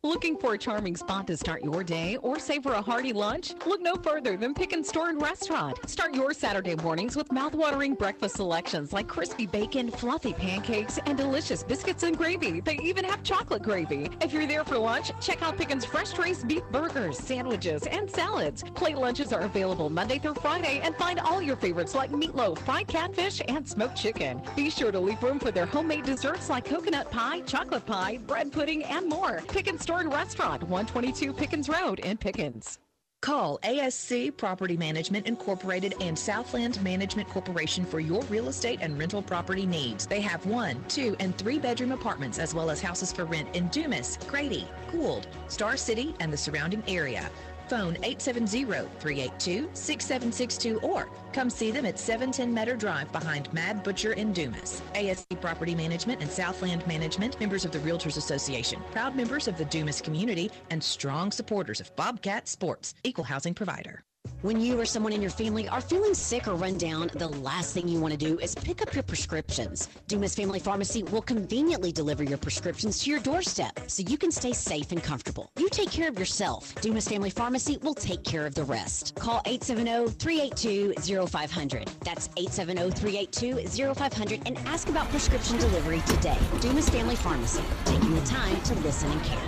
Looking for a charming spot to start your day or savor a hearty lunch? Look no further than Pickens Store and Restaurant. Start your Saturday mornings with mouth-watering breakfast selections like crispy bacon, fluffy pancakes, and delicious biscuits and gravy. They even have chocolate gravy. If you're there for lunch, check out Pickens fresh-raised beef burgers, sandwiches, and salads. Plate lunches are available Monday through Friday, and find all your favorites like meatloaf, fried catfish, and smoked chicken. Be sure to leave room for their homemade desserts like coconut pie, chocolate pie, bread pudding, and more. Pickens Store and Restaurant, 122 Pickens Road in Pickens. Call ASC Property Management Incorporated and Southland Management Corporation for your real estate and rental property needs. They have 1, 2, and 3 bedroom apartments as well as houses for rent in Dumas, Grady, Gould, Star City, and the surrounding area. Phone 870-382-6762 or come see them at 710 Meadow Drive behind Mad Butcher in Dumas. ASC Property Management and Southland Management, members of the Realtors Association, proud members of the Dumas community, and strong supporters of Bobcat Sports, equal housing provider. When you or someone in your family are feeling sick or run down, the last thing you want to do is pick up your prescriptions. Dumas Family Pharmacy will conveniently deliver your prescriptions to your doorstep so you can stay safe and comfortable. You take care of yourself. Dumas Family Pharmacy will take care of the rest. Call 870-382-0500. That's 870-382-0500 and ask about prescription delivery today. Dumas Family Pharmacy, taking the time to listen and care.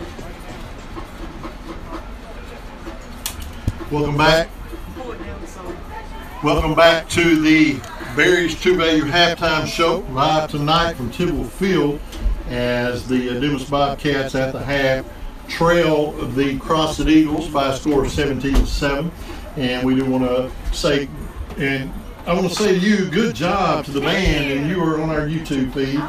Welcome back. Welcome back to the Berry's True Value Halftime Show, live tonight from Tidwell Field as the Dumas Bobcats at the half trail the Crossett Eagles by a score of 17-7. And we do want to say, and I want to say to you, good job to the band, and you are on our YouTube feed.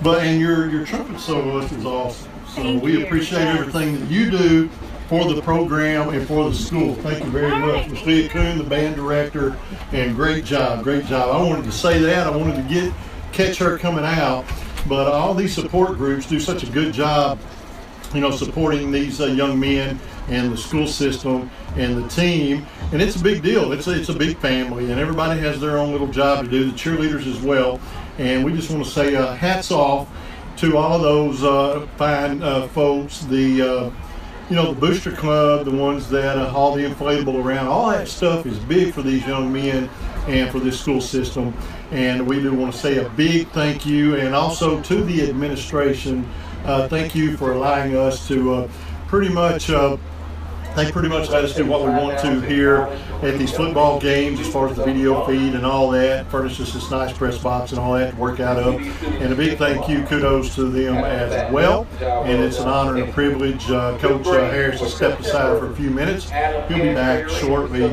And your trumpet soloist is awesome. So we appreciate everything that you do for the program and for the school. Thank you very much. Ms. Leah Kuhn, the band director, and great job, great job. I wanted to say that. I wanted to catch her coming out. But all these support groups do such a good job, supporting these young men and the school system and the team. And it's a big deal. It's a big family, and everybody has their own little job to do, the cheerleaders as well. And we just want to say hats off to all of those fine folks, the booster club, the ones that haul the inflatable around. All that stuff is big for these young men and for this school system. And we do want to say a big thank you, and also to the administration. Thank you for allowing us to pretty much let us do what we want to here at these football games, as far as the video feed and all that. Furnish us this nice press box and all that to work out of. And a big thank you, kudos to them as well. And it's an honor and a privilege. Coach Harris has stepped aside for a few minutes. He'll be back shortly,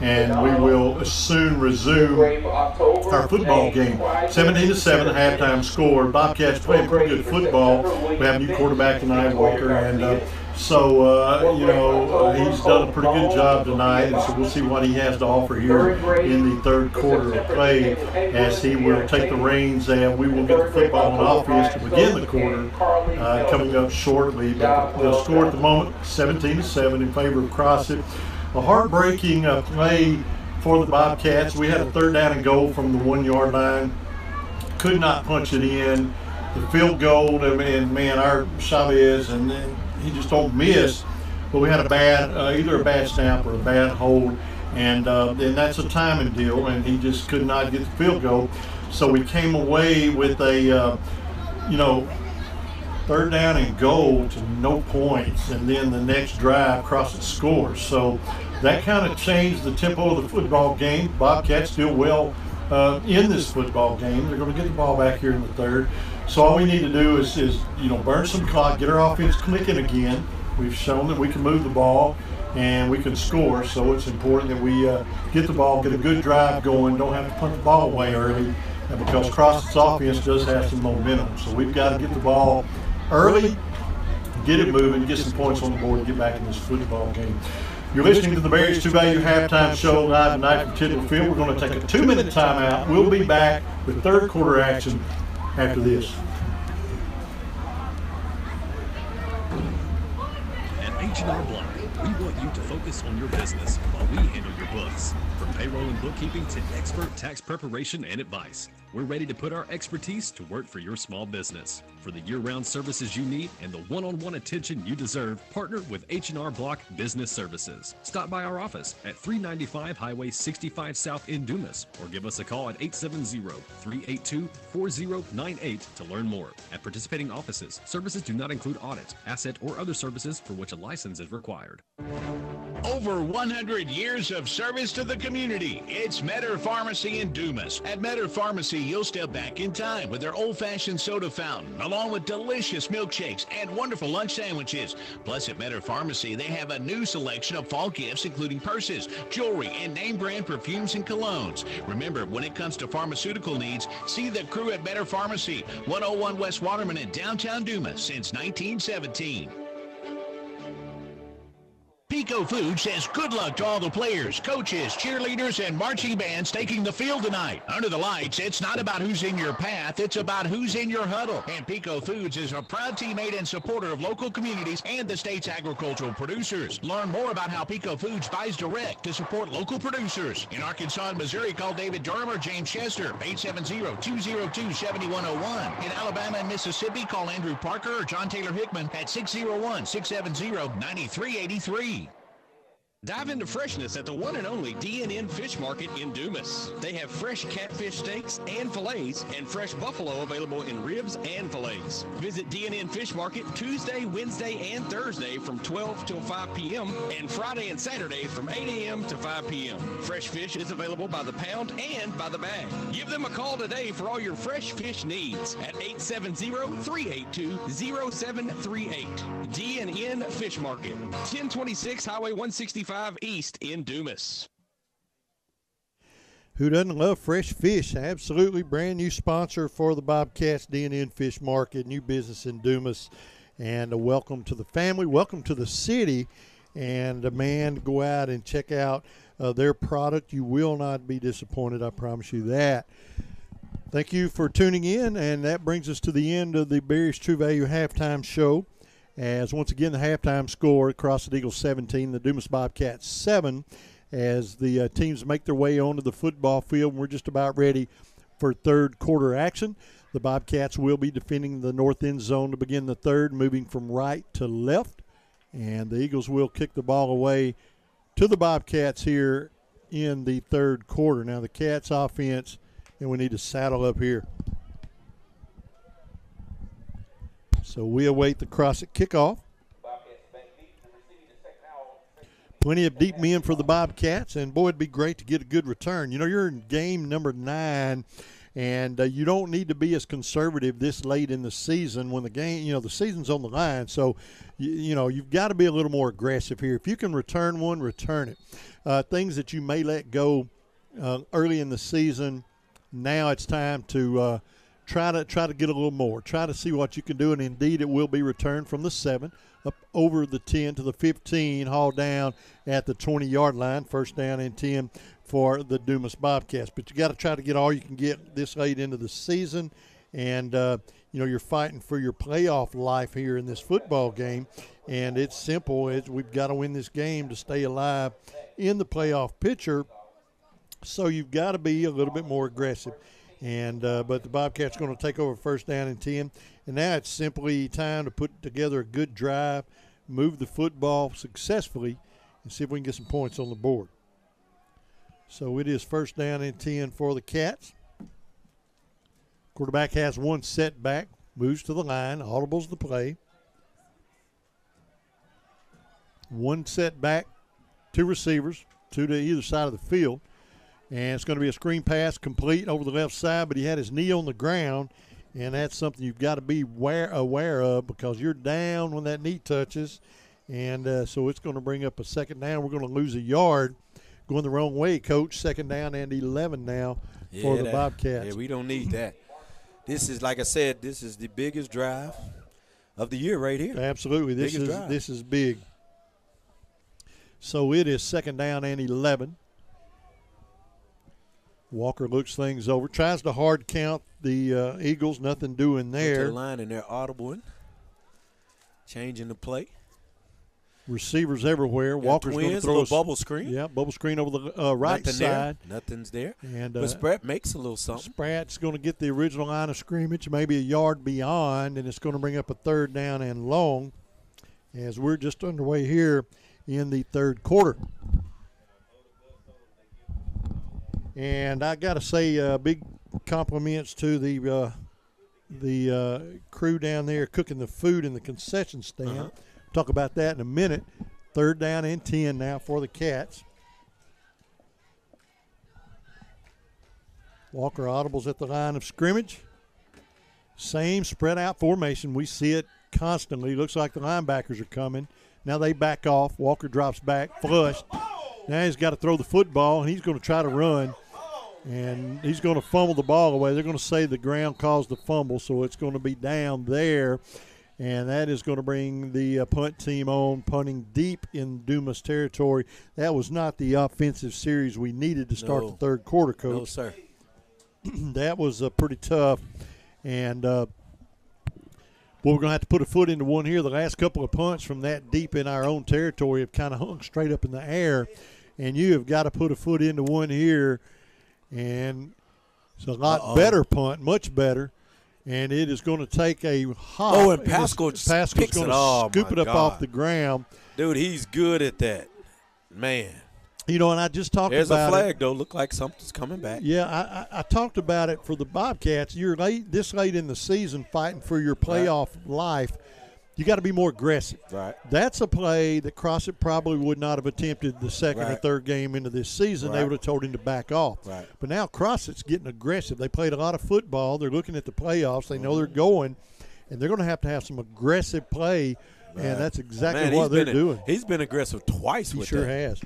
and we will soon resume our football game. 17-7 halftime score. Bobcats playing pretty good football. We have a new quarterback tonight, Walker, and he's done a pretty good job tonight, and so we'll see what he has to offer here in the third quarter of play, as he will take the reins, and we will get the football on offense to begin the quarter coming up shortly. But the score at the moment, 17-7 in favor of Crossett. A heartbreaking play for the Bobcats. We had a 3rd down and goal from the 1-yard line. Could not punch it in. The field goal, and man, our Chavez, and he just don't miss. But we had either a bad snap or a bad hold, and that's a timing deal, and he just could not get the field goal. So we came away with a 3rd down and goal to no points, and then the next drive Crossett scores. So that kind of changed the tempo of the football game. Bobcats do well in this football game. They're going to get the ball back here in the 3rd. So all we need to do is burn some clock, get our offense clicking again. We've shown that we can move the ball and we can score, so it's important that we get the ball, get a good drive going, don't have to punt the ball away early, because Crossett's offense does have some momentum. So we've got to get the ball early, get it moving, get some points on the board, and get back in this football game. You're listening to the Berries 2 Value Halftime Show live tonight from Tidwell Field. We're going to take a 2-minute timeout. We'll be back with 3rd quarter action after this. At H&R Block, we want you to focus on your business while we handle your books. From payroll and bookkeeping to expert tax preparation and advice, we're ready to put our expertise to work for your small business. For the year-round services you need and the one-on-one attention you deserve, partner with H&R Block Business Services. Stop by our office at 395 Highway 65 South in Dumas, or give us a call at 870-382-4098 to learn more. At participating offices, services do not include audit, asset, or other services for which a license is required. Over 100 years of service to the community. It's Metter Pharmacy in Dumas. At Metter Pharmacy, you'll step back in time with their old-fashioned soda fountain, along with delicious milkshakes and wonderful lunch sandwiches. Plus, at Metter Pharmacy, they have a new selection of fall gifts, including purses, jewelry, and name-brand perfumes and colognes. Remember, when it comes to pharmaceutical needs, see the crew at Metter Pharmacy, 101 West Waterman in downtown Dumas since 1917. Pico Foods says good luck to all the players, coaches, cheerleaders, and marching bands taking the field tonight. Under the lights, it's not about who's in your path, it's about who's in your huddle. And Pico Foods is a proud teammate and supporter of local communities and the state's agricultural producers. Learn more about how Pico Foods buys direct to support local producers. In Arkansas and Missouri, call David Durham or James Chester, 870-202-7101. In Alabama and Mississippi, call Andrew Parker or John Taylor Hickman at 601-670-9383. Dive into freshness at the one and only D&N Fish Market in Dumas. They have fresh catfish steaks and fillets and fresh buffalo available in ribs and fillets. Visit D&N Fish Market Tuesday, Wednesday, and Thursday from 12 till 5 p.m. and Friday and Saturday from 8 a.m. to 5 p.m. Fresh fish is available by the pound and by the bag. Give them a call today for all your fresh fish needs at 870-382-0738. D&N Fish Market, 1026 Highway 165 East in Dumas. Who doesn't love fresh fish? Absolutely. Brand new sponsor for the Bobcats D&N Fish Market, new business in Dumas. And welcome to the family. Welcome to the city. And, man, go out and check out their product. You will not be disappointed. I promise you that. Thank you for tuning in. And that brings us to the end of the Barry's True Value halftime show. As once again, the halftime score, Crossett Eagles 17, the Dumas Bobcats 7, as the teams make their way onto the football field. We're just about ready for third quarter action. The Bobcats will be defending the north end zone to begin the third, moving from right to left. And the Eagles will kick the ball away to the Bobcats here in the third quarter. Now the Cats offense, and we need to saddle up here. So we await the Crossett kickoff. Plenty of deep men for the Bobcats, and boy, it'd be great to get a good return. You know, you're in game number 9, and you don't need to be as conservative this late in the season when the game, you know, the season's on the line. So, you know, you've got to be a little more aggressive here. If you can return one, return it. Things that you may let go early in the season, now it's time to try to get a little more. Try to see what you can do, and indeed it will be returned from the 7 up over the 10 to the 15, hauled down at the 20-yard line. First down and 10 for the Dumas Bobcats. But you got to try to get all you can get this late into the season, and you know, you're fighting for your playoff life here in this football game, and it's simple. We've got to win this game to stay alive in the playoff picture, so you've got to be a little bit more aggressive. And but the Bobcats are going to take over first down and 10. And now it's simply time to put together a good drive, move the football successfully, and see if we can get some points on the board. So it is first down and 10 for the Cats. Quarterback has one setback, moves to the line, audibles the play. One setback, two receivers, two to either side of the field. And it's going to be a screen pass complete over the left side, but he had his knee on the ground, and that's something you've got to be aware of because you're down when that knee touches. And so it's going to bring up a second down. We're going to lose a yard going the wrong way, Coach. Second down and 11 now for the Bobcats. Yeah, we don't need that. This is, like I said, this is the biggest drive of the year right here. Absolutely. This is big. So it is second down and 11. Walker looks things over, tries to hard count the Eagles. Nothing doing there. The line and they're audibling, changing the play. Receivers everywhere. Walker's going to throw a bubble screen. Yeah, bubble screen over the right side. Nothing's there. And but Spratt makes a little something. Spratt's going to get the original line of scrimmage, maybe a yard beyond, and it's going to bring up a third down and long as we're just underway here in the third quarter. And I got to say, big compliments to the crew down there cooking the food in the concession stand. Talk about that in a minute. Third down and 10 now for the Cats. Walker audibles at the line of scrimmage. Same spread out formation. We see it constantly. Looks like the linebackers are coming. Now they back off. Walker drops back, flushed. Now he's got to throw the football, and he's going to try to run. And he's going to fumble the ball away. They're going to say the ground caused the fumble, so it's going to be down there. And that is going to bring the punt team on, punting deep in Dumas territory. That was not the offensive series we needed to start the third quarter, Coach. No, sir. That was pretty tough. And we're going to have to put a foot into one here. The last couple of punts from that deep in our own territory have kind of hung straight up in the air. And you have got to put a foot into one here. And it's a lot better punt, much better. And it is going to take a hop. Oh, and Pascal's going to scoop it up off the ground. Dude, he's good at that. Man. You know, and I just talked There's about a flag, though. Look like something's coming back. Yeah, I talked about it for the Bobcats. You're this late in the season fighting for your playoff life. You got to be more aggressive. Right. That's a play that Crossett probably would not have attempted the second or third game into this season. They would have told him to back off. Right. But now Crossett's getting aggressive. They played a lot of football. They're looking at the playoffs. They know they're going, and they're going to have some aggressive play, and that's exactly what they're doing. He's been aggressive twice with that. He sure has.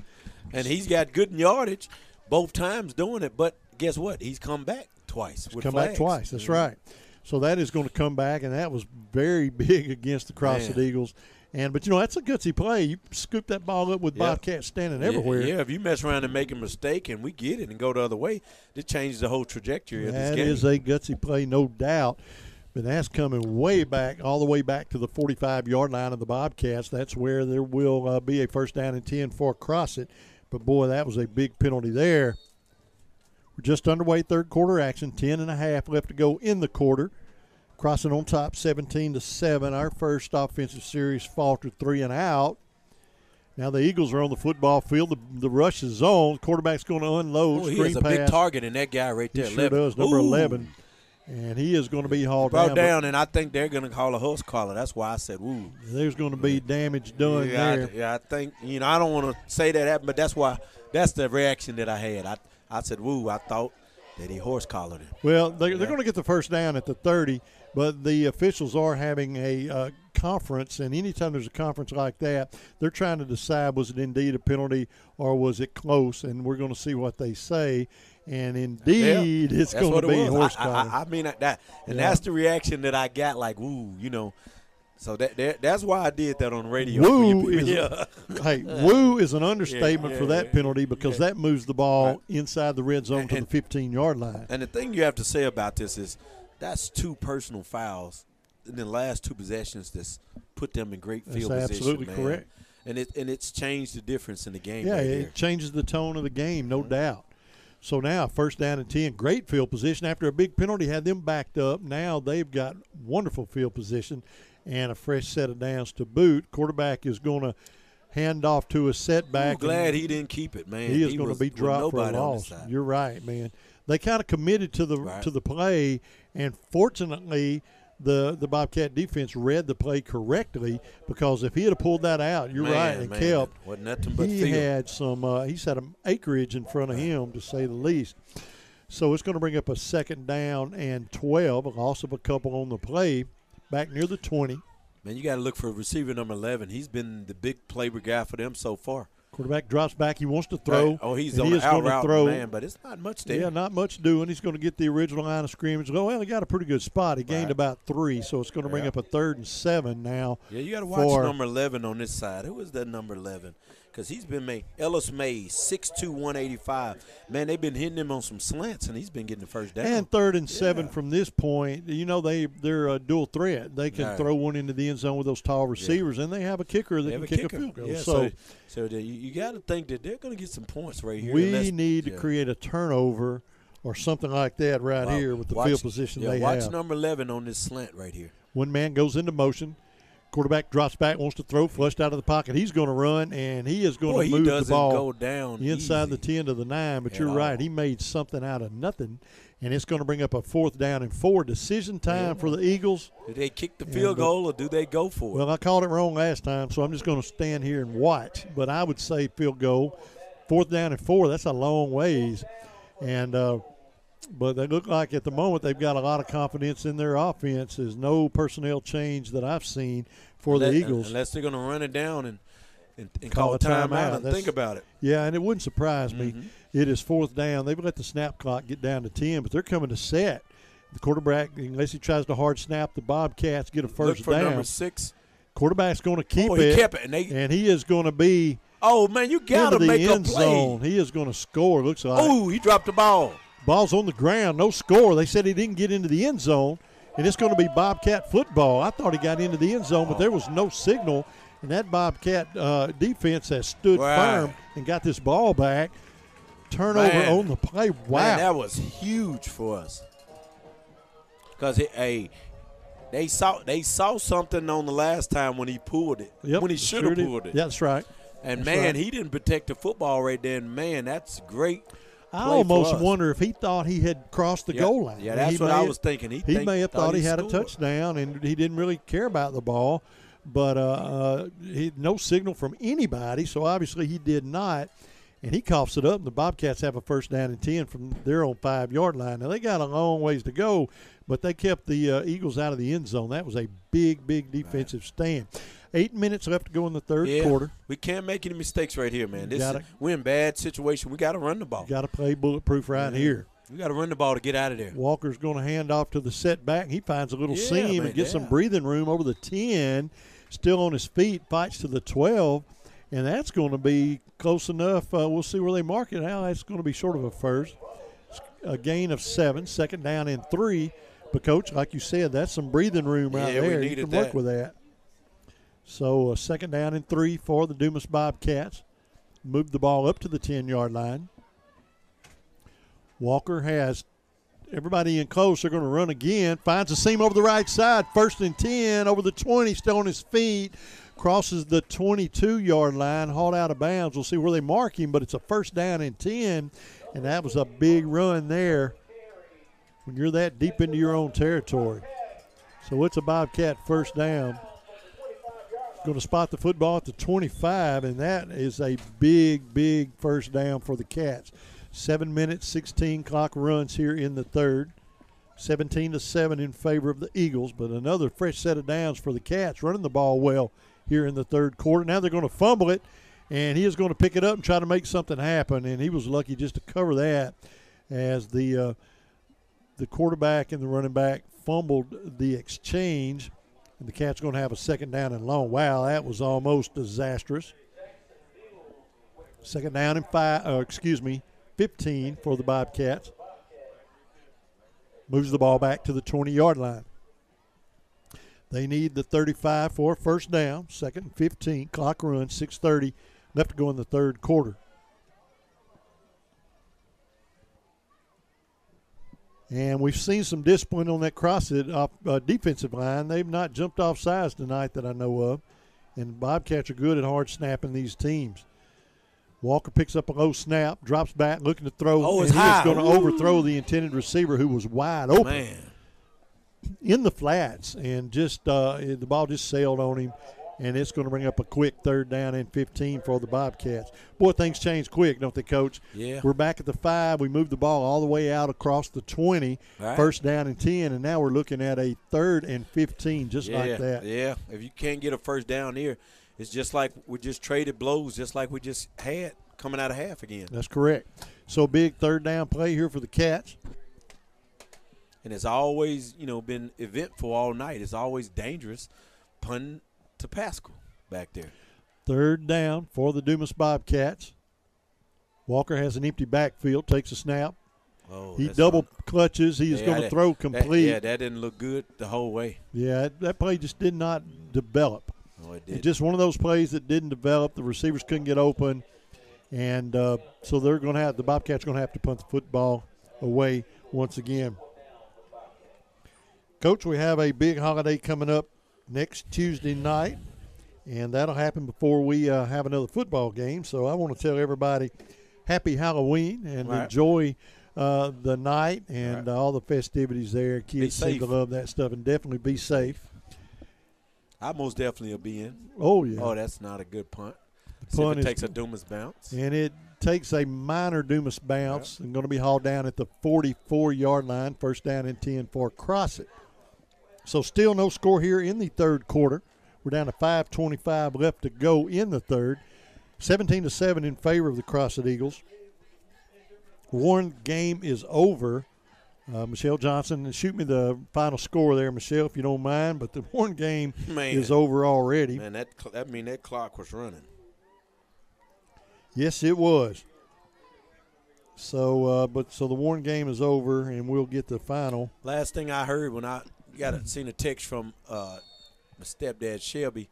And he's got good yardage both times doing it. But guess what? He's come back twice with flags. Back twice. That's right. So that is going to come back, and that was very big against the Crossett Eagles. But, you know, that's a gutsy play. You scoop that ball up with Bobcats standing everywhere. Yeah, if you mess around and make a mistake and we get it and go the other way, it changes the whole trajectory of this game. That is a gutsy play, no doubt. But that's coming way back, all the way back to the 45-yard line of the Bobcats. That's where there will be a first down and 10 for Crossett. But, boy, that was a big penalty there. We're just underway, third quarter action, 10.5 left to go in the quarter. Crossett on top, 17-7. Our first offensive series faltered 3 and out. Now the Eagles are on the football field. The rush is on. Quarterback's going to unload. Oh, he has a big target in that guy right there. He sure does, number 11. And he is going to be hauled down. And I think they're going to call a horse collar. That's why I said, "Ooh." There's going to be damage done there. I think, I don't want to say that happened, but that's the reaction that I had. I said, "Woo!" I thought that he horse collared him. Well, they're going to get the first down at the 30, but the officials are having a conference, and anytime there's a conference like that, they're trying to decide was it indeed a penalty or was it close, and we're going to see what they say. And indeed, it's going to be horse collar. I mean that, and that's the reaction that I got. Like, woo, So that's why I did that on the radio. Woo is an understatement for that penalty because that moves the ball inside the red zone to the 15-yard line. And the thing you have to say about this is that's 2 personal fouls in the last 2 possessions that's put them in great field position. Absolutely correct. And it's changed the difference in the game. Yeah, right it changes the tone of the game, no doubt. So now, first down and 10, great field position. After a big penalty had them backed up, now they've got wonderful field position and a fresh set of downs to boot. Quarterback is going to hand off to a setback. I'm glad he didn't keep it, man. He is going to be dropped for a loss. You're right, man. They kind of committed to the play, and fortunately – the Bobcat defense read the play correctly because if he had pulled that out, kept. Wasn't nothing but he had he's had an acreage in front of him, to say the least. So it's going to bring up a second down and 12, a loss of a couple on the play, back near the 20. Man, you got to look for receiver number 11. He's been the big playboy guy for them so far. Quarterback drops back. He wants to throw. Right. Oh, he's on the out route, man, but it's not much there. Yeah, not much doing. He's going to get the original line of scrimmage. Well, he got a pretty good spot. He gained about 3, so it's going to bring up a 3rd and 7 now. Yeah, you got to watch number 11 on this side. Who is that number 11? Because he's been made. Ellis Mays, 6'2", 185. Man, they've been hitting him on some slants, and he's been getting the first down. And 3rd and 7 from this point. They're a dual threat. They can throw one into the end zone with those tall receivers, and they have a kicker that can kick a field goal. Yeah, so you got to think that they're going to get some points right here. We need to create a turnover or something like that here with the field position they have. Watch number 11 on this slant right here. One man goes into motion. Quarterback drops back, wants to throw, flushed out of the pocket. He's going to run, and he is going to move the ball go down inside the 10 to the 9. But you're right. He made something out of nothing, and it's going to bring up a 4th down and 4. Decision time for the Eagles. Do they kick the field goal or do they go for it? Well, I called it wrong last time, so I'm just going to stand here and watch. But I would say field goal. 4th down and 4, that's a long ways. And but they look like at the moment they've got a lot of confidence in their offense. There's no personnel change that I've seen for the Eagles. Unless they're going to run it down and call a timeout and think about it. Yeah, and it wouldn't surprise me. It is 4th down. They've let the snap clock get down to 10, but they're coming to set. The quarterback, unless he tries to hard snap, the Bobcats get a first down. Look for number 6. Quarterback's going to keep it. He kept it. And he is going to be man, you got to make a play. Zone. He is going to score, looks like. Oh, he dropped the ball. Ball's on the ground, no score. They said he didn't get into the end zone, and it's going to be Bobcat football. I thought he got into the end zone, but there was no signal, and that Bobcat defense has stood firm and got this ball back. Turnover on the play. Wow. Man, that was huge for us because they saw something on the last time when he pulled it, when he should have pulled it. Yeah, that's right. And, That's man, right. he didn't protect the football right there. And, man, that's great. I play almost for us. wonder if he thought he had crossed the goal line. Yeah, that's what I was thinking. He may have thought he had a scored. touchdown, and he didn't really care about the ball. But no signal from anybody, so obviously he did not. And he coughs it up, and the Bobcats have a first down and 10 from their own 5-yard line. Now, they got a long ways to go, but they kept the Eagles out of the end zone. That was a big, big defensive stand. 8 minutes left to go in the third quarter. We can't make any mistakes right here, man. Gotta- We're in bad situation. We got to run the ball. Got to play bulletproof right here. We got to run the ball to get out of there. Walker's going to hand off to the setback. He finds a little seam man, and gets some yeah. breathing room over the 10. Still on his feet, fights to the 12. And that's going to be close enough. We'll see where they mark it now. That's going to be short of a first. It's a gain of 7, second down and 3. But, Coach, like you said, that's some breathing room right Yeah, we there. You needed can work that. with that. So, second down and 3 for the Dumas Bobcats. Moved the ball up to the 10-yard line. Walker has everybody in close. They're going to run again. Finds a seam over the right side. First and 10 over the 20. Still on his feet. Crosses the 22-yard line. Hauled out of bounds. We'll see where they mark him, but it's a first down and 10. And that was a big run there when you're that deep into your own territory. So it's a Bobcat first down. Going to spot the football at the 25, and that is a big, big first down for the Cats. 7 minutes, 16 clock runs here in the third. 17-7 in favor of the Eagles, but another fresh set of downs for the Cats, running the ball well here in the third quarter. Now they're going to fumble it, and he is going to pick it up and try to make something happen, and he was lucky just to cover that as the quarterback and the running back fumbled the exchange, and the Cats going to have a second down and long. Wow, that was almost disastrous. Second down and 15 for the Bobcats. Moves the ball back to the 20-yard line. They need the 35 for a first down. Second and 15. Clock runs. 6:30 left to go in the third quarter. And we've seen some discipline on that Crossett defensive line. They've not jumped off sides tonight that I know of. And Bobcats are good at hard snapping these teams. Walker picks up a low snap, drops back, looking to throw. Oh, and it's high. he is going to overthrow the intended receiver who was wide open. Man. In the flats, and just the ball just sailed on him, and it's going to bring up a quick third down and 15 for the Bobcats. Boy, things change quick, don't they, Coach? Yeah. We're back at the 5. We moved the ball all the way out across the 20, Right. first down and 10, and now we're looking at a third and 15 just like that. Yeah, if you can't get a first down here, it's just like we just traded blows, just like we just had coming out of half again. That's correct. So big third down play here for the Cats. And it's always, been eventful all night. It's always dangerous punting to Pascal back there. Third down for the Dumas Bobcats. Walker has an empty backfield, takes a snap. Oh, He that's double all. clutches. He is going to throw complete. That didn't look good the whole way. Yeah, that play just did not develop. Oh, it It's did. just one of those plays that didn't develop. The receivers couldn't get open, and so they're going to have the Bobcats are going to have to punt the football away once again. Coach, we have a big holiday coming up next Tuesday night, and that'll happen before we have another football game. So I want to tell everybody happy Halloween and Right. enjoy the night and all the festivities there. Kids seem to safe. love that stuff, and definitely be safe. I most definitely will be in. Oh, yeah. Oh, that's not a good punt. See punt if is- it takes a Dumas bounce. And it takes a minor Dumas bounce and going to be hauled down at the 44-yard line. First down and 10 for Crossett. So still no score here in the third quarter. We're down to 5:25 left to go in the third. 17-7 in favor of the Crossett Eagles. Warren game is over. Michelle Johnson, shoot me the final score there, Michelle, if you don't mind. But the Warren game is over already. Man, that clock was running. Yes, it was. So, so the Warren game is over, and we'll get the final. Last thing I heard when I seen a text from my stepdad Shelby,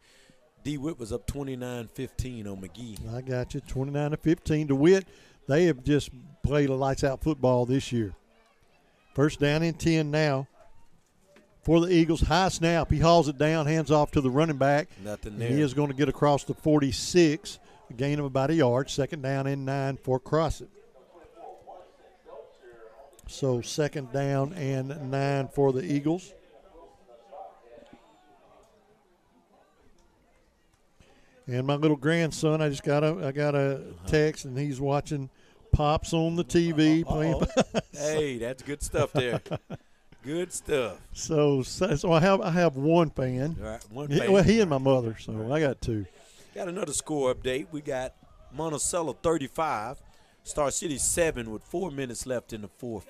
DeWitt was up 29-15 on McGee. I got you, 29-15. DeWitt, they have just played a lights-out football this year. First down and 10 now for the Eagles. High snap. He hauls it down, hands off to the running back. Nothing And there. he is going to get across the 46. a gain of about a yard. 2nd down and 9 for Crossett. So 2nd down and 9 for the Eagles. And my little grandson, I got a text, and he's watching Pops on the TV playing. Hey, that's good stuff there. Good stuff. So I have one fan. All right, one fan. Well, he and my mother, so I got 2. Got another score update. We got Monticello 35, Star City 7 with 4 minutes left in the fourth.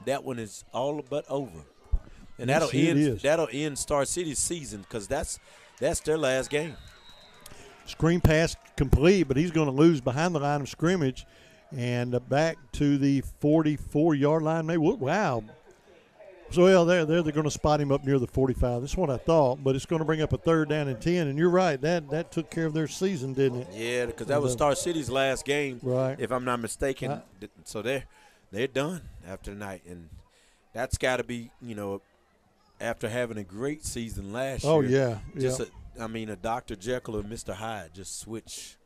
That one is all but over, and that'll end Star City's season because that's their last game. Screen pass complete, but he's going to lose behind the line of scrimmage and back to the 44-yard line. Maybe. Wow. So, well, they're going to spot him up near the 45. That's what I thought, but it's going to bring up a 3rd down and 10. And you're right, that took care of their season, didn't it? Yeah, because that was Star City's last game, right? If I'm not mistaken. So they're done after tonight, and that's got to be, after having a great season last year. Oh yeah, a Dr. Jekyll and Mr. Hyde just switch.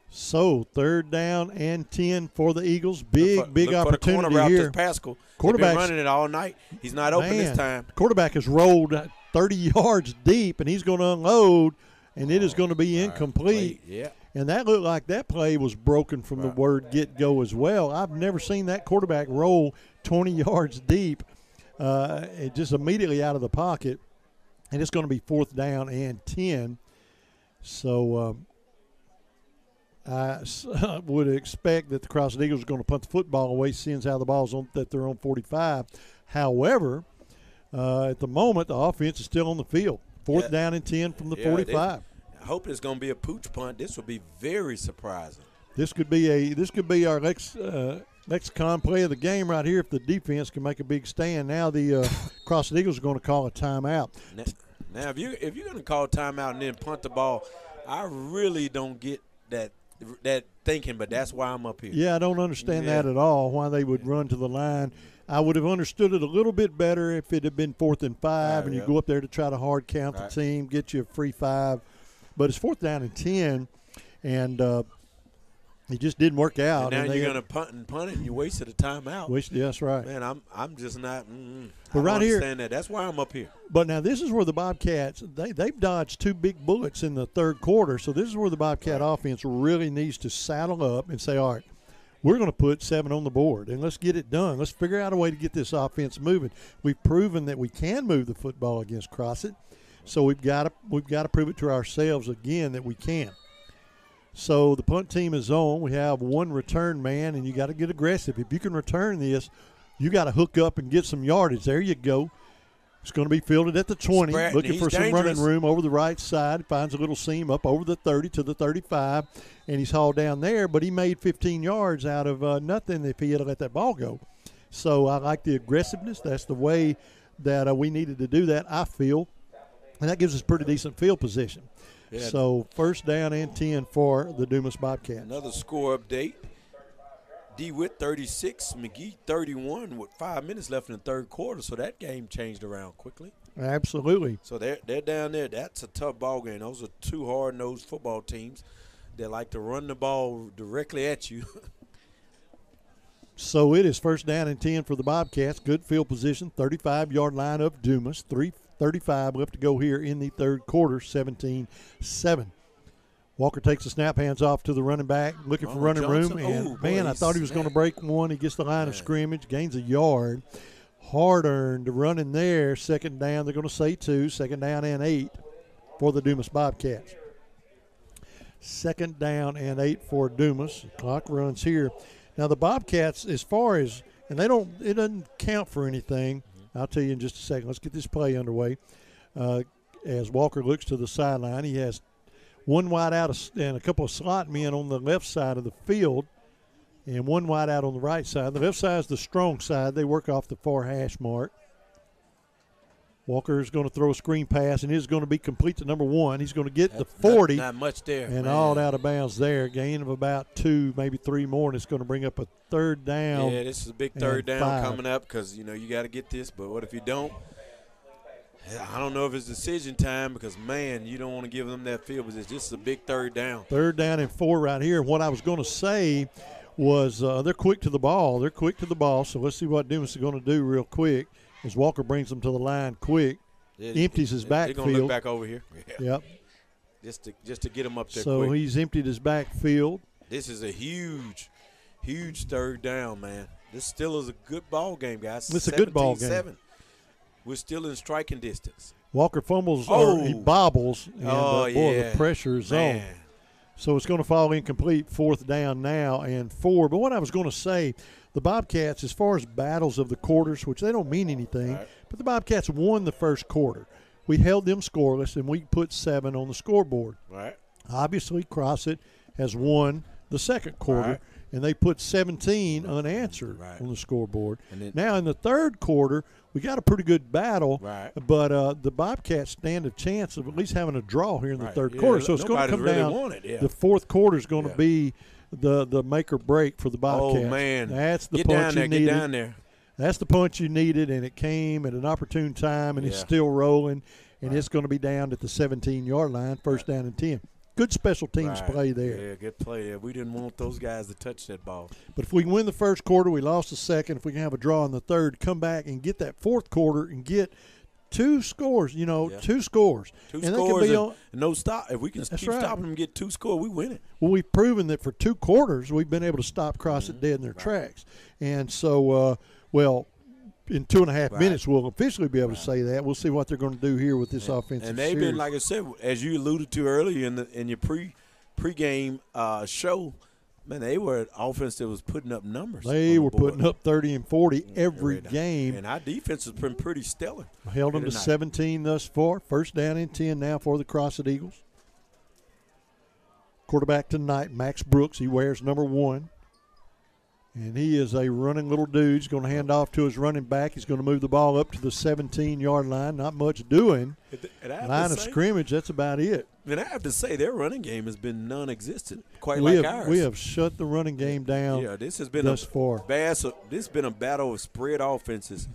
So 3rd down and 10 for the Eagles. Big opportunity for the corner route here. Pascal. Quarterback's been running it all night. He's not open this time. Quarterback has rolled 30 yards deep, and he's going to unload, and it is going to be incomplete. Yeah. And that looked like that play was broken from the word get-go as well. I've never seen that quarterback roll 20 yards deep, just immediately out of the pocket. And it's going to be 4th down and 10. So I would expect that the Crossett Eagles are going to punt the football away, seeing how the ball's that they're on 45. However, at the moment, the offense is still on the field. 4th down and 10 from the 45. I hope it's going to be a pooch punt. This would be very surprising. This could be our lexicon play of the game right here if the defense can make a big stand. Now the Crossett Eagles are going to call a timeout. Now if you're going to call a timeout and then punt the ball, I really don't get that thinking, but that's why I'm up here. Yeah, I don't understand that at all, why they would run to the line. I would have understood it a little bit better if it had been 4th and 5 and you go up there to try to hard count the team, get you a free 5. But it's 4th down and 10, and it just didn't work out. And now you're going to punt it, and you wasted a timeout. That's right. Man, I'm just not. But right here, understand that. That's why I'm up here. But now this is where the Bobcats they've dodged 2 big bullets in the 3rd quarter. So this is where the Bobcat offense really needs to saddle up and say, all right, we're going to put 7 on the board and let's get it done. Let's figure out a way to get this offense moving. We've proven that we can move the football against Crossett. So we've got to prove it to ourselves again that we can. So the punt team is on. We have 1 return man, and you got to get aggressive. If you can return this, you got to hook up and get some yardage. There you go. It's going to be fielded at the 20, looking for some running room over the right side. Finds a little seam up over the 30 to the 35, and he's hauled down there. But he made 15 yards out of nothing if he had let that ball go. So I like the aggressiveness. That's the way that we needed to do that, I feel. And that gives us pretty decent field position. Yeah. So 1st down and 10 for the Dumas Bobcats. Another score update. DeWitt 36, McGee 31 with 5 minutes left in the 3rd quarter. So that game changed around quickly. Absolutely. So they're down there. That's a tough ball game. Those are 2 hard-nosed football teams that like to run the ball directly at you. So it is 1st down and 10 for the Bobcats. Good field position, 35-yard line of Dumas. 3:35 left to go here in the 3rd quarter, 17-7. Walker takes the snap, hands off to the running back, looking for running room. And, I thought he was going to break one. He gets the line of scrimmage, gains a yard. Hard-earned run in there. 2nd down, they're going to say 2. 2nd down and 8 for the Dumas Bobcats. 2nd down and 8 for Dumas. The clock runs here. Now the Bobcats, as far as, and it doesn't count for anything. I'll tell you in just a second. Let's get this play underway. As Walker looks to the sideline, he has 1 wide out and a couple of slot men on the left side of the field and 1 wide out on the right side. The left side is the strong side. They work off the far hash mark. Walker is going to throw a screen pass, and it is going to be complete to number 1. He's going to get the 40. Not much there. And all out of bounds there. Gain of about 2, maybe 3 more, and it's going to bring up a 3rd down. Yeah, this is a big 3rd down 5. coming up because, you got to get this. But what if you don't? I don't know if it's decision time because, man, you don't want to give them that field position. This is a big third down. 3rd down and 4 right here. What I was going to say was they're quick to the ball. They're quick to the ball, so let's see what Dumas is going to do real quick as Walker brings them to the line quick, empties his backfield. They're going to look back over here. Yeah. Yep. Just to get them up there so quick. He's emptied his backfield. This is a huge 3rd down, man. This still is a good ball game, guys. It's a good ball game. We're still in striking distance. Walker fumbles, or he bobbles, and the pressure is on. So it's going to fall incomplete, 4th down now and 4. But what I was going to say, the Bobcats, as far as battles of the quarters, which they don't mean anything, but the Bobcats won the first quarter. We held them scoreless, and we put 7 on the scoreboard. Right. Obviously, Crossett has won the second quarter, and they put 17 unanswered on the scoreboard. Now in the third quarter, we got a pretty good battle, but the Bobcats stand a chance of at least having a draw here in the third quarter. So it's going to come down. The fourth quarter is going to be the make or break for the Bobcats. Oh, man. That's the punch you needed. Get down there. That's the punch you needed, and it came at an opportune time, and it's still rolling, and it's going to be down at the 17-yard line, 1st down and 10. Good special teams play there. Yeah, good play. Yeah, we didn't want those guys to touch that ball. But if we can win the first quarter, we lost the second. If we can have a draw in the third, come back and get that fourth quarter and get 2 scores, 2 scores. 2 scores and no stop. If we can keep stopping them and get 2 scores, we win it. Well, we've proven that for 2 quarters we've been able to stop Crossett dead in their tracks. And so, in 2.5 minutes, we'll officially be able to say that. We'll see what they're going to do here with this offensive And they've series. been, like I said, as you alluded to earlier in your pregame show, man, they were an offense that was putting up numbers. They were putting up 30 and 40 every game. And our defense has been pretty stellar. Held them to 17 thus far. 1st down and 10 now for the Crossett Eagles. Quarterback tonight, Max Brooks. He wears number 1. And he is a running little dude. He's going to hand off to his running back. He's going to move the ball up to the 17-yard line. Not much doing. Line of scrimmage, that's about it. And I have to say, their running game has been non-existent, like ours. We have shut the running game down this has been thus far. This has been a battle of spread offenses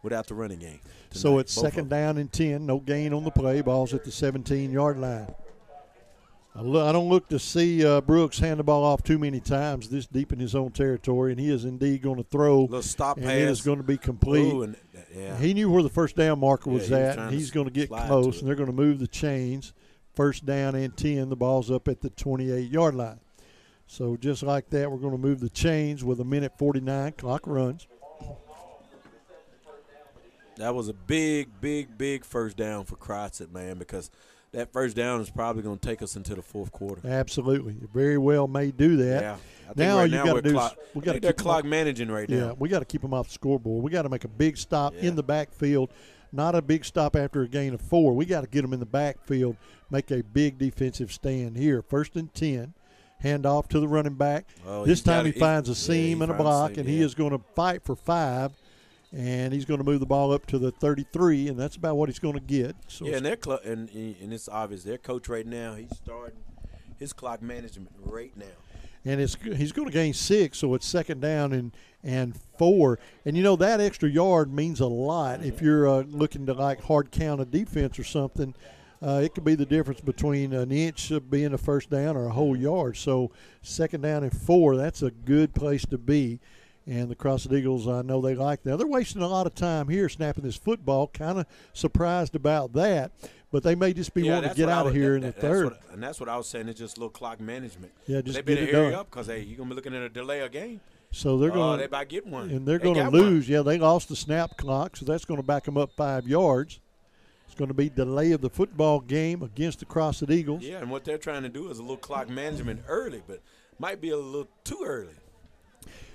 without the running game tonight. So it's 2nd down and 10. No gain on the play. Ball's at the 17-yard line. I don't look to see Brooks hand the ball off too many times this deep in his own territory, and he is indeed going to throw. Little stop and pass. It is going to be complete. Ooh, He knew where the 1st down marker was at, and he's he's going to get close, and they're going to move the chains. 1st down and 10. The ball's up at the 28-yard line. So just like that, we're going to move the chains with 1:49. Clock runs. That was a big 1st down for Crossett, man, because that 1st down is probably going to take us into the 4th quarter. Absolutely. It very well may do that. Yeah. Now you got to do we got to keep clock managing right now. Yeah, we got to keep them off the scoreboard. We got to make a big stop in the backfield, not a big stop after a gain of 4. We got to get them in the backfield, make a big defensive stand here. 1st and 10. Hand off to the running back. This time he finds a seam and a block, and he is going to fight for 5. And he's going to move the ball up to the 33, and that's about what he's going to get. So and and it's obvious their coach right now, he's starting his clock management right now. And he's going to gain 6, so it's 2nd down and 4. And that extra yard means a lot if you're looking to hard count a defense or something. It could be the difference between an inch of being a 1st down or a whole yard. So 2nd down and 4, that's a good place to be. And the Crossett Eagles, I know they like that. They're wasting a lot of time here snapping this football. Kind of surprised about that. But they may just be wanting to get out of here in the third. That's what I was saying. It's just a little clock management. Yeah, just they better get it hurry done. up because, you're going to be looking at a delay of game. So they're going they might get one. And they're going to lose. Yeah, they lost the snap clock, so that's going to back them up 5 yards. It's going to be delay of the football game against the Crossett Eagles. Yeah, and what they're trying to do is a little clock management early, but might be a little too early.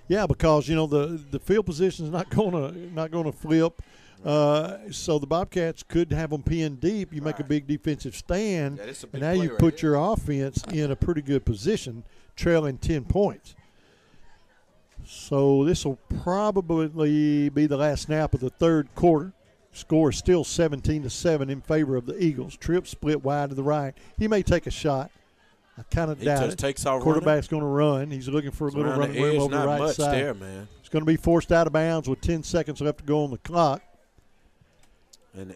Yeah, because the field position is not going to flip, so the Bobcats could have them pinned deep. You make a big defensive stand, and now you put your offense in a pretty good position, trailing 10 points. So this will probably be the last snap of the third quarter. Score is still 17-7 in favor of the Eagles. Tripp split wide to the right. He may take a shot. I kind of doubt it. Takes off Quarterback's going to run. He's looking for a little running room over the right side. There, man. It's going to be forced out of bounds with 10 seconds left to go on the clock. And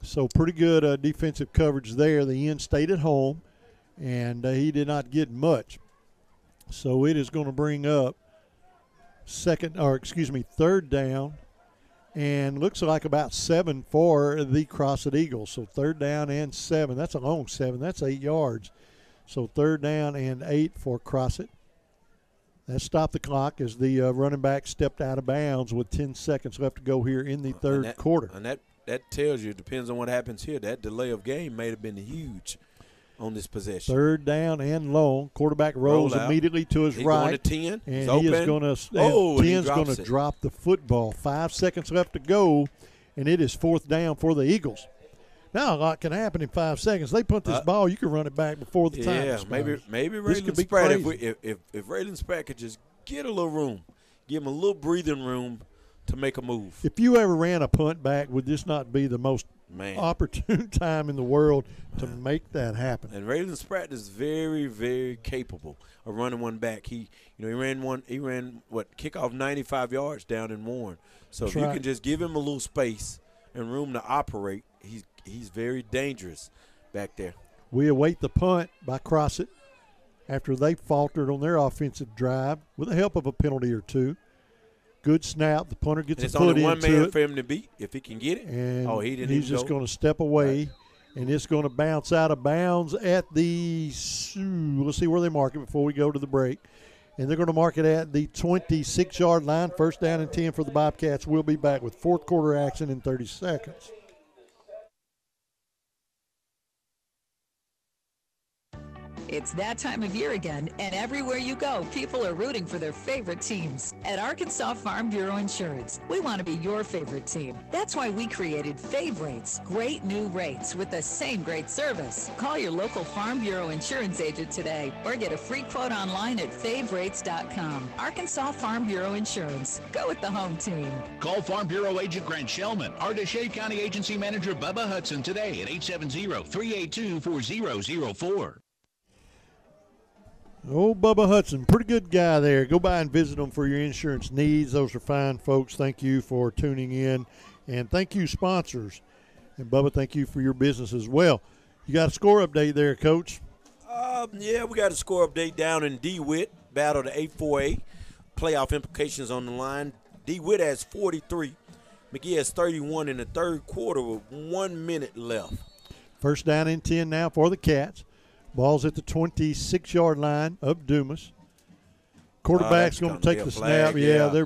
So pretty good defensive coverage there. The end stayed at home, and he did not get much. So it is going to bring up third down, and looks like about 7 for the Crossett Eagles. So third down and 7. That's a long 7. That's 8 yards. So third down and 8 for Crossett. That stopped the clock as the running back stepped out of bounds with 10 seconds left to go here in the third quarter. And that tells you, it depends on what happens here. That delay of game may have been huge on this possession. Third down and long. Quarterback rolls immediately to his right. Going to 10. And He's he open. is going to 10's going to drop the football. 5 seconds left to go, and it is fourth down for the Eagles. Now a lot can happen in 5 seconds. They punt this ball, you can run it back before the time expires. Maybe Raylan Spratt, if Raylan Spratt could just get a little room, give him a little breathing room to make a move. If you ever ran a punt back, would this not be the most opportune time in the world to make that happen? And Raylan Spratt is very, very capable of running one back. He ran kickoff 95 yards down in Warren. So if you can just give him a little space and room to operate, he's very dangerous back there. We await the punt by Crossett after they faltered on their offensive drive with the help of a penalty or two. Good snap. The punter gets a foot into it. It's only one man for him to beat if he can get it. And he didn't. He's just going to step away, and it's going to bounce out of bounds at the let's see where they mark it before we go to the break. And they're going to mark it at the 26-yard line. First down and 10 for the Bobcats. We'll be back with fourth quarter action in 30 seconds. It's that time of year again, and everywhere you go, people are rooting for their favorite teams. At Arkansas Farm Bureau Insurance, we want to be your favorite team. That's why we created Fave Rates, great new rates with the same great service. Call your local Farm Bureau Insurance agent today or get a free quote online at faverates.com. Arkansas Farm Bureau Insurance. Go with the home team. Call Farm Bureau Agent Grant Shellman or DeShave County Agency Manager Bubba Hudson today at 870-382-4004. Oh, Bubba Hudson, pretty good guy there. Go by and visit them for your insurance needs. Those are fine folks. Thank you for tuning in. And thank you, sponsors. And, Bubba, thank you for your business as well. You got a score update there, Coach? Yeah, we got a score update down in DeWitt. Battle to 8-4A. Playoff implications on the line. DeWitt has 43. McGee has 31 in the third quarter with 1 minute left. First down and 10 now for the Cats. Ball's at the 26-yard line of Dumas. Quarterback's going to take the snap. They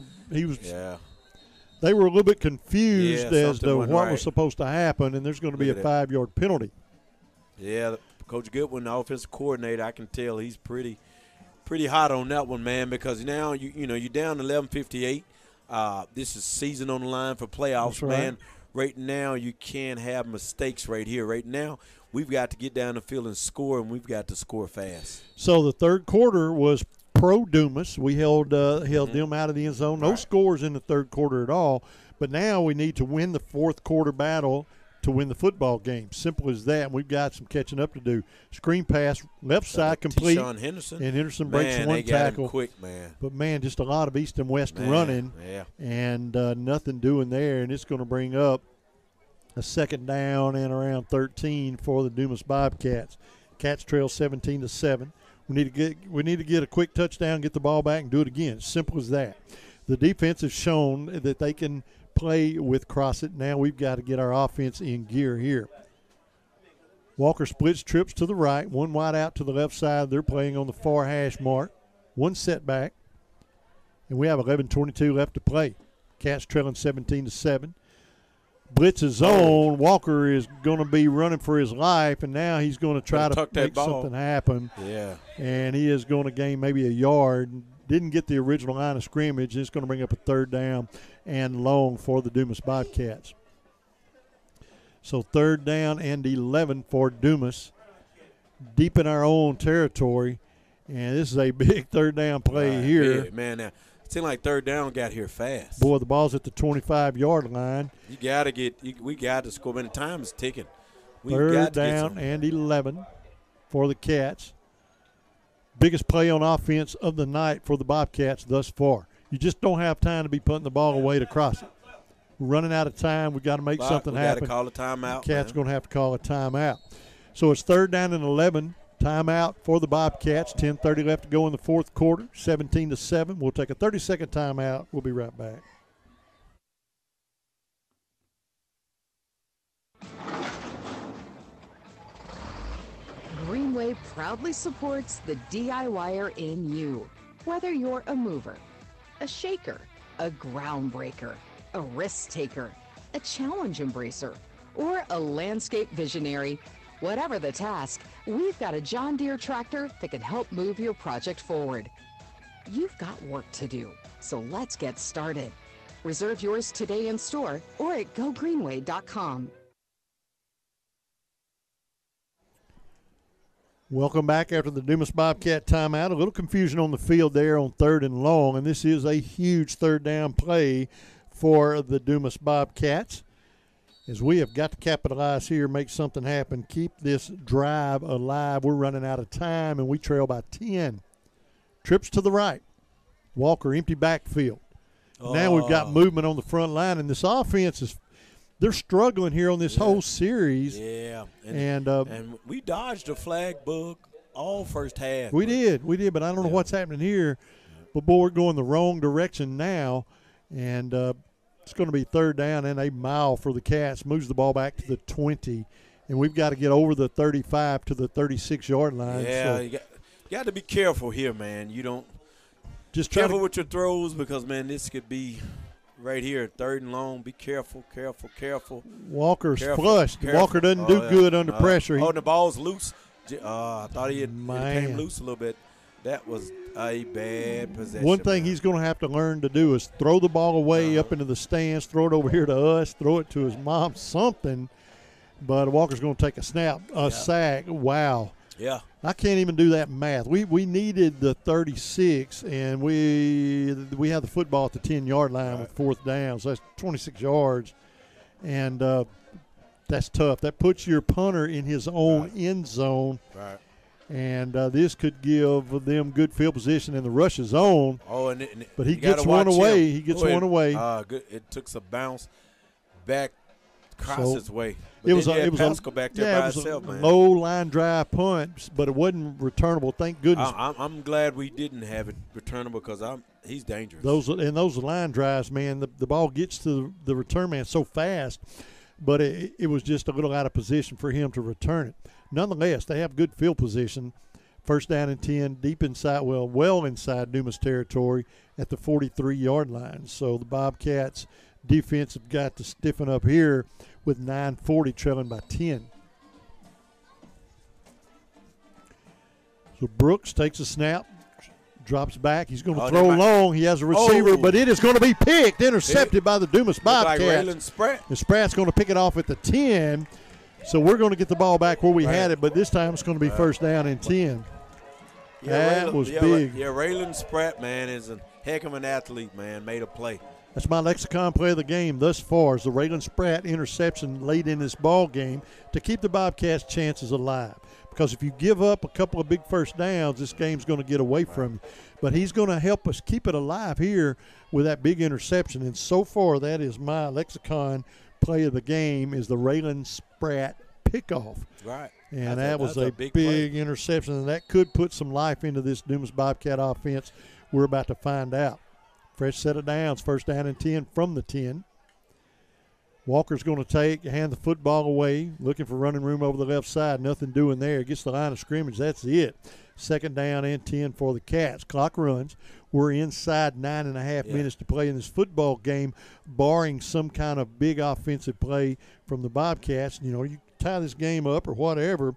were a little bit confused as to what was supposed to happen, and there's going to be a 5-yard penalty. Yeah, Coach Goodwin, the offensive coordinator, I can tell he's pretty hot on that one, man, because now you're down 11:58. This is season on the line for playoffs, man. Right now you can't have mistakes right here. Right now we've got to get down the field and score, and we've got to score fast. So the third quarter was pro Dumas. We held them out of the end zone. No scores in the third quarter at all. But now we need to win the fourth quarter battle to win the football game. Simple as that. We've got some catching up to do. Screen pass, left side complete. Henderson. And Henderson breaks one tackle. Him quick, man. But, man, just a lot of east and west running. Yeah. And nothing doing there. And it's going to bring up a second down and around 13 for the Dumas Bobcats. Cats trail 17-7. We need to get a quick touchdown, get the ball back, and do it again. Simple as that. The defense has shown that they can play with Crossett. Now we've got to get our offense in gear here. Walker splits trips to the right, one wide out to the left side. They're playing on the far hash mark. One setback, and we have 11:22 left to play. Cats trailing 17-7. Blitz is on. Walker is going to be running for his life, and now he's going to try to make something happen. Yeah. And he is going to gain maybe a yard. Didn't get the original line of scrimmage. It's going to bring up a third down and long for the Dumas Bobcats. So third down and 11 for Dumas. Deep in our own territory. And this is a big third down play here. Yeah, man, now it seemed like third down got here fast. Boy, the ball's at the 25-yard line. We got to score. Man, the time is ticking. Third down and 11 for the Cats. Biggest play on offense of the night for the Bobcats thus far. You just don't have time to be putting the ball away to Crossett. running out of time. We've got to make something happen. We got to call a timeout. Cats going to have to call a timeout. So it's 3rd down and 11. Timeout for the Bobcats. 10:30 left to go in the fourth quarter. 17-7. We'll take a 30-second timeout. We'll be right back. Greenway proudly supports the DIYer in you. Whether you're a mover, a shaker, a groundbreaker, a risk taker, a challenge embracer, or a landscape visionary, whatever the task, we've got a John Deere tractor that can help move your project forward. You've got work to do, so let's get started. Reserve yours today in store or at gogreenway.com. Welcome back after the Dumas Bobcat timeout. A little confusion on the field there on 3rd and long, and this is a huge 3rd down play for the Dumas Bobcats, as we have got to capitalize here, make something happen, keep this drive alive. We're running out of time, and we trail by 10. Trips to the right. Walker, empty backfield. Now we've got movement on the front line, and this offense is – they're struggling here on this whole series. Yeah. And we dodged a flag bug all first half. We did, but I don't know what's happening here. But, boy, we're going the wrong direction now, and it's going to be 3rd down and a mile for the Cats. Moves the ball back to the 20, and we've got to get over the 35 to the 36-yard line. Yeah, so. you got to be careful here, man. You don't – just careful with your throws because, man, this could be – right here, 3rd and long. Be careful. Walker's flushed. Walker doesn't do good under pressure. The ball's loose. I thought it came loose a little bit. That was a bad possession. One thing he's going to have to learn to do is throw the ball away up into the stands, throw it over here to us, throw it to his mom, something. But Walker's going to take a snap, sack. Wow. Yeah. I can't even do that math. We needed the 36, and we had the football at the 10-yard line with 4th down, so that's 26 yards. And that's tough. That puts your punter in his own end zone. Right. And this could give them good field position in the rush zone. But he gets one away. He gets one away. Good. It took some bounce back Crossett's way. It was Pascal back there by himself, man. Low line drive punt, but it wasn't returnable. Thank goodness. I'm glad we didn't have it returnable because he's dangerous. Those line drives, man, the ball gets to the return man so fast, but it was just a little out of position for him to return it. Nonetheless, they have good field position. 1st down and 10, deep inside, well inside Dumas territory at the 43-yard line. So the Bobcats defense have got to stiffen up here with 9:40 trailing by 10. So Brooks takes a snap, drops back. He's going to throw long. He has a receiver, but it is going to be picked, intercepted by the Dumas Bobcats. Like Raylan Spratt. And Spratt's going to pick it off at the 10. So we're going to get the ball back where we had it, but this time it's going to be 1st down and 10. That was big. Raylan Spratt, man, is a heck of an athlete, man. Made a play. That's my lexicon play of the game thus far is the Raylan Spratt interception late in this ball game to keep the Bobcats' chances alive. Because if you give up a couple of big 1st downs, this game's going to get away from you. But he's going to help us keep it alive here with that big interception. And so far, that is my lexicon play of the game is the Raylan Spratt pickoff. Right. And that was a big interception, and that could put some life into this Dumas Bobcat offense. We're about to find out. Fresh set of downs, 1st down and 10 from the 10. Walker's going to hand the football away, looking for running room over the left side. Nothing doing there. Gets the line of scrimmage. That's it. 2nd down and 10 for the Cats. Clock runs. We're inside 9.5 minutes to play in this football game, barring some kind of big offensive play from the Bobcats. You know, you tie this game up or whatever,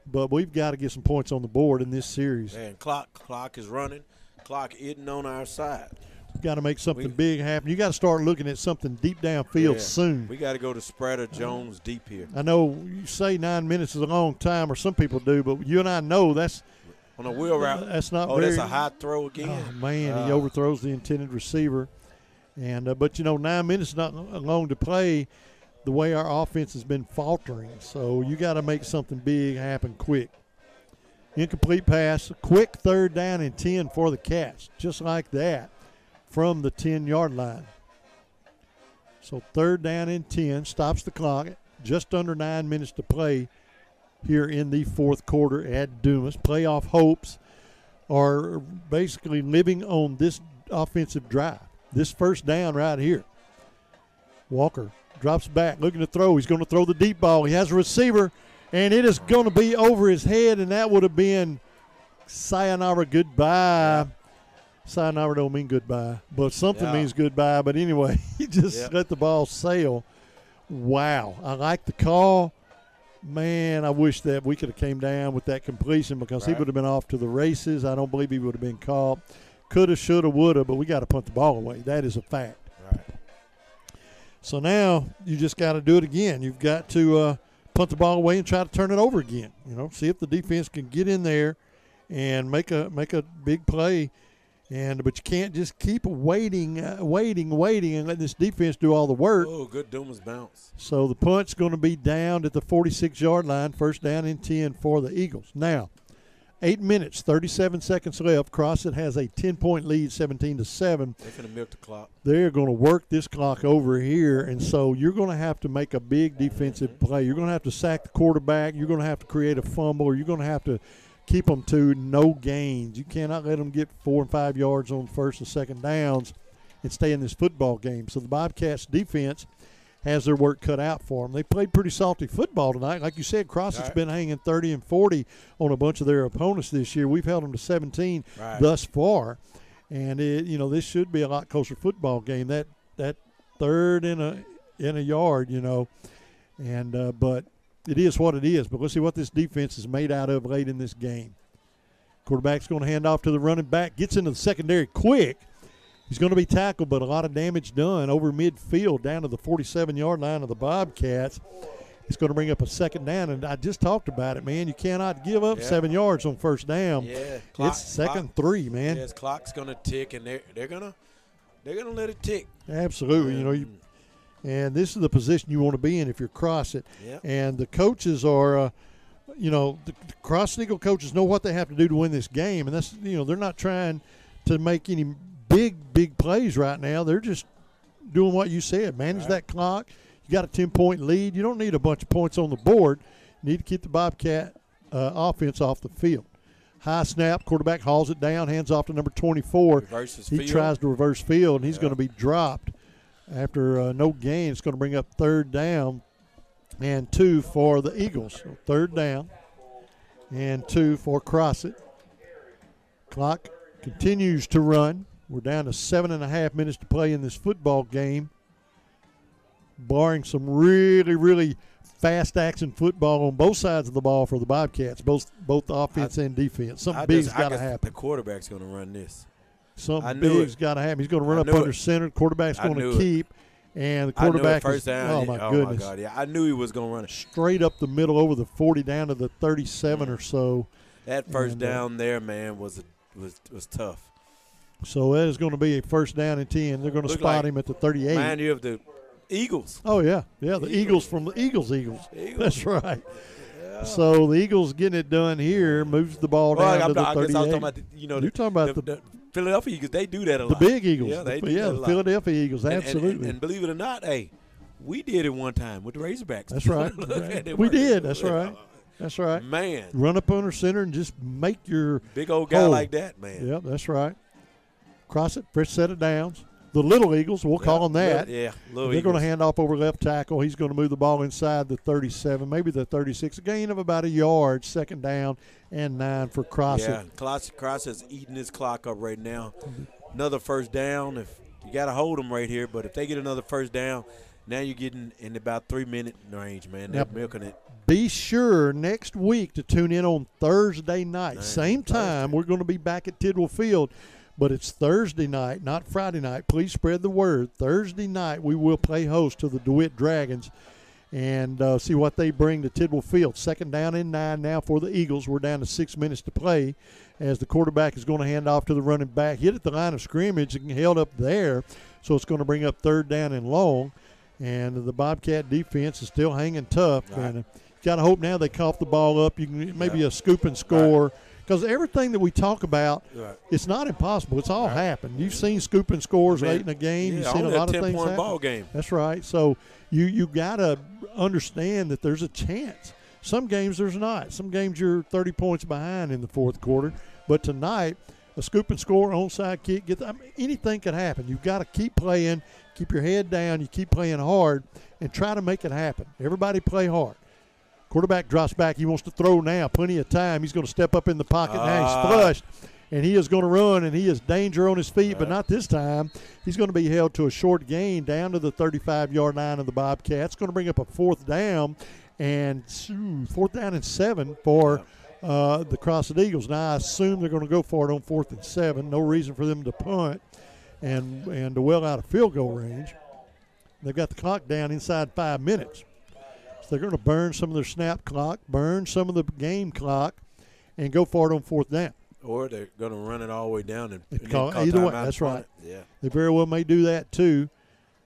but we've got to get some points on the board in this series. And clock is running. Clock isn't on our side. Got to make something big happen. You got to start looking at something deep downfield soon. We got to go to Spratt Jones deep here. I know you say 9 minutes is a long time, or some people do, but you and I know that's on a wheel route. That's not. That's a high throw again. Oh man, he overthrows the intended receiver, and but 9 minutes is not long to play. The way our offense has been faltering, so you got to make something big happen quick. Incomplete pass, quick 3rd down and 10 for the Cats, just like that. From the 10-yard line. So 3rd down and 10, stops the clock. Just under 9 minutes to play here in the 4th quarter at Dumas. Playoff hopes are basically living on this offensive drive. This first down right here. Walker drops back, looking to throw. He's going to throw the deep ball. He has a receiver, and it is going to be over his head, and that would have been sayonara, goodbye. Sayonara don't mean goodbye, but something means goodbye. But anyway, he just let the ball sail. Wow. I like the call. Man, I wish that we could have came down with that completion because he would have been off to the races. I don't believe he would have been caught. Coulda, shoulda, woulda, but we got to punt the ball away. That is a fact. Right. So now you just got to do it again. You've got to punt the ball away and try to turn it over again. See if the defense can get in there and make a big play. But you can't just keep waiting, and let this defense do all the work. Oh, good Dumas bounce. So the punt's going to be down at the 46-yard line, 1st down and 10 for the Eagles. Now, 8 minutes, 37 seconds left. Crossett has a 10-point lead, 17-7. They're going to milk the clock. They're going to work this clock over here, and so you're going to have to make a big defensive play. You're going to have to sack the quarterback. You're going to have to create a fumble, or you're going to have to keep them to no gains. You cannot let them get 4 and 5 yards on 1st and 2nd downs and stay in this football game. So the Bobcats defense has their work cut out for them. They played pretty salty football tonight. Like you said, Crossett's been hanging 30 and 40 on a bunch of their opponents this year. We've held them to 17 thus far. And, this should be a lot closer football game. That 3rd in a yard, but it is what it is. But let's see what this defense is made out of late in this game. Quarterback's going to hand off to the running back. Gets into the secondary quick. He's going to be tackled, but a lot of damage done over midfield down to the 47-yard line of the Bobcats. It's going to bring up a 2nd down, and I just talked about it, man. You cannot give up 7 yards on 1st down. Yeah, it's 2nd 3, man. Yes, clock's going to tick, and they're gonna let it tick. Absolutely, and this is the position you want to be in if you're Crossett. Yep. And the coaches are, the Crossett Eagle coaches know what they have to do to win this game, and that's they're not trying to make any big plays right now. They're just doing what you said. Manage that clock. You got a 10-point lead. You don't need a bunch of points on the board. You need to keep the Bobcat offense off the field. High snap. Quarterback hauls it down. Hands off to number 24. He tries to reverse field, and he's going to be dropped after no gain. It's going to bring up 3rd down and 2 for the Eagles. So 3rd down and 2 for Crossett. Clock continues to run. We're down to 7.5 minutes to play in this football game, barring some really, really fast action football on both sides of the ball for the Bobcats, both offense and defense. Something big's got to happen. The quarterback's going to run this. Something big's got to happen. He's going to run up under center. The quarterback's going to keep, and the quarterback first down. Oh, my goodness. My God, yeah. I knew he was going to run it. Straight up the middle over the 40 down to the 37 or so. That first down there, man, was tough. So that is going to be a 1st down and 10. They're going to spot him at the 38. Remind you of the Eagles. Oh, yeah. Yeah, the Eagles from the Eagles. That's right. Yeah. So the Eagles getting it done here, moves the ball down to the 38. I guess I was talking about you're talking about the Philadelphia Eagles. They do that a lot. The big Eagles. Yeah, the Philadelphia Eagles, absolutely. And believe it or not, we did it one time with the Razorbacks. That's right. We did. That's right. That's right. Man. Run up under center and just make your big old guy like that, man. Yep, that's right. Crossett, first set of downs. The Little Eagles, we'll call them that. They're going to hand off over left tackle. He's going to move the ball inside the 37, maybe the 36. A gain of about a yard, 2nd down and 9 for Crossett. Yeah, Crossett's eating his clock up right now. Another 1st down. If you got to hold them right here, but if they get another 1st down, now you're getting in about 3-minute range, man. They're milking it. Be sure next week to tune in on Thursday night. Same time, we're going to be back at Tidwell Field. But it's Thursday night, not Friday night. Please spread the word. Thursday night we will play host to the DeWitt Dragons and see what they bring to Tidwell Field. 2nd down and 9 now for the Eagles. We're down to 6 minutes to play as the quarterback is going to hand off to the running back. Hit at the line of scrimmage and held up there, so it's going to bring up 3rd down and long. And the Bobcat defense is still hanging tough. Right. And got to hope now they cough the ball up. You can maybe a scoop and score. Because everything that we talk about, it's not impossible. It's all happened. You've seen scooping scores late in a game. You've seen a lot of things happen. Ball game. That's right. So you got to understand that there's a chance. Some games there's not. Some games you're 30 points behind in the fourth quarter. But tonight, a scoop and score, onside kick, anything could happen. You've got to keep playing, keep your head down, you keep playing hard, and try to make it happen. Everybody play hard. Quarterback drops back. He wants to throw now. Plenty of time. He's going to step up in the pocket. Now he's flushed, and he is going to run, and he is danger on his feet, but not this time. He's going to be held to a short gain down to the 35-yard line of the Bobcats. Going to bring up a fourth down, and 4th down and 7 for the Crossett Eagles. Now I assume they're going to go for it on 4th and 7. No reason for them to punt and well out of field goal range. They've got the clock down inside 5 minutes. They're going to burn some of their snap clock, burn some of the game clock, and go for it on 4th down. Or they're going to run it all the way down and either way. That's right. Yeah, they very well may do that too.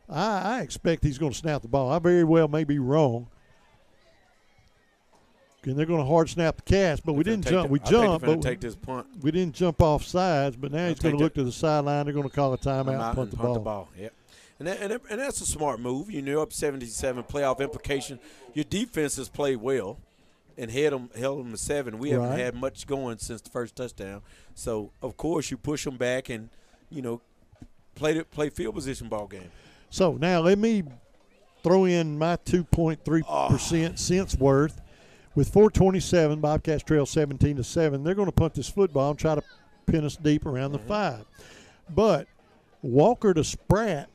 I expect he's going to snap the ball. I very well may be wrong. And they're going to hard snap the cast, but we didn't jump. We jumped, but take this punt. We didn't jump off sides. But now he's going to look to the sideline. They're going to call a timeout and punt the ball. Yeah. And that's a smart move. You know, up 77, playoff implication. Your defense has played well and held them to 7. We haven't had much going since the first touchdown. So, of course, you push them back and, play field position ball game. So, now let me throw in my 2.3% cents worth. With 4:27, Bobcats trail 17-7. They're going to punt this football and try to pin us deep around the 5. But Walker to Spratt,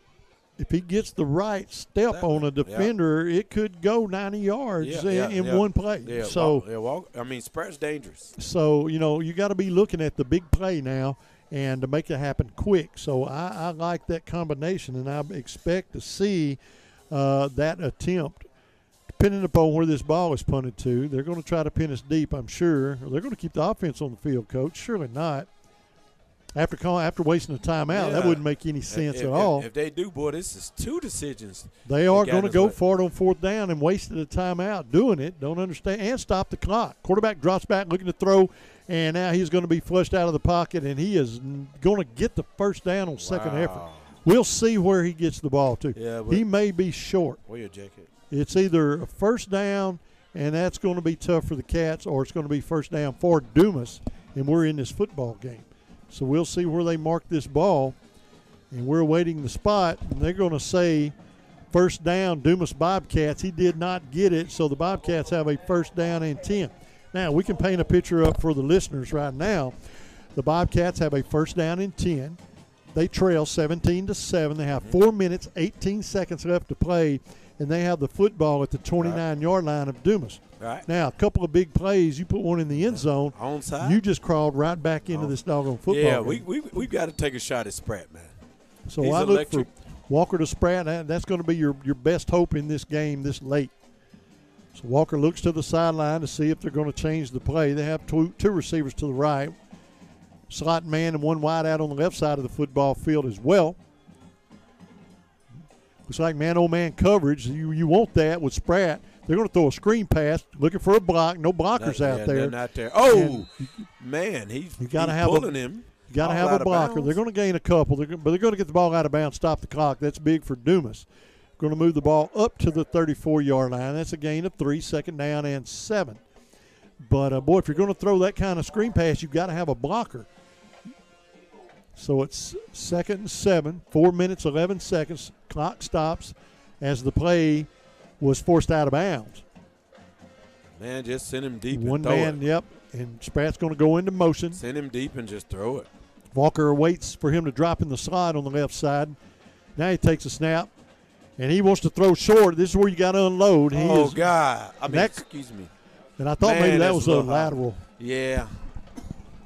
if he gets the right step on a defender, it could go 90 yards in one play. Yeah, so, Spratt's dangerous. So, you got to be looking at the big play now and to make it happen quick. So, I like that combination, and I expect to see that attempt. Depending upon where this ball is punted to, they're going to try to pin us deep, I'm sure. Or they're going to keep the offense on the field, Coach. Surely not. After wasting a timeout, that wouldn't make any sense at all. If they do, boy, this is 2 decisions. They are going to go for it on 4th down and wasted a timeout doing it. Don't understand. And stop the clock. Quarterback drops back looking to throw, and now he's going to be flushed out of the pocket, and he is going to get the first down on second effort. We'll see where he gets the ball to. Yeah, he may be short. Wear your jacket. It's either a first down, and that's going to be tough for the Cats, or it's going to be first down for Dumas, and we're in this football game. So we'll see where they mark this ball, and we're awaiting the spot, and they're going to say first down, Dumas Bobcats. He did not get it, so the Bobcats have a first down and 10. Now, we can paint a picture up for the listeners right now. The Bobcats have a first down and 10. They trail 17-7. They have 4 minutes, 18 seconds left to play, and they have the football at the 29-yard line of Dumas. Right. Now, a couple of big plays. You put one in the end zone. Onside. You just crawled right back into this doggone football game. We've got to take a shot at Spratt, man. So He's I electric. look for Walker to Spratt. That's going to be your best hope in this game this late. So Walker looks to the sideline to see if they're going to change the play. They have two receivers to the right. Slot man and one wide out on the left side of the football field as well. Looks like man-on-man coverage. You want that with Spratt. They're going to throw a screen pass, looking for a block. No blockers out there. They're not there. Oh, man, he's pulling him. You got to have a blocker. They're going to gain a couple, but they're going to get the ball out of bounds, stop the clock. That's big for Dumas. Going to move the ball up to the 34-yard line. That's a gain of 3, second down and 7. But, boy, if you're going to throw that kind of screen pass, you've got to have a blocker. So it's 2nd and 7, 4 minutes, 11 seconds. Clock stops as the play was forced out of bounds. Man, just send him deep One and throw man, it. yep. And Spratt's going to go into motion. Send him deep and just throw it. Walker waits for him to drop in the slot on the left side. Now he takes a snap, and he wants to throw short. This is where you got to unload. God. Excuse me. And I thought maybe that was a lateral. Yeah.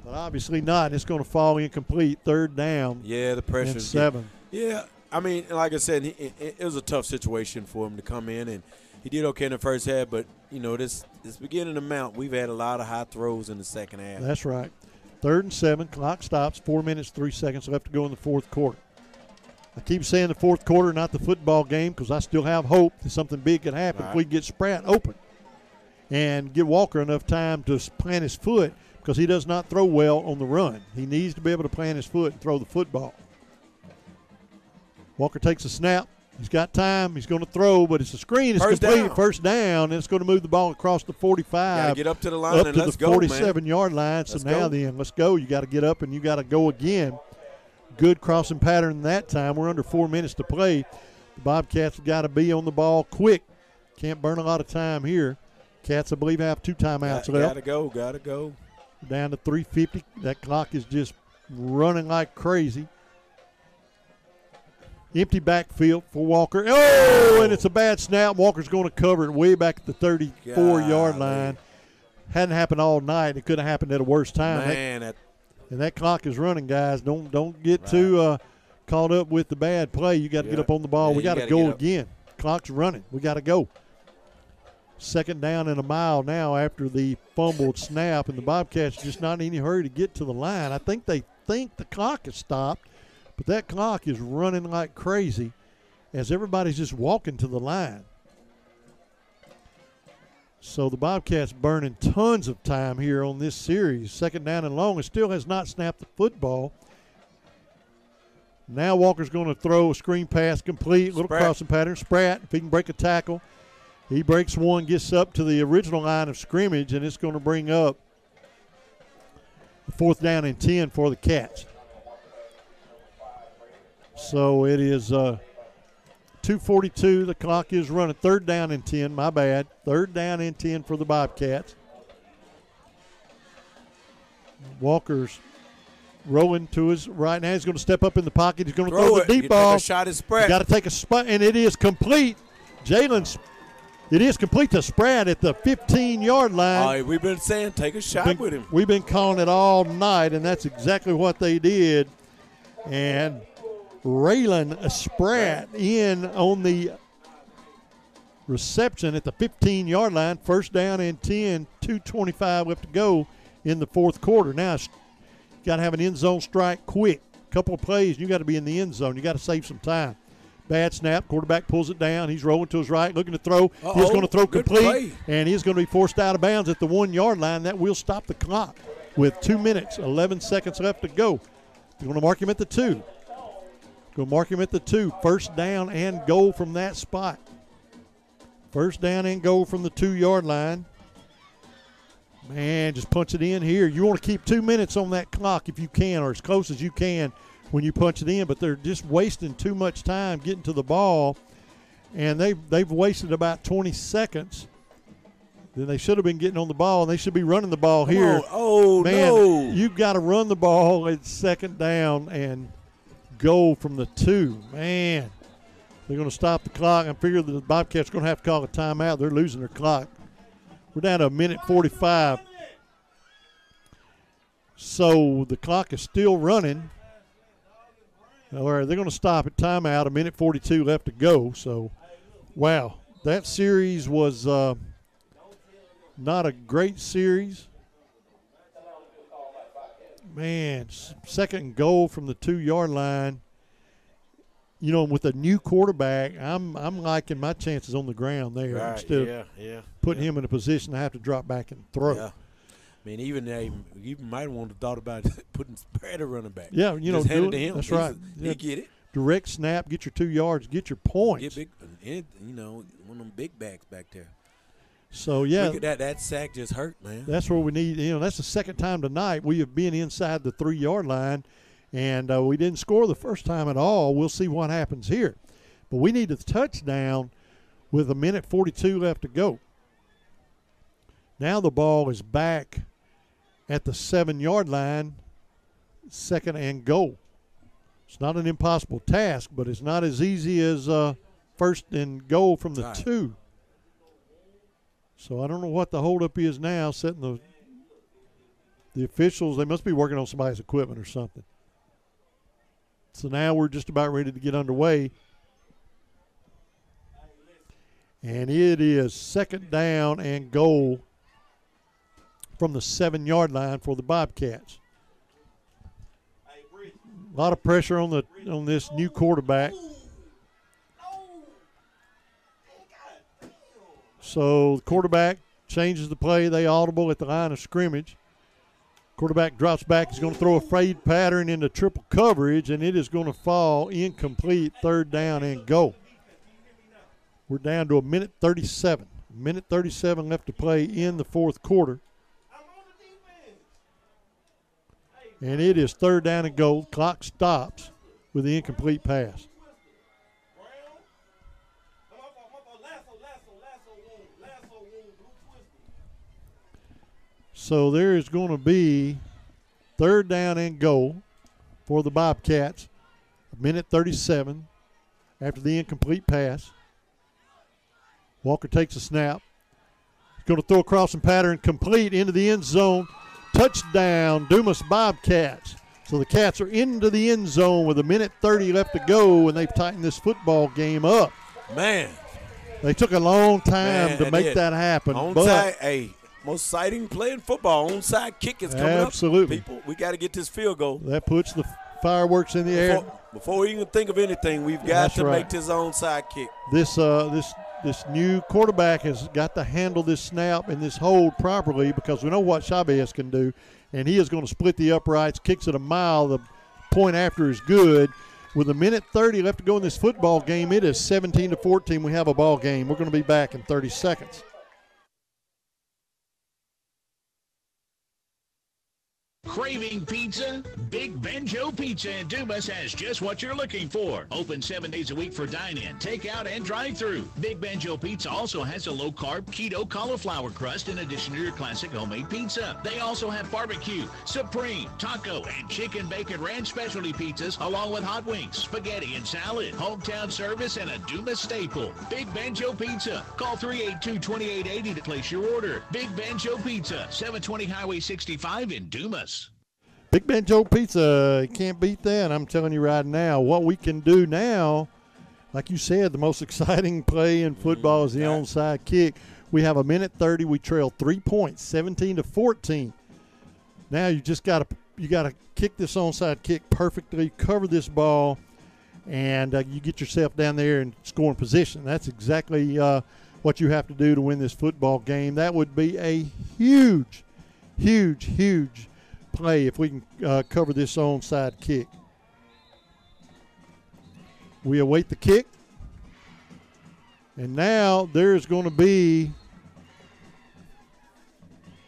But obviously not. It's going to fall incomplete. 3rd down. Yeah, the pressure. And 7. Yeah. I mean, like I said, it was a tough situation for him to come in, and he did okay in the first half. But, this beginning to mount. We've had a lot of high throws in the second half. That's right. 3rd and 7. Clock stops. 4 minutes, 3 seconds left to go in the fourth quarter. I keep saying the fourth quarter, not the football game, because I still have hope that something big could happen if we get Spratt open. and give Walker enough time to plant his foot because he does not throw well on the run. He needs to be able to plant his foot and throw the football. Walker takes a snap. He's got time. He's going to throw, but it's a screen. It's complete. First down, and it's going to move the ball across the 45. Got to get up to the line up and to let's the go, 47-yard line. So let's now go. then, let's go. You got to get up and you got to go again. Good crossing pattern that time. We're under 4 minutes to play. The Bobcats have got to be on the ball quick. Can't burn a lot of time here. Cats, I believe, have 2 timeouts left. Got to go. Down to 3:50. That clock is just running like crazy. Empty backfield for Walker. Oh, and it's a bad snap. Walker's going to cover it way back at the 34-yard line. Hadn't happened all night. It could have happened at a worse time. Man, and that clock is running, guys. Don't get too caught up with the bad play. You got to get up on the ball. We got to go again. Clock's running. We got to go. Second down and a mile now after the fumbled snap, and the Bobcats just not in any hurry to get to the line. I think they think the clock has stopped. But that clock is running like crazy as everybody's just walking to the line. So the Bobcats burning tons of time here on this series. Second down and long. It still has not snapped the football. Now Walker's going to throw a screen pass complete. Little crossing pattern. Spratt, if he can break a tackle. He breaks one, gets up to the original line of scrimmage, and it's going to bring up the 4th down and 10 for the Cats. So it is 2:42. The clock is running. 3rd down and 10. My bad. 3rd down and 10 for the Bobcats. Walker's rolling to his right now. He's going to step up in the pocket. He's going to throw the deep ball. Take a shot at Spratt. Got to take a spot, and it is complete. It is complete to Spratt at the 15-yard line. All right, we've been saying take a shot with him. We've been calling it all night, and that's exactly what they did. And Raylan Spratt in on the reception at the 15-yard line. 1st down and 10, 2:25 left to go in the 4th quarter. Now, you got to have an end zone strike quick. Couple of plays, you got to be in the end zone. You got to save some time. Bad snap. Quarterback pulls it down. He's rolling to his right, looking to throw. He's going to throw complete, and he's going to be forced out of bounds at the 1-yard line. That will stop the clock with 2 minutes, 11 seconds left to go. They're going to mark him at the 2. Going to mark him at the 2. 1st down and goal from that spot. 1st down and goal from the 2-yard line. Man, just punch it in here. You want to keep 2 minutes on that clock if you can, or as close as you can when you punch it in, but they're just wasting too much time getting to the ball, and they've wasted about 20 seconds. Then they should have been getting on the ball, and they should be running the ball here. Oh, man, no. You've got to run the ball at 2nd down and goal from the 2. Man, they're going to stop the clock. I figure the Bobcats are going to have to call a timeout. They're losing their clock. We're down to 1:45. So the clock is still running. All right, they're going to stop at timeout. 1:42 left to go. So, wow, that series was not a great series. Man, 2nd goal from the 2-yard line. You know, with a new quarterback, I'm liking my chances on the ground there instead of putting him in a position to have to drop back and throw. Yeah. I mean, you might want to thought about putting Spratt at running back. Yeah, you know, just hand it to him. That's right. He get it. Direct snap, get your 2 yards, get your points. Get big, one of them big backs back there. So, yeah. Look at that sack just hurt, man. That's where we need, that's the 2nd time tonight we have been inside the 3-yard line, and we didn't score the first time at all. We'll see what happens here. But we need a touchdown with 1:42 left to go. Now the ball is back at the 7-yard line, 2nd and goal. It's not an impossible task, but it's not as easy as 1st and goal from the 2. So I don't know what the holdup is now, setting the officials. They must be working on somebody's equipment or something. So now we're just about ready to get underway. And it is 2nd down and goal from the 7-yard line for the Bobcats. A lot of pressure on this new quarterback. So the quarterback changes the play. They audible at the line of scrimmage. Quarterback drops back. He's going to throw a fade pattern into triple coverage, and it is going to fall incomplete, 3rd down and goal. We're down to a minute 37. Minute 37 left to play in the 4th quarter. And it is 3rd down and goal. Clock stops with the incomplete pass. So there is going to be 3rd down and goal for the Bobcats. A minute 37 after the incomplete pass. Walker takes a snap. He's going to throw a crossing pattern complete into the end zone. Touchdown, Dumas Bobcats. So the Cats are into the end zone with a minute 30 left to go, and they've tightened this football game up. Man. They took a long time to make that happen. Onside, hey, most exciting play in football. Onside kick is coming up. Absolutely. People, we got to get this field goal. That puts the fireworks in the air. Before we even think of anything, we've got to make this onside kick. This new quarterback has got to handle this snap and this hold properly, because we know what Chavez can do, and he is going to split the uprights, kicks it a mile. The point after is good. With a minute 30 left to go in this football game, it is 17-14. We have a ball game. We're going to be back in 30 seconds. Craving pizza? Big Benjo Pizza in Dumas has just what you're looking for. Open 7 days a week for dine-in, takeout, and drive-through. Big Benjo Pizza also has a low-carb keto cauliflower crust in addition to your classic homemade pizza. They also have barbecue, supreme, taco, and chicken bacon ranch specialty pizzas, along with hot wings, spaghetti, and salad. Hometown service and a Dumas staple. Big Benjo Pizza. Call 382-2880 to place your order. Big Benjo Pizza, 720 Highway 65 in Dumas. Big Benjo Pizza, you can't beat that. I'm telling you right now, what we can do now, like you said, the most exciting play in football is the onside kick. We have a minute 30. We trail 3 points, 17-14. Now you just got to kick this onside kick perfectly, cover this ball, and you get yourself down there in scoring position. That's exactly what you have to do to win this football game. That would be a huge, huge, huge play if we can cover this onside kick. We await the kick, and now there's going to be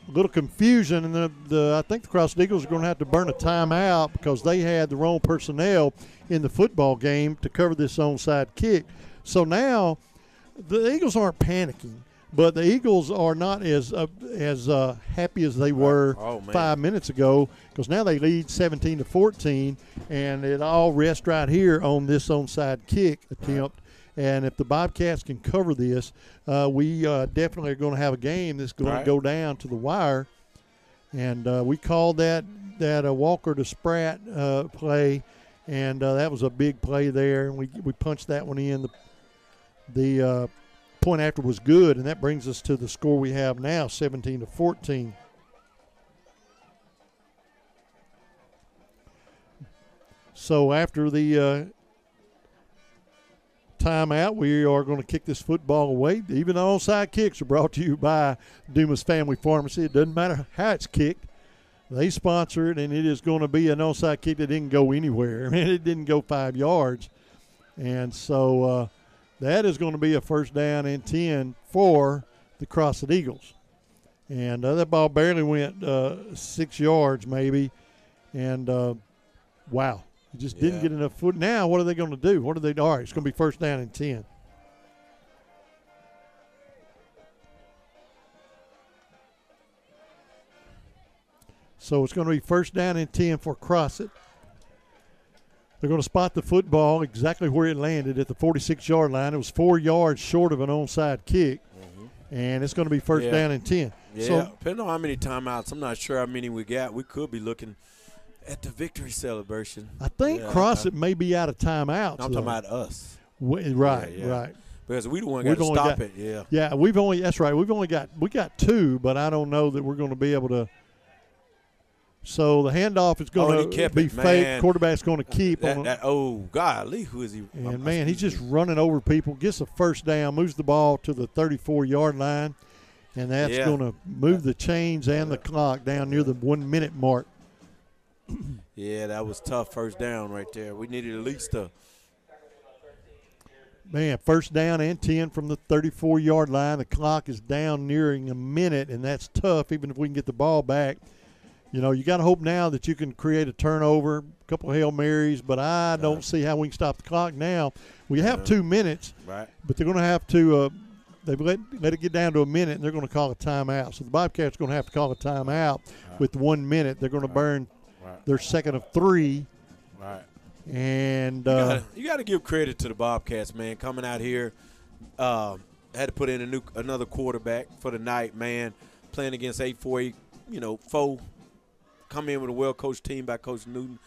a little confusion, and I think the Crossett Eagles are going to have to burn a timeout because they had the wrong personnel in the football game to cover this onside kick. So now the Eagles aren't panicking, but the Eagles are not as happy as they were 5 minutes ago, because now they lead 17-14, and it all rests right here on this onside kick attempt. And if the Bobcats can cover this, we definitely are going to have a game that's going to go down to the wire. And we called that Walker to Spratt play, and that was a big play there. And we punched that one in. The point after was good, and that brings us to the score we have now, 17-14. So after the timeout, we are going to kick this football away. Even the onside kicks are brought to you by Dumas Family Pharmacy. It doesn't matter how it's kicked. They sponsor it, and it is going to be an onside kick that didn't go anywhere. I mean, it didn't go 5 yards. And so that is going to be a 1st down and 10 for the Crossett Eagles. And that ball barely went 6 yards maybe. And, wow. You just didn't get enough foot. Now, what are they going to do? All right, it's going to be 1st down and 10. So it's going to be 1st down and 10 for Crossett. They're going to spot the football exactly where it landed at the 46-yard line. It was 4 yards short of an onside kick, and it's going to be 1st down and 10. Yeah, so, depending on how many timeouts, I'm not sure how many we got. We could be looking at the victory celebration. I think Crossett may be out of timeouts. I'm talking about us. Right. Because we the one got to stop it. Yeah, that's right. We got 2, but I don't know that we're going to be able to. So the handoff is going to be fake. Quarterback's going to keep on. Golly, who is he? And, man, he's just running over people. Gets a 1st down, moves the ball to the 34-yard line. and that's going to move the chains and the clock down near the 1 minute mark. Yeah, that was tough first down right there. We needed at least a first down and 10 from the 34-yard line. The clock is down nearing a minute, and that's tough even if we can get the ball back. You know, you got to hope now that you can create a turnover, a couple of Hail Marys, but I don't see how we can stop the clock now. We have 2 minutes, but they're going to have to they've let it get down to a minute, and they're going to call a timeout. So the Bobcats are going to have to call a timeout with 1 minute. They're going to burn their second of 3. Right. And you got to give credit to the Bobcats, man, coming out here. Had to put in another quarterback for the night, man, playing against 8-4, foe. Come in with a well-coached team by Coach Newton.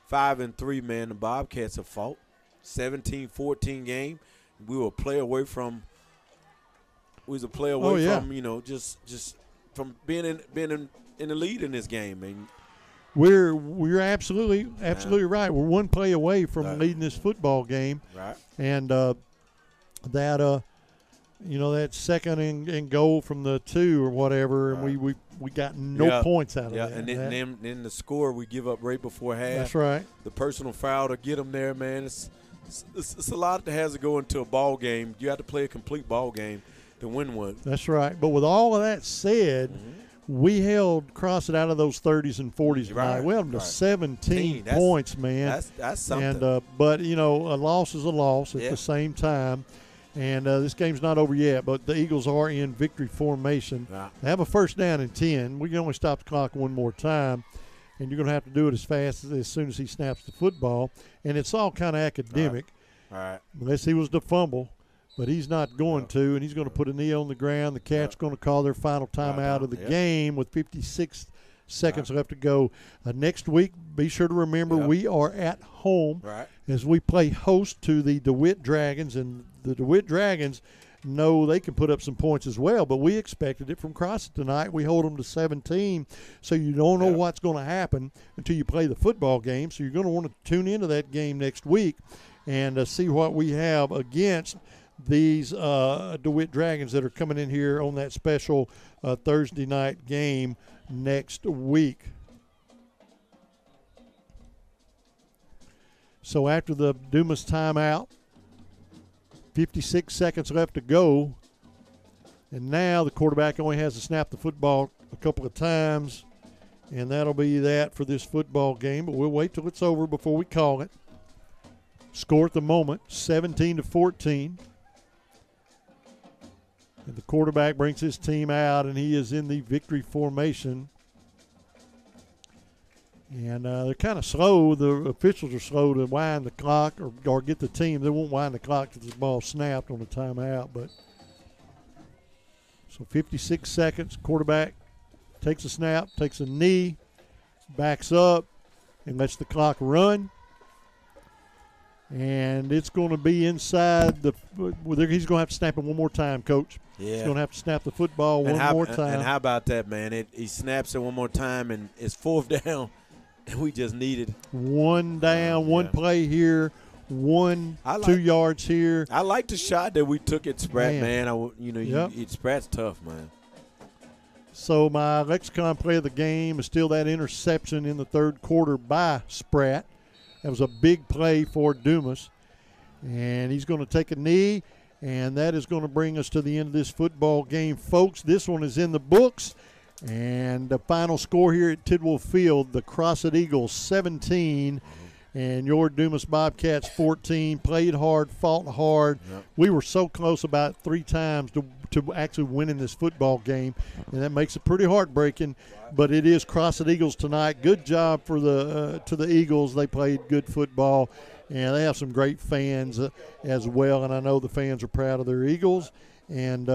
5-3, man. The Bobcats have fought. 17-14 game. We were a play away from. From just from being in the lead in this game, man. We're absolutely right. We're one play away from leading this football game. Right. And that second and goal from the 2 or whatever, and we got no points out of that. And then the score we give up right before half. That's right. The personal foul to get them there, man. It's a lot that has to go into a ball game. You have to play a complete ball game to win one. That's right. But with all of that said, we held Crossett out of those 30s and 40s tonight. We held them to 17 points, man. That's something. And but a loss is a loss at the same time. And this game's not over yet, but the Eagles are in victory formation. They have a first down and 10. We can only stop the clock one more time, and you're going to have to do it as soon as he snaps the football. And it's all kind of academic, unless he was to fumble. But he's not going to, and he's going to put a knee on the ground. The Cats going to call their final timeout of the game with 56 seconds left to go. Next week, be sure to remember we are at home as we play host to the DeWitt Dragons, and the DeWitt Dragons know they can put up some points as well, but we expected it from Crossett tonight. We hold them to 17, so you don't know what's going to happen until you play the football game, so you're going to want to tune into that game next week and see what we have against these DeWitt Dragons that are coming in here on that special Thursday night game next week. So after the Dumas timeout, 56 seconds left to go, and now the quarterback only has to snap the football a couple of times, and that'll be that for this football game, but we'll wait till it's over before we call it. Score at the moment, 17-14. And the quarterback brings his team out, and he is in the victory formation. And they're kind of slow. The officials are slow to wind the clock or get the team. They won't wind the clock till the ball snapped on the timeout. But so 56 seconds. Quarterback takes a snap, takes a knee, backs up, and lets the clock run. And it's going to be inside the – he's going to have to snap it one more time, Coach. Yeah. He's going to have to snap the football one more time. And how about that, man? He snaps it one more time, and it's 4th down, and we just needed – one down, one play here, 2 yards here. I like the shot that we took at Spratt, man. Spratt's tough, man. So my lexicon play of the game is still that interception in the third quarter by Spratt. That was a big play for Dumas. And he's going to take a knee, and that is going to bring us to the end of this football game. Folks, this one is in the books. And the final score here at Tidwell Field, the Crossett Eagles 17 and your Dumas Bobcats 14. Played hard, fought hard. We were so close about 3 times to actually winning this football game, and that makes it pretty heartbreaking. But it is Crossett Eagles tonight. Good job for to the Eagles. They played good football, and they have some great fans as well. And I know the fans are proud of their Eagles, and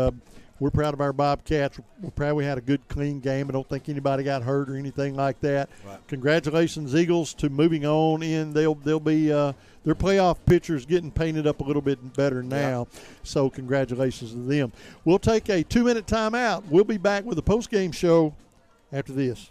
we're proud of our Bobcats. We're proud we had a good, clean game. I don't think anybody got hurt or anything like that. Congratulations, Eagles, to moving on in. They'll be their playoff pictures getting painted up a little bit better now. So congratulations to them. We'll take a 2-minute timeout. We'll be back with the post-game show after this.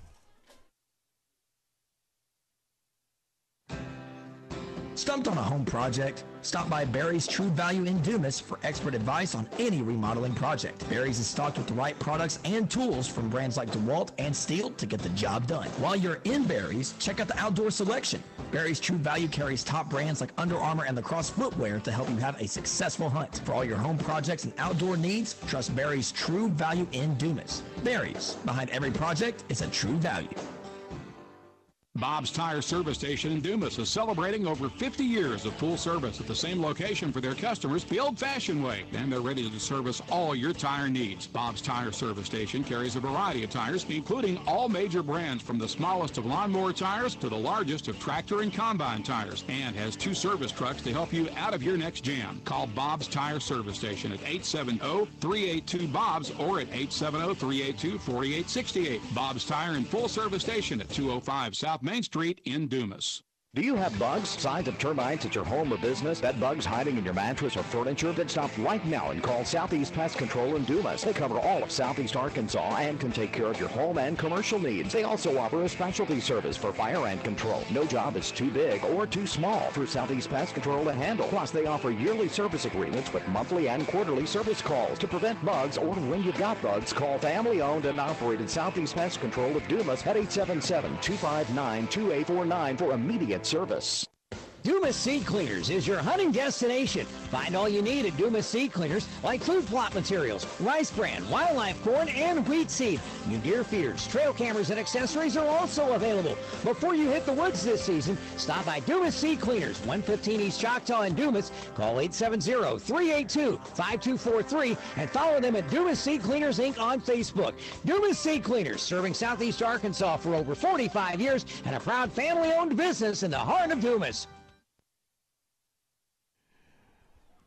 Stumped on a home project? Stop by Barry's True Value in Dumas for expert advice on any remodeling project. Barry's is stocked with the right products and tools from brands like DeWalt and Stihl to get the job done. While you're in Barry's, check out the outdoor selection. Barry's True Value carries top brands like Under Armour and Lacrosse footwear to help you have a successful hunt. For all your home projects and outdoor needs, trust Barry's True Value in Dumas. Barry's, behind every project is a true value. Bob's Tire Service Station in Dumas is celebrating over 50 years of full service at the same location for their customers the old-fashioned way, and they're ready to service all your tire needs. Bob's Tire Service Station carries a variety of tires, including all major brands from the smallest of lawnmower tires to the largest of tractor and combine tires, and has 2 service trucks to help you out of your next jam. Call Bob's Tire Service Station at 870-382-BOBS or at 870-382-4868. Bob's Tire and Full Service Station at 205 South Main Street in Dumas. Do you have bugs, signs of termites at your home or business? Bed bugs hiding in your mattress or furniture? Then stop right now and call Southeast Pest Control in Dumas. They cover all of Southeast Arkansas and can take care of your home and commercial needs. They also offer a specialty service for fire ant control. No job is too big or too small for Southeast Pest Control to handle. Plus, they offer yearly service agreements with monthly and quarterly service calls. To prevent bugs or when you've got bugs, call family-owned and operated Southeast Pest Control of Dumas at 877-259-2849 for immediate service. Dumas Seed Cleaners is your hunting destination. Find all you need at Dumas Seed Cleaners, like food plot materials, rice bran, wildlife corn, and wheat seed. New deer feeders, trail cameras, and accessories are also available. Before you hit the woods this season, stop by Dumas Seed Cleaners, 115 East Choctaw in Dumas. Call 870-382-5243 and follow them at Dumas Seed Cleaners Inc. on Facebook. Dumas Seed Cleaners, serving Southeast Arkansas for over 45 years and a proud family-owned business in the heart of Dumas.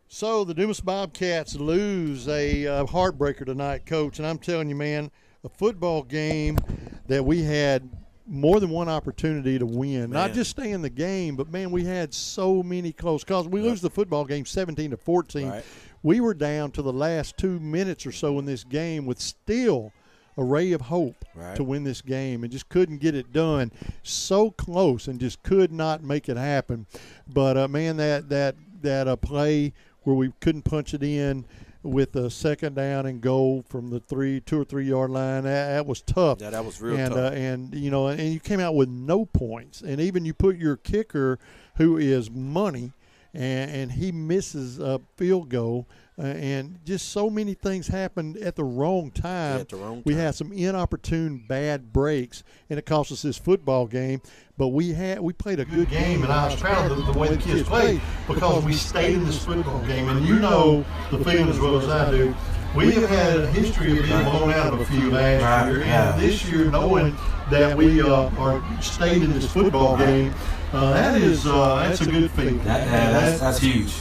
So the Dumas Bobcats lose a heartbreaker tonight, Coach. And I'm telling you, man, a football game that we had more than one opportunity to win. Not just stay in the game, but, man, we had so many close calls. We lose the football game 17-14. Right. We were down to the last 2 minutes or so in this game with still a ray of hope to win this game and just couldn't get it done. So close and just could not make it happen. But, man, that play – where we couldn't punch it in with a second down and goal from the 2 or 3 yard line. That was tough. Yeah, that was real tough. And you know, and you came out with no points. And even you put your kicker, who is money, and he misses a field goal. And just so many things happened at the wrong time. At the wrong time. We had some inopportune bad breaks, and it cost us this football game. But we played a good game, and I was proud of the way the kids played because we stayed in this football game. And you know the feeling as well as I do. We have had a history of being blown out of a few last year, and this year, knowing that we are stayed in this football game, that's a good feeling. That's huge.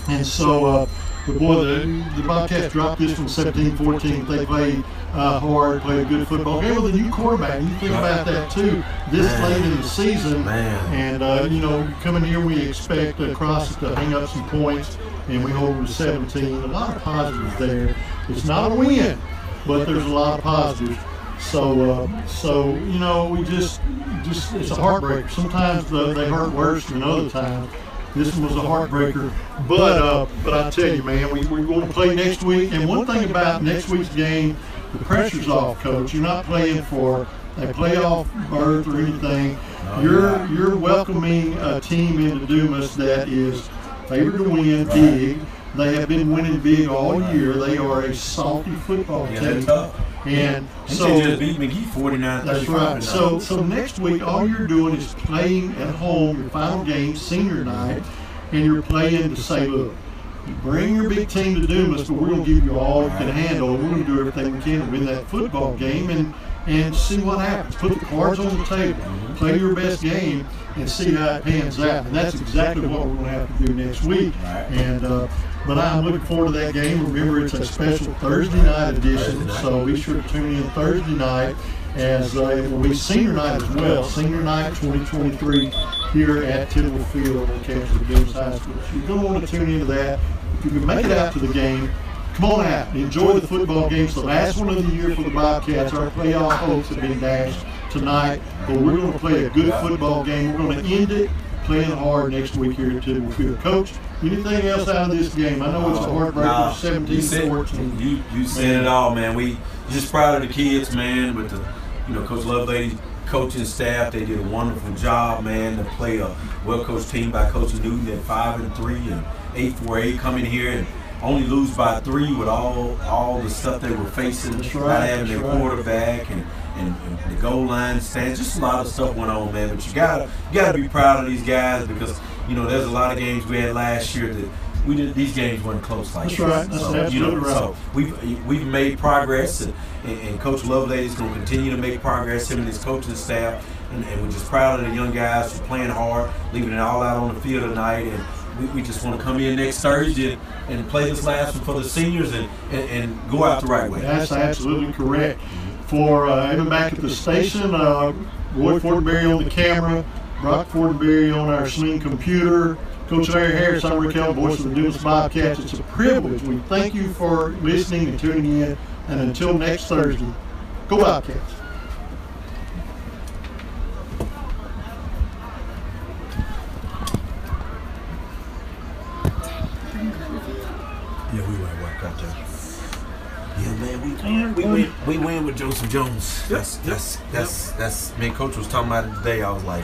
And so. Boy, the Bobcats dropped this one 17-14. They played hard, played a good football game with a new quarterback. You think about that, too, this late in the season. And, you know, coming here, we expect Crossett to hang up some points, and we hold them to 17. A lot of positives there. It's not a win, but there's a lot of positives. So you know, we just it's a heartbreaker. Sometimes they hurt worse than other times. This one was a heartbreaker, but I tell you, man, we're going to play next week. And one thing about next week's game, the pressure's off, Coach. You're not playing for a playoff berth or anything. You're welcoming a team into Dumas that is favored to win big. They have been winning big all year. They are a salty football team. And so just beat McGee 49. That's right. So next week, all you're doing is playing at home, your final game, senior night, and you're playing to say, look, you bring your big team to Dumas, but we're going to give you all you can handle. We're going to do everything we can to win that football game and see what happens. Put the cards on the table, play your best game, and see how it pans out. And that's exactly what we're going to have to do next week. And but I'm looking forward to that game. Remember, it's a special Thursday night edition, so be sure to tune in Thursday night as it will be senior night as well. Senior night 2023 here at Tidwell Field on campus of Dumas High School. So you're going to want to tune into that. If you can make it out to the game, come on out. Enjoy the football game. It's the last one of the year for the Bobcats. Our playoff hopes have been dashed tonight, but we're going to play a good football game. We're going to end it playing hard next week here at Tidwell Field. Coach, anything else out of this game? I know it's a heartbreaker, 17-14. You said it all, man. We just proud of the kids, man, with the, Coach Lovelady coaching staff. They did a wonderful job, man, to play a well-coached team by Coach Newton at 5-3 and 8-4-8, coming here and only lose by 3 with all the stuff they were facing, not having their quarterback and the goal line stands. Just a lot of stuff went on, man. But you gotta be proud of these guys because there's a lot of games we had last year that these games weren't close like this. Right. That's absolutely right. So we've made progress, and Coach Lovelady is going to continue to make progress. Him and his coaching staff, and we're just proud of the young guys for playing hard, leaving it all out on the field tonight. And we just want to come in next Thursday and play this last one for the seniors and go out the right way. That's absolutely correct. For Evan back at the station, Roy Fortenberry on the camera, Brock Fortenberry on our Sling computer, Coach Larry Harris, I'm Rick Held, voice of the Dumas Bobcats. It's a privilege. We thank you for listening and tuning in. And until next Thursday, go Bobcats. Yeah, we went work out there. Yeah, man, we win with Joseph Jones. That's me and Coach was talking about it today. I was like,